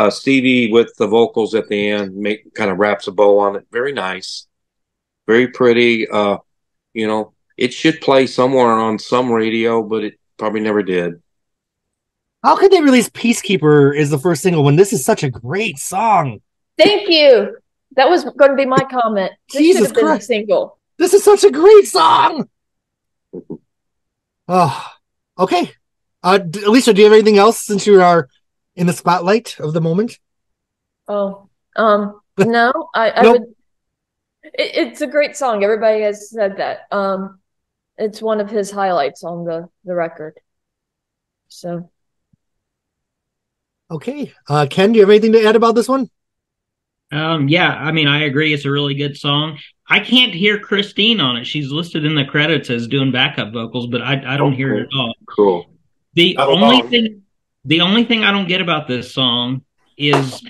Stevie with the vocals at the end kind of wraps a bow on it. Very nice, very pretty. It should play somewhere on some radio, but it probably never did. How could they release "Peacekeeper" as the first single when this is such a great song? Thank you. That was going to be my comment. This Jesus should have been Christ. a single. This is such a great song. Oh, okay. Alicia, do you have anything else since you are in the spotlight of the moment? Oh, no. I Nope. would. It's a great song. Everybody has said that. It's one of his highlights on the record. So. Okay. Ken, do you have anything to add about this one? Yeah, I mean, I agree. It's a really good song. I can't hear Christine on it. She's listed in the credits as doing backup vocals, but I don't hear it at all. Cool. The only thing I don't get about this song is,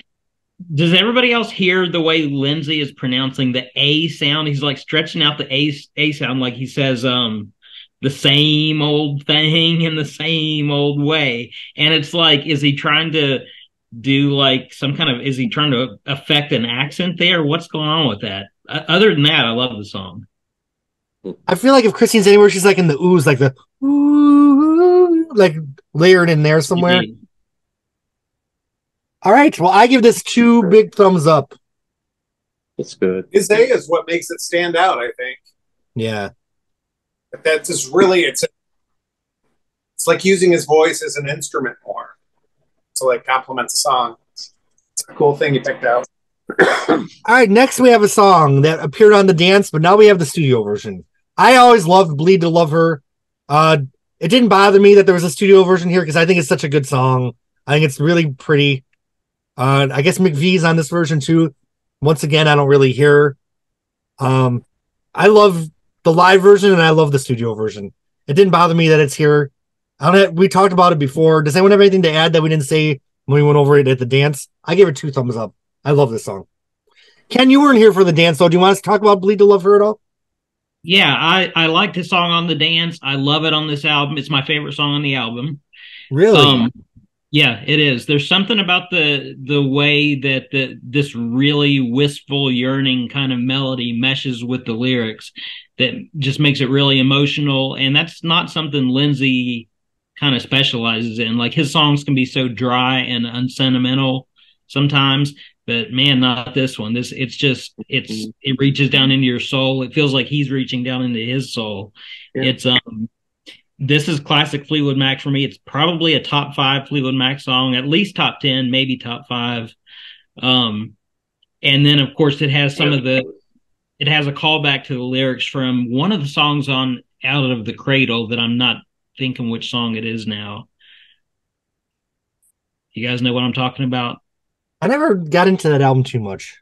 does everybody else hear the way Lindsey is pronouncing the A sound? He's like stretching out the A sound, like he says the same old thing in the same old way. And it's like, is he trying to do like is he trying to affect an accent there? What's going on with that? Other than that, I love the song. I feel like if Christine's anywhere, she's like in the oohs, like the ooh, like layered in there somewhere. Mm-hmm. All right. Well, I give this 2 big thumbs up. It's good. His A is what makes it stand out, I think. Yeah. But that's just really, it's like using his voice as an instrument more to like complement the song. It's a cool thing you picked out. All right, next we have a song that appeared on the dance, but now we have the studio version. I always loved "Bleed to Love Her." It didn't bother me that there was a studio version here because I think it's such a good song. I think it's really pretty. I guess McVie's on this version too. Once again, I don't really hear. I love the live version and I love the studio version. It didn't bother me that it's here. We talked about it before. Does anyone have anything to add that we didn't say when we went over it at the dance? I gave it 2 thumbs up. I love this song. Ken, you weren't here for the dance, though. Do you want us to talk about Bleed to Love Her at all? Yeah, I like this song on the dance. I love it on this album. It's my favorite song on the album. Really? Yeah, it is. There's something about the way that this really wistful, yearning kind of melody meshes with the lyrics that just makes it really emotional. And that's not something Lindsay kind of specializes in. Like, his songs can be so dry and unsentimental sometimes, but man, not this one. It reaches down into your soul. It feels like he's reaching down into his soul. Yeah. This is classic Fleetwood Mac for me. It's probably a top 5 Fleetwood Mac song, at least top 10, maybe top 5. And then of course it has it has a callback to the lyrics from one of the songs on Out of the Cradle that I'm not thinking which song it is now. You guys know what I'm talking about? I never got into that album too much.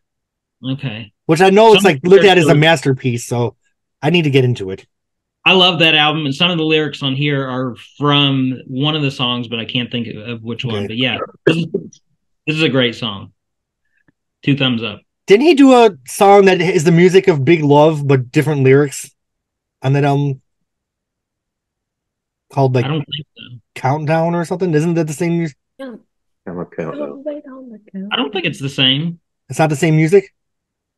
Okay. Which I know it's like looked at as a masterpiece, so I need to get into it. I love that album, and some of the lyrics on here are from one of the songs, but I can't think of which one. But yeah, this is a great song. 2 thumbs up. Didn't he do a song that is the music of Big Love, but different lyrics on that album? Called like I don't think so. Countdown or something? Isn't that the same music? I don't think it's the same. It's not the same music?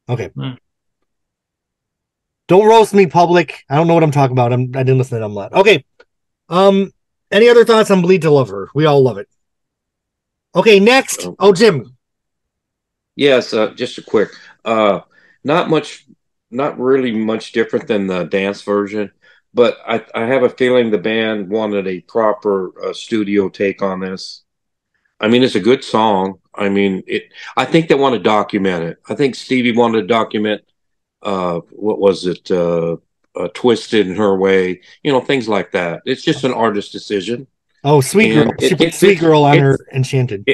Okay. No. Don't roast me, public. I don't know what I'm talking about. I didn't listen to them a lot. Okay. Any other thoughts on Bleed to Love Her? We all love it. Okay, next. Oh, Jim. Yes, just a quick. Not really much different than the dance version, but I have a feeling the band wanted a proper studio take on this. I mean, it's a good song. I mean, I think they want to document it. I think Stevie wanted to document what was it? Twisted in Her Way, things like that. It's just an artist decision. Oh, Sweet Girl. She put Sweet Girl on her Enchanted.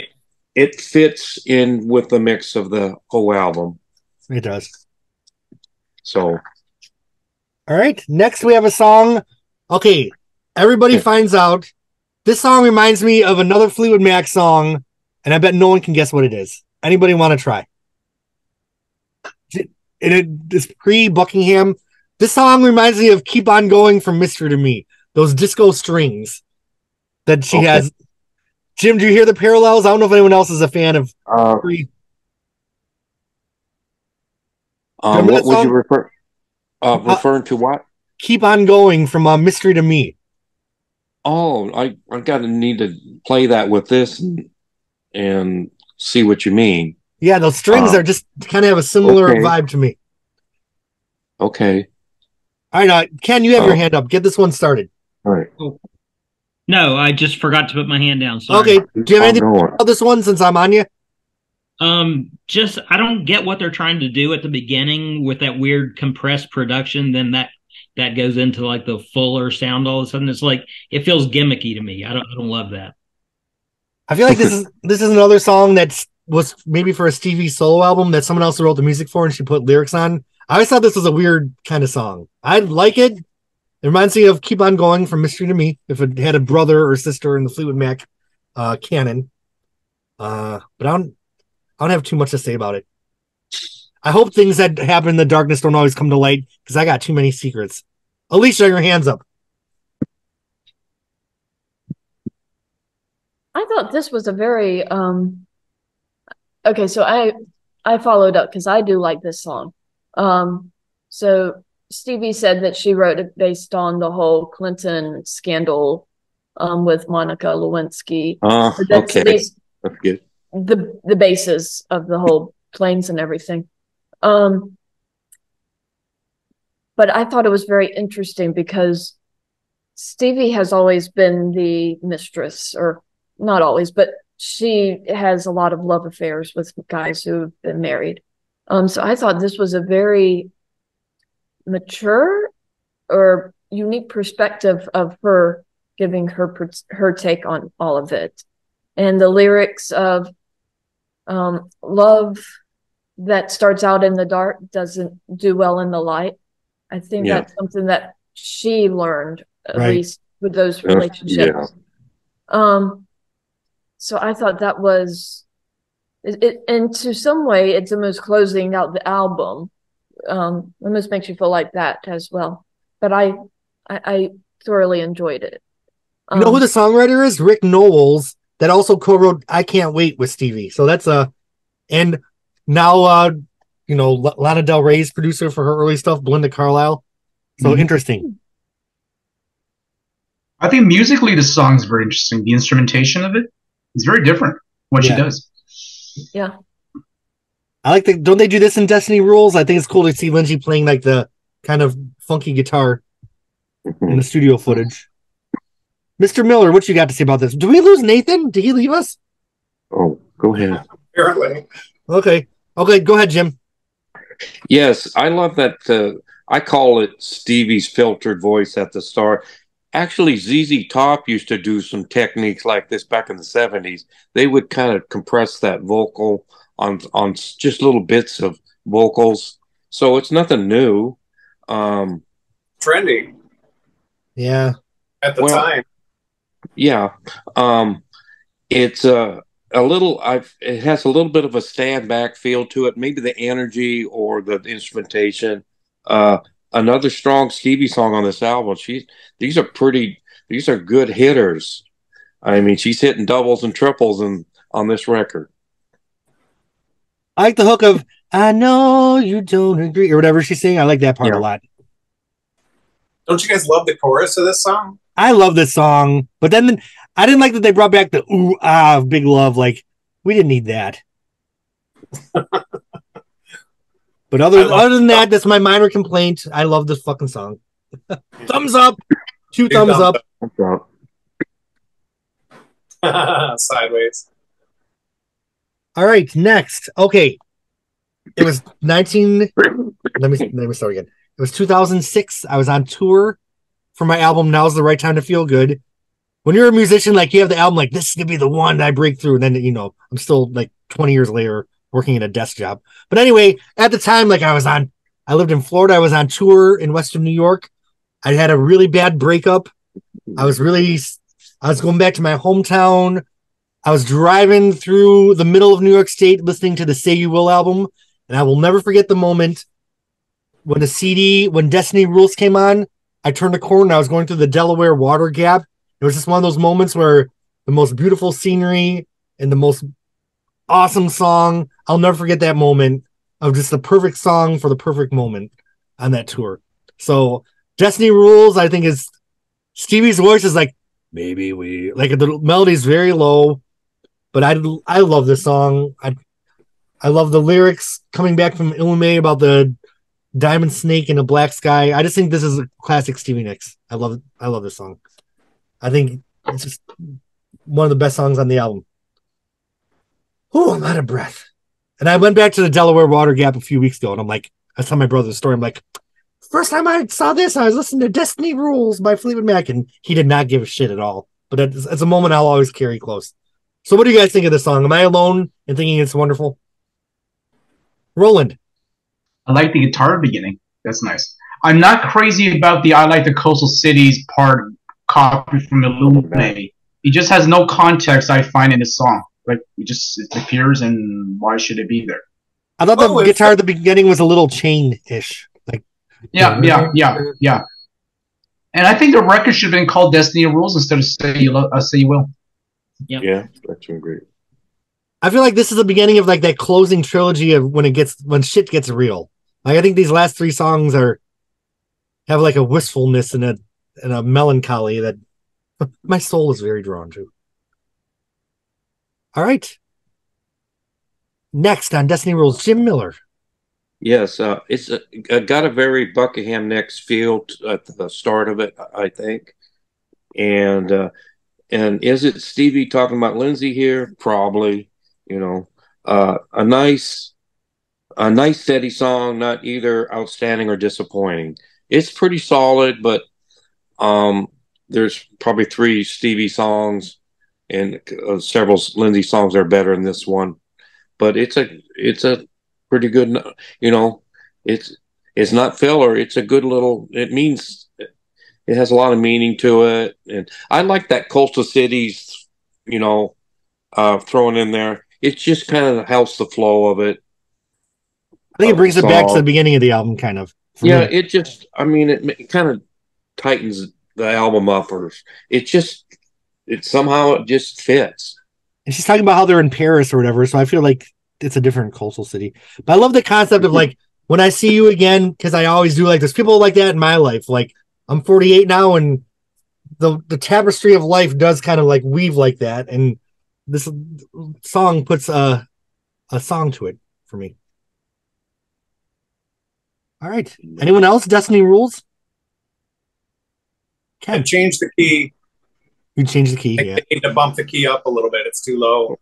It fits in with the mix of the whole album. It does. So. All right. Next, we have a song. Okay. Everybody finds out. This song reminds me of another Fleetwood Mac song, and I bet no one can guess what it is. Anybody want to try? It's pre-Buckingham. This song reminds me of Keep On Going from Mystery to Me. Those disco strings that she has. Jim, do you hear the parallels? I don't know if anyone else is a fan of pre. What would you referring to what? Keep On Going from Mystery to Me. Oh, I gotta need to play that with this and see what you mean. Yeah, those strings are just kind of have a similar vibe to me. Okay. All right, Ken, you have your hand up. Get this one started. All right. No, I just forgot to put my hand down. Sorry. Okay. Do you have anything about this one since I'm on you? I don't get what they're trying to do at the beginning with that weird compressed production. Then that goes into like the fuller sound all of a sudden. It's like it feels gimmicky to me. I don't love that. I feel like this is another song that was maybe for a Stevie solo album that someone else wrote the music for and she put lyrics on. I always thought this was a weird kind of song. I like it. It reminds me of Keep On Going from Mystery to Me, if it had a brother or sister in the Fleetwood Mac canon. But I don't have too much to say about it. I hope things that happen in the darkness don't always come to light, because I got too many secrets. Alicia, your hands up. I thought this was a very okay, so I followed up because I do like this song. So Stevie said that she wrote it based on the whole Clinton scandal with Monica Lewinsky. Okay. That's good. The basis of the whole planes and everything. But I thought it was very interesting because Stevie has always been the mistress, or not always, but she has a lot of love affairs with guys who've been married. So I thought this was a very mature or unique perspective of her giving her take on all of it. And the lyrics of love that starts out in the dark doesn't do well in the light. I think that's something that she learned, at least with those relationships. So I thought that was and to some way it's almost closing out the album. Almost makes you feel like that as well. But I thoroughly enjoyed it. You know who the songwriter is? Rick Knowles, that also co-wrote "I Can't Wait" with Stevie. So that's and now you know, Lana Del Rey's producer for her early stuff, Belinda Carlisle. So interesting. I think musically the song is very interesting. The instrumentation of it is very different. What she does. Yeah. I like don't they do this in Destiny Rules? I think it's cool to see Lindsay playing like the kind of funky guitar in the studio footage. Mr. Miller, what you got to say about this? Do we lose Nathan? Did he leave us? Oh, go ahead. Apparently. Okay, go ahead, Jim. Yes, I love that. I call it Stevie's filtered voice at the start. Actually, ZZ Top used to do some techniques like this back in the 70s. They would kind of compress that vocal on just little bits of vocals. So it's nothing new. Trendy. Yeah. At the time. Yeah. It's a little, it has a little bit of a stand back feel to it. Maybe the energy or the instrumentation. Another strong Stevie song on this album. These are good hitters. I mean, she's hitting doubles and triples on this record. I like the hook of "I know you don't agree" or whatever she's saying. I like that part a lot. Don't you guys love the chorus of this song? I love this song, but then I didn't like that they brought back the ooh ah of Big Love. Like, we didn't need that. But other than that, that's my minor complaint. I love this fucking song. Thumbs up. 2 thumbs up. Sideways. All right, next. Okay. It was let me start again. It was 2006. I was on tour for my album Now's the Right Time to Feel Good. When you're a musician, like, you have the album like, this is gonna be the one that I break through, and then, you know, I'm still like 20 years later working at a desk job. But anyway, at the time, like, I lived in Florida. I was on tour in Western New York. I had a really bad breakup. I was going back to my hometown. I was driving through the middle of New York State listening to the Say You Will album. And I will never forget the moment when when Destiny Rules came on. I turned a corner and I was going through the Delaware Water Gap. It was just one of those moments where the most beautiful scenery and the most awesome song. I'll never forget that moment of just the perfect song for the perfect moment on that tour. So Destiny Rules, I think, is Stevie's voice is like, maybe we like, the melody's very low, but I love this song. I love the lyrics coming back from Illume about the diamond snake in a black sky. I just think this is a classic Stevie Nicks. I love this song. I think it's just one of the best songs on the album. Oh, I'm out of breath. And I went back to the Delaware Water Gap a few weeks ago, and I'm like, I told my brother the story. I'm like, first time I saw this, I was listening to Destiny Rules by Fleetwood Mac, and he did not give a shit at all. But it's a moment I'll always carry close. So what do you guys think of this song? Am I alone in thinking it's wonderful? Roland. I like the guitar beginning. That's nice. I'm not crazy about the I Like the Coastal Cities part copy from Illume. It just has no context, I find, in the song. Like, it appears, and why should it be there? I thought the guitar at the beginning was a little chain-ish. Like, yeah. And I think the record should have been called Destiny Rules instead of Say You Will. Yeah, that's great. I feel like this is the beginning of like that closing trilogy of when shit gets real. Like, I think these last 3 songs have like a wistfulness and a melancholy that my soul is very drawn to. All right. Next on Destiny Rules, Jim Miller. Yes, it's got a very Buckingham Nicks feel at the start of it, I think. And is it Stevie talking about Lindsay here? Probably. You know, a nice steady song, not either outstanding or disappointing. It's pretty solid, but there's probably 3 Stevie songs and several Lindsay songs that are better than this one. But it's a pretty good, you know, it's not filler. It's a good little, it it has a lot of meaning to it, and I like that coastal cities, thrown in there. It just kind of helps the flow of it. I think it brings it back to the beginning of the album, kind of. Yeah, me. It just, it kind of tightens the album up, or it somehow it just fits. And she's talking about how they're in Paris or whatever, so I feel like it's a different coastal city. But I love the concept of like, when I see you again, because I always do, like, there's people like that in my life. Like, I'm 48 now, and the tapestry of life does kind of like weave like that, and this song puts a song to it for me. All right. Anyone else? Destiny Rules? Can change the key. You change the key, yeah. They need to bump the key up a little bit. It's too low.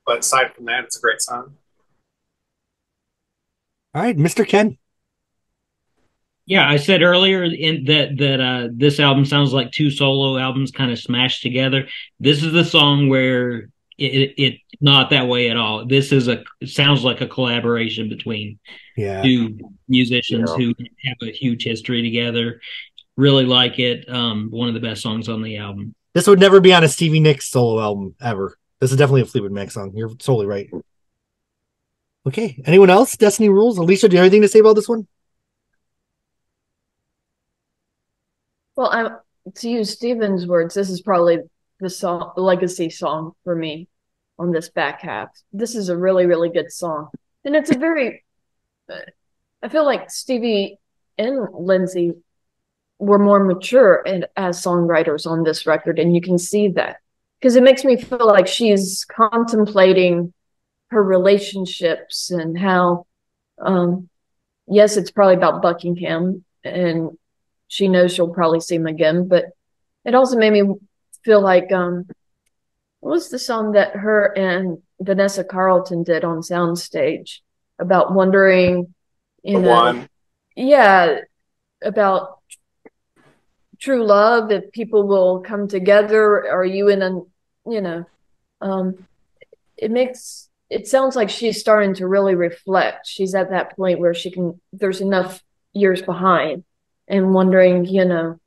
But aside from that, it's a great song. All right, Mr. Ken. Yeah, I said earlier that this album sounds like two solo albums kind of smashed together. This is the song where it's not that way at all. This is it sounds like a collaboration between two musicians who have a huge history together. Really like it. One of the best songs on the album. This would never be on a Stevie Nicks solo album ever. This is definitely a Fleetwood Mac song. You're totally right. Okay. Anyone else? Destiny Rules? Alicia, do you have anything to say about this one? Well, to use Steven's words, this is probably the legacy song for me on this back half. This is a really, really good song. And it's a very, I feel like Stevie and Lindsay were more mature as songwriters on this record. And you can see that because it makes me feel like she's contemplating her relationships and how, yes, it's probably about Buckingham and she knows she'll probably see him again, but it also made me feel like, what was the song that her and Vanessa Carlton did on Soundstage about wondering, about true love, if people will come together, are you in it sounds like she's starting to really reflect. She's at that point where there's enough years behind and wondering,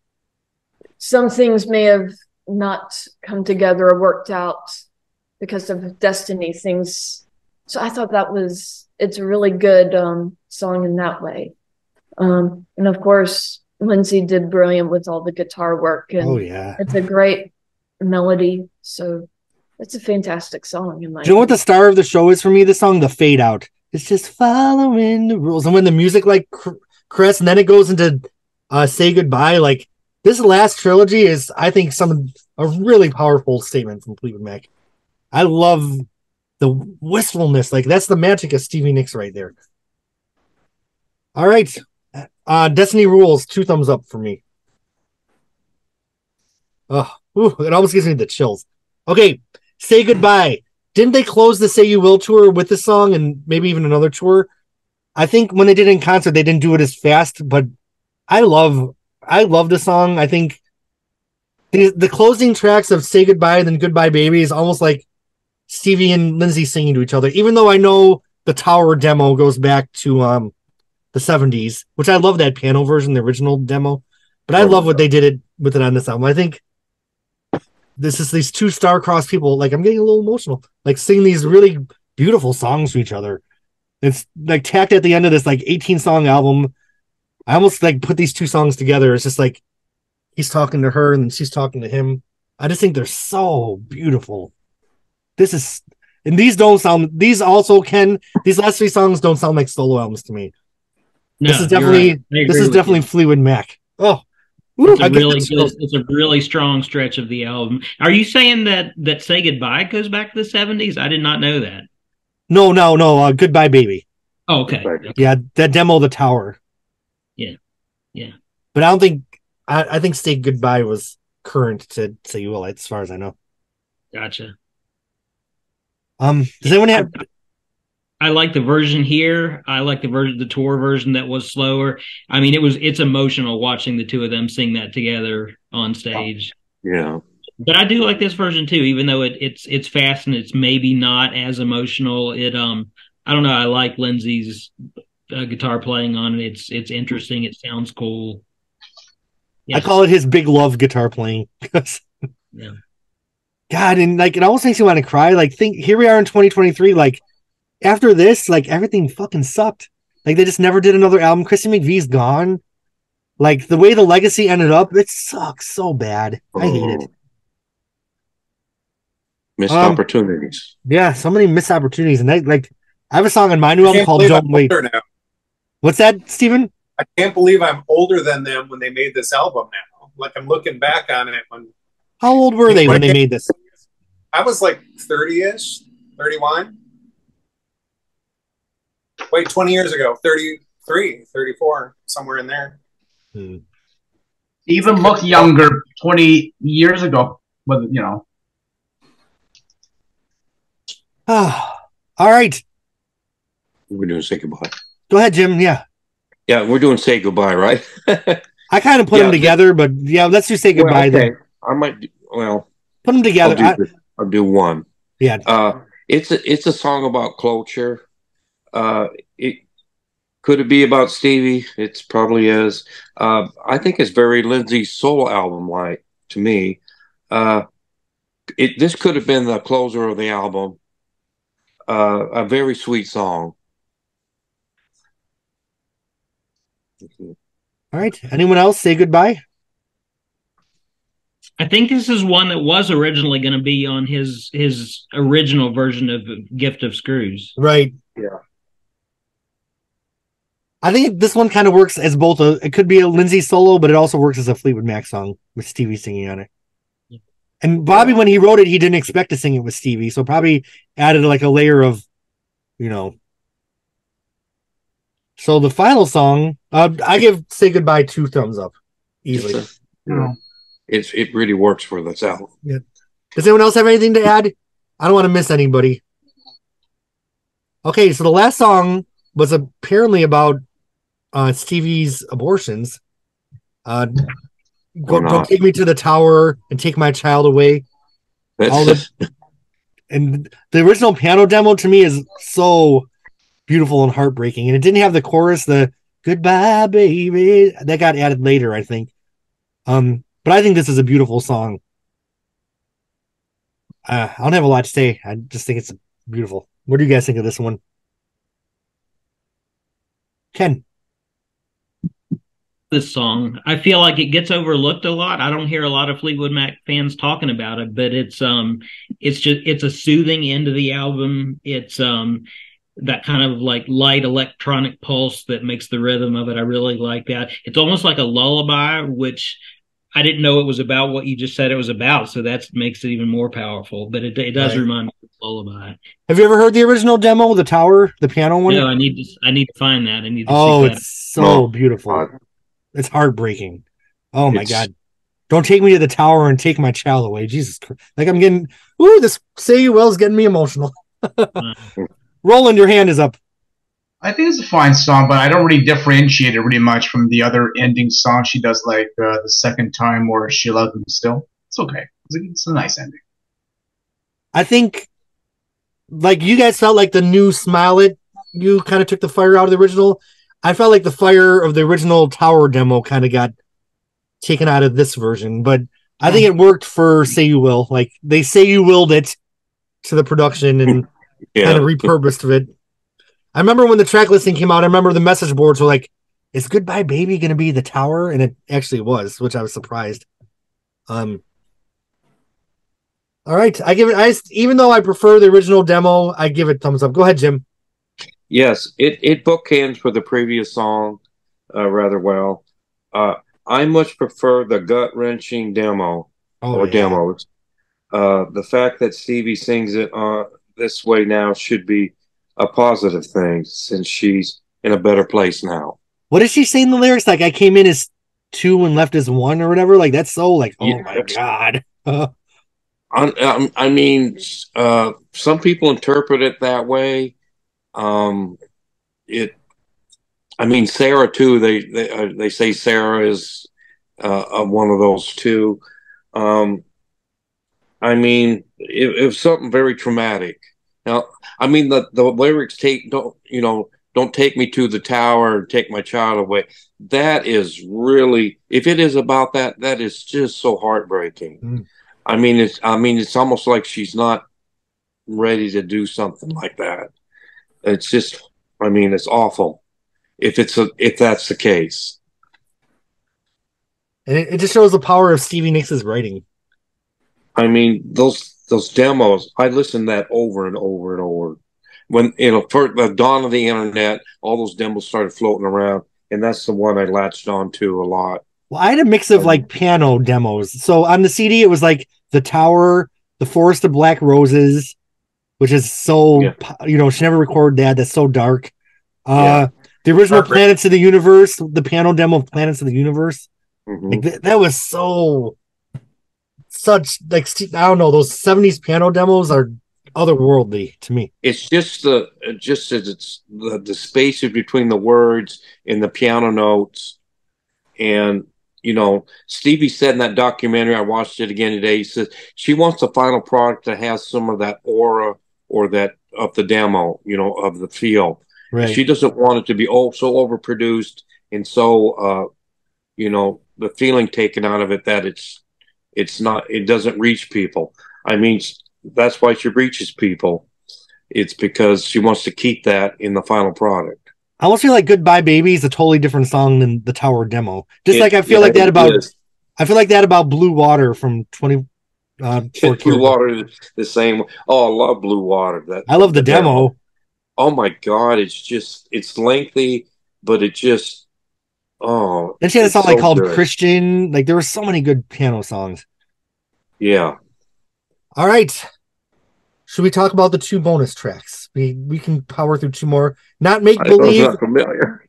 some things may have not come together or worked out because of destiny things. So I thought it's a really good song in that way. And of course, Lindsay did brilliant with all the guitar work. And it's a great melody. So it's a fantastic song. Do you know what the star of the show is for me? This song, The Fade Out. It's just following the rules. And when the music like crests and then it goes into Say Goodbye, like this last trilogy is, I think, a really powerful statement from Fleetwood Mac. I love the wistfulness. Like that's the magic of Stevie Nicks right there. All right. Destiny Rules, 2 thumbs up for me. Oh, it almost gives me the chills. Okay, Say Goodbye. Didn't they close the Say You Will tour with this song and maybe even another tour? I think when they did it in concert, they didn't do it as fast, but I love the song. I think the closing tracks of Say Goodbye and then Goodbye Baby is almost like Stevie and Lindsay singing to each other, even though I know the Tower demo goes back to the 70s, which I love that piano version, the original demo, but I love what they did with it on this album. I think this is these two star-crossed people, like I'm getting a little emotional, like singing these really beautiful songs to each other. It's like tacked at the end of this like 18-song album. I almost like put these two songs together. It's just like he's talking to her and she's talking to him. I just think they're so beautiful. These last 3 songs don't sound like solo albums to me. No, this is definitely Fleetwood Mac. Oh, it's a really strong stretch of the album. Are you saying that Say Goodbye goes back to the 70s? I did not know that. No. Goodbye Baby. Oh, okay. Yeah, that demo, The Tower. Yeah. But I don't think I think Say Goodbye was current to Say You Will, as far as I know. Gotcha. Does anyone have? I like the version here. I like the tour version that was slower. I mean, it's emotional watching the two of them sing that together on stage. Yeah. But I do like this version too, even though it's fast and it's maybe not as emotional. I don't know. I like Lindsay's guitar playing on it. It's interesting. It sounds cool. I call it his big love guitar playing. Yeah. God, and like it almost makes you want to cry. Like, think here we are in 2023. Like after this, like everything fucking sucked. Like they just never did another album. Chrissy McVie's gone. Like the way the legacy ended up, it sucks so bad. I hate it. Missed opportunities. Yeah, so many missed opportunities. And I have a song on my new album called Don't Wait. Now. What's that, Steven? I can't believe I'm older than them when they made this album now. Like I'm looking back on it when. How old were they when they made this? I was like 30-ish, 31. Wait, 20 years ago, 33, 34, somewhere in there. Even look younger 20 years ago, but you know. All right. We're doing say goodbye. Go ahead, Jim. Yeah. Yeah, we're doing say goodbye, right? I kind of put them together, but yeah, let's just say goodbye then. I might put them together. I'll do one. Yeah. It's a song about closure. Could it be about Stevie? It probably is. I think it's very Lindsay soul album like to me. This could have been the closer of the album. A very sweet song. All right. Anyone else say goodbye? I think this is one that was originally going to be on his original version of Gift of Screws. Right. Yeah. I think this one kind of works as both it could be a Lindsay solo, but it also works as a Fleetwood Mac song with Stevie singing on it. Yeah. And Bobby, when he wrote it, he didn't expect to sing it with Stevie, so probably added like a layer of, So the final song, I give Say Goodbye 2 thumbs up. Easily. It really works for this album. Yeah. Does anyone else have anything to add? I don't want to miss anybody. Okay, so the last song was apparently about Stevie's abortions. Don't take me to the tower and take my child away. And the original piano demo to me is so beautiful and heartbreaking. And it didn't have the chorus, the goodbye, baby. That got added later, I think. But I think this is a beautiful song. I don't have a lot to say. I just think it's beautiful. What do you guys think of this one? Ken? This song, I feel like it gets overlooked a lot. I don't hear a lot of Fleetwood Mac fans talking about it, but it's a soothing end of the album. It's that kind of like light electronic pulse that makes the rhythm of it. I really like that. It's almost like a lullaby, which I didn't know it was about what you just said it was about, so that makes it even more powerful. But it does remind me of a lullaby. Have you ever heard the original demo, the Tower, the piano one? No, I need to find that. I need to see that. It's so beautiful. It's heartbreaking. Oh my God. Don't take me to the tower and take my child away. Jesus Christ. Like I'm getting, this Say You Will is getting me emotional. Roland, your hand is up. I think it's a fine song, but I don't really differentiate it really much from the other ending song she does, like the second time or She Loves Him Still. It's okay. It's a nice ending. I think, like you guys felt like the new Smile It, you kind of took the fire out of the original. I felt like the fire of the original Tower demo kind of got taken out of this version, but I think it worked for Say You Will. Like they Say You Willed it to the production and kind of repurposed it. I remember when the track listing came out, I remember the message boards were like, is Goodbye Baby going to be the Tower? And it actually was, which I was surprised. All right. Even though I prefer the original demo, I give it thumbs up. Go ahead, Jim. Yes, it bookends for the previous song rather well. I much prefer the gut-wrenching demos. The fact that Stevie sings it this way now should be a positive thing since she's in a better place now. What does she say in the lyrics? Like, I came in as 2 and left as 1 or whatever? Like, that's so like, my God. I mean, some people interpret it that way. Sarah too. They say Sarah is one of those too. It was something very traumatic. Now, the lyrics don't take me to the tower and take my child away. That is really, if it is about that, that is just so heartbreaking. Mm. I mean, it's almost like she's not ready to do something like that. It's just, I mean, it's awful if that's the case. And it just shows the power of Stevie Nicks' writing. I mean, those demos, I listened to that over and over and over. When, for the dawn of the internet, all those demos started floating around, and that's the one I latched on to a lot. Well, I had a mix of like piano demos. So on the CD, it was like The Tower, The Forest of Black Roses, which is so, she never recorded that. That's so dark. The original Planets of the Universe, the piano demo of Planets of the Universe. Mm-hmm. Like that was such like, I don't know, those 70s piano demos are otherworldly to me. It's just it's the spaces between the words and the piano notes. And Stevie said in that documentary, I watched it again today, he says she wants the final product to have some of that aura or that of the demo, of the feel. Right. She doesn't want it to be so overproduced and so the feeling taken out of it that it doesn't reach people. I mean, that's why she reaches people. It's because she wants to keep that in the final product. I almost feel like Goodbye Baby is a totally different song than the Tower demo. I feel like that about Blue Water from 20 Blue Water the same. Oh, I love Blue Water. I love the demo. Oh my God, it's lengthy, but it just then she had a song called good. Christian. Like there were so many good piano songs. Yeah. All right. Should we talk about the 2 bonus tracks? We can power through 2 more. Not Make Believe. I'm not familiar.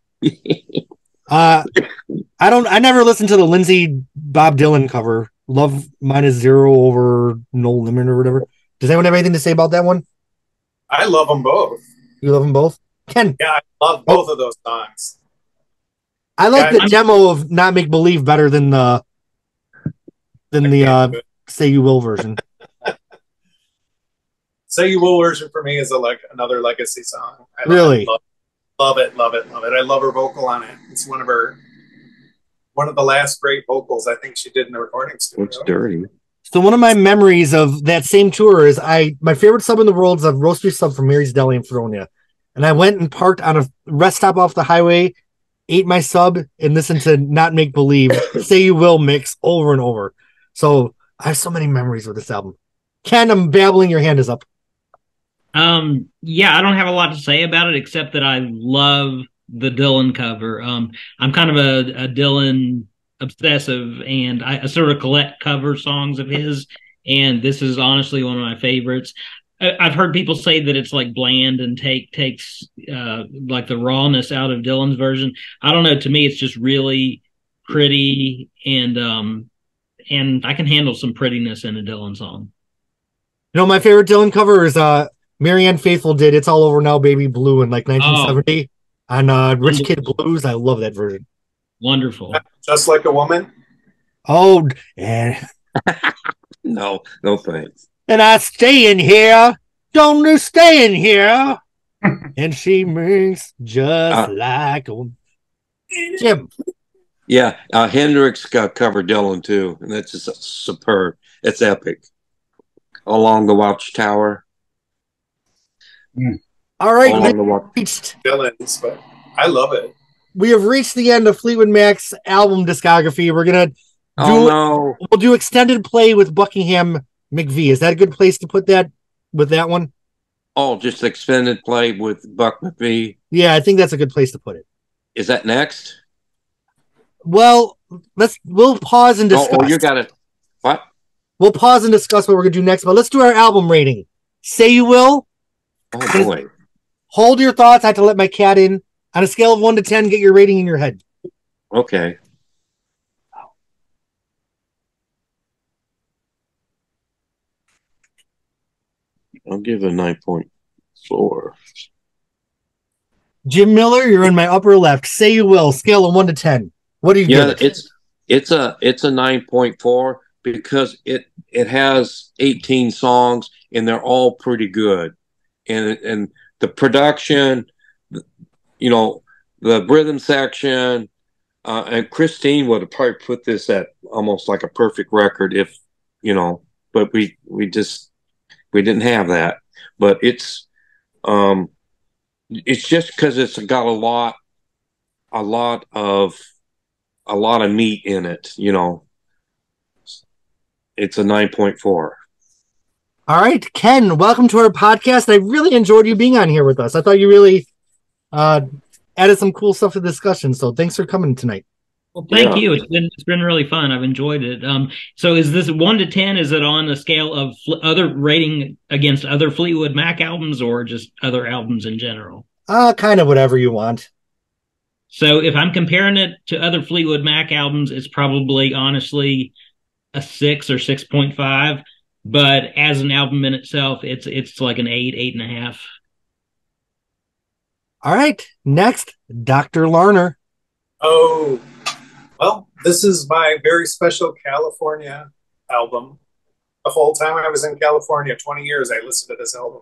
I never listened to the Lindsay Bob Dylan cover. Love -0 over No Limit or whatever. Does anyone have anything to say about that one? I love them both. You love them both? Ken? Yeah, I love both of those songs. I like the demo of Not Make Believe better than the Say You Will version. Say You Will version for me is another legacy song. Really? Love it. I love her vocal on it. It's one of the last great vocals I think she did in the recording studio. It's dirty. So one of my memories of that same tour is my favorite sub in the world is a roast beef sub from Mary's Deli in Fredonia. And I went and parked on a rest stop off the highway, ate my sub, and listened to Not Make Believe, Say You Will mix over and over. So I have so many memories with this album. Ken, I'm babbling, your hand is up. Yeah, I don't have a lot to say about it except that I love the Dylan cover. I'm kind of a Dylan obsessive, and I sort of collect cover songs of his, and this is honestly one of my favorites. I've heard people say that it's like bland and takes like the rawness out of Dylan's version. I don't know. To me, it's just really pretty, and I can handle some prettiness in a Dylan song. My favorite Dylan cover is Marianne Faithfull did It's All Over Now, Baby Blue in like 1970 on Rich Kid Blues. I love that version. Wonderful. Just Like a Woman. Oh, yeah. No thanks. And I stay in here. Don't you stay in here? And she makes just like a woman. Jim. Yeah, Hendrix covered Dylan too, and that's just superb. It's epic. Along the Watchtower. All right, Dylan's, but I love it. We have reached the end of Fleetwood Mac's album discography. We're gonna we'll do extended play with Buckingham McVie. Is that a good place to put that with that one? Oh, just extended play with Buck McVie. Yeah, I think that's a good place to put it. Is that next? Well, we'll pause and discuss. Oh, you got it. What? We'll pause and discuss what we're gonna do next, but let's do our album rating. Say You Will. Oh boy. Hold your thoughts. I have to let my cat in. On a scale of 1 to 10, get your rating in your head. Okay. I'll give it a 9.4. Jim Miller, you're in my upper left. Say You Will. Scale of 1 to 10. What do you give it? It's a 9.4 because it has 18 songs and they're all pretty good. And the production, the rhythm section, and Christine would have probably put this at almost like a perfect record if, but we didn't have that. But it's just because it's got a lot of meat in it. It's a 9.4. All right, Ken, welcome to our podcast. I really enjoyed you being on here with us. I thought you really added some cool stuff to the discussion. So thanks for coming tonight. Well, thank you. It's been really fun. I've enjoyed it. So is this 1 to 10? Is it on a scale of other rating against other Fleetwood Mac albums or just other albums in general? Kind of whatever you want. So if I'm comparing it to other Fleetwood Mac albums, it's probably honestly a 6 or 6.5. But as an album in itself, it's like an 8, 8.5. All right. Next, Dr. Larner. Oh, well, this is my very special California album. The whole time I was in California, 20 years, I listened to this album.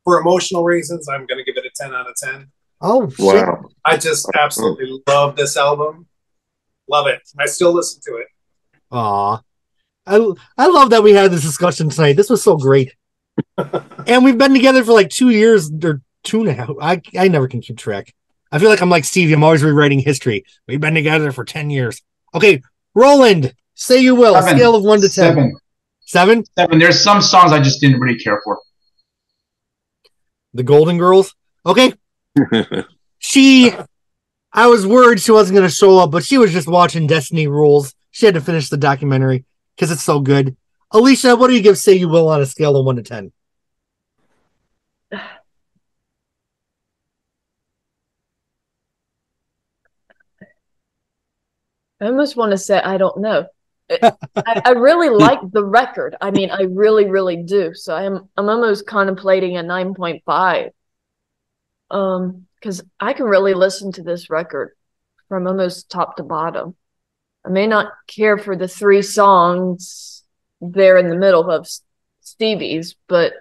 For emotional reasons, I'm going to give it a 10 out of 10. Oh, wow. shit. I just absolutely love this album. Love it. I still listen to it. Aw. I love that we had this discussion tonight. This was so great. And we've been together for like 2 years or 2.5. I never can keep track. I feel like I'm like Stevie. I'm always rewriting history. We've been together for 10 years. Okay, Roland, say you will. 7. Scale of 1 to 10. 7. 7? 7. There's some songs I just didn't really care for. The Golden Girls? Okay. I was worried she wasn't going to show up, but she was just watching Destiny Rules. She had to finish the documentary because it's so good. Alicia, what do you give Say You Will on a scale of 1 to 10? I almost want to say I don't know. I really like the record. I mean, I really, really do. So I'm almost contemplating a 9.5. Because I can really listen to this record from almost top to bottom. I may not care for the 3 songs there in the middle of Stevie's, but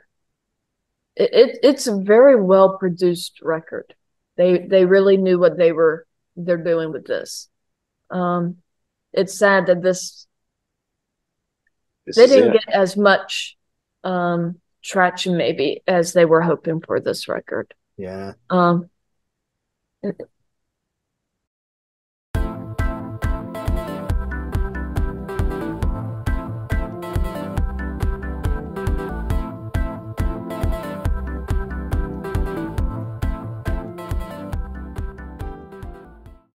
it's a very well produced record. They really knew what they're doing with this. It's sad that they didn't get as much traction maybe as they were hoping for this record. Yeah.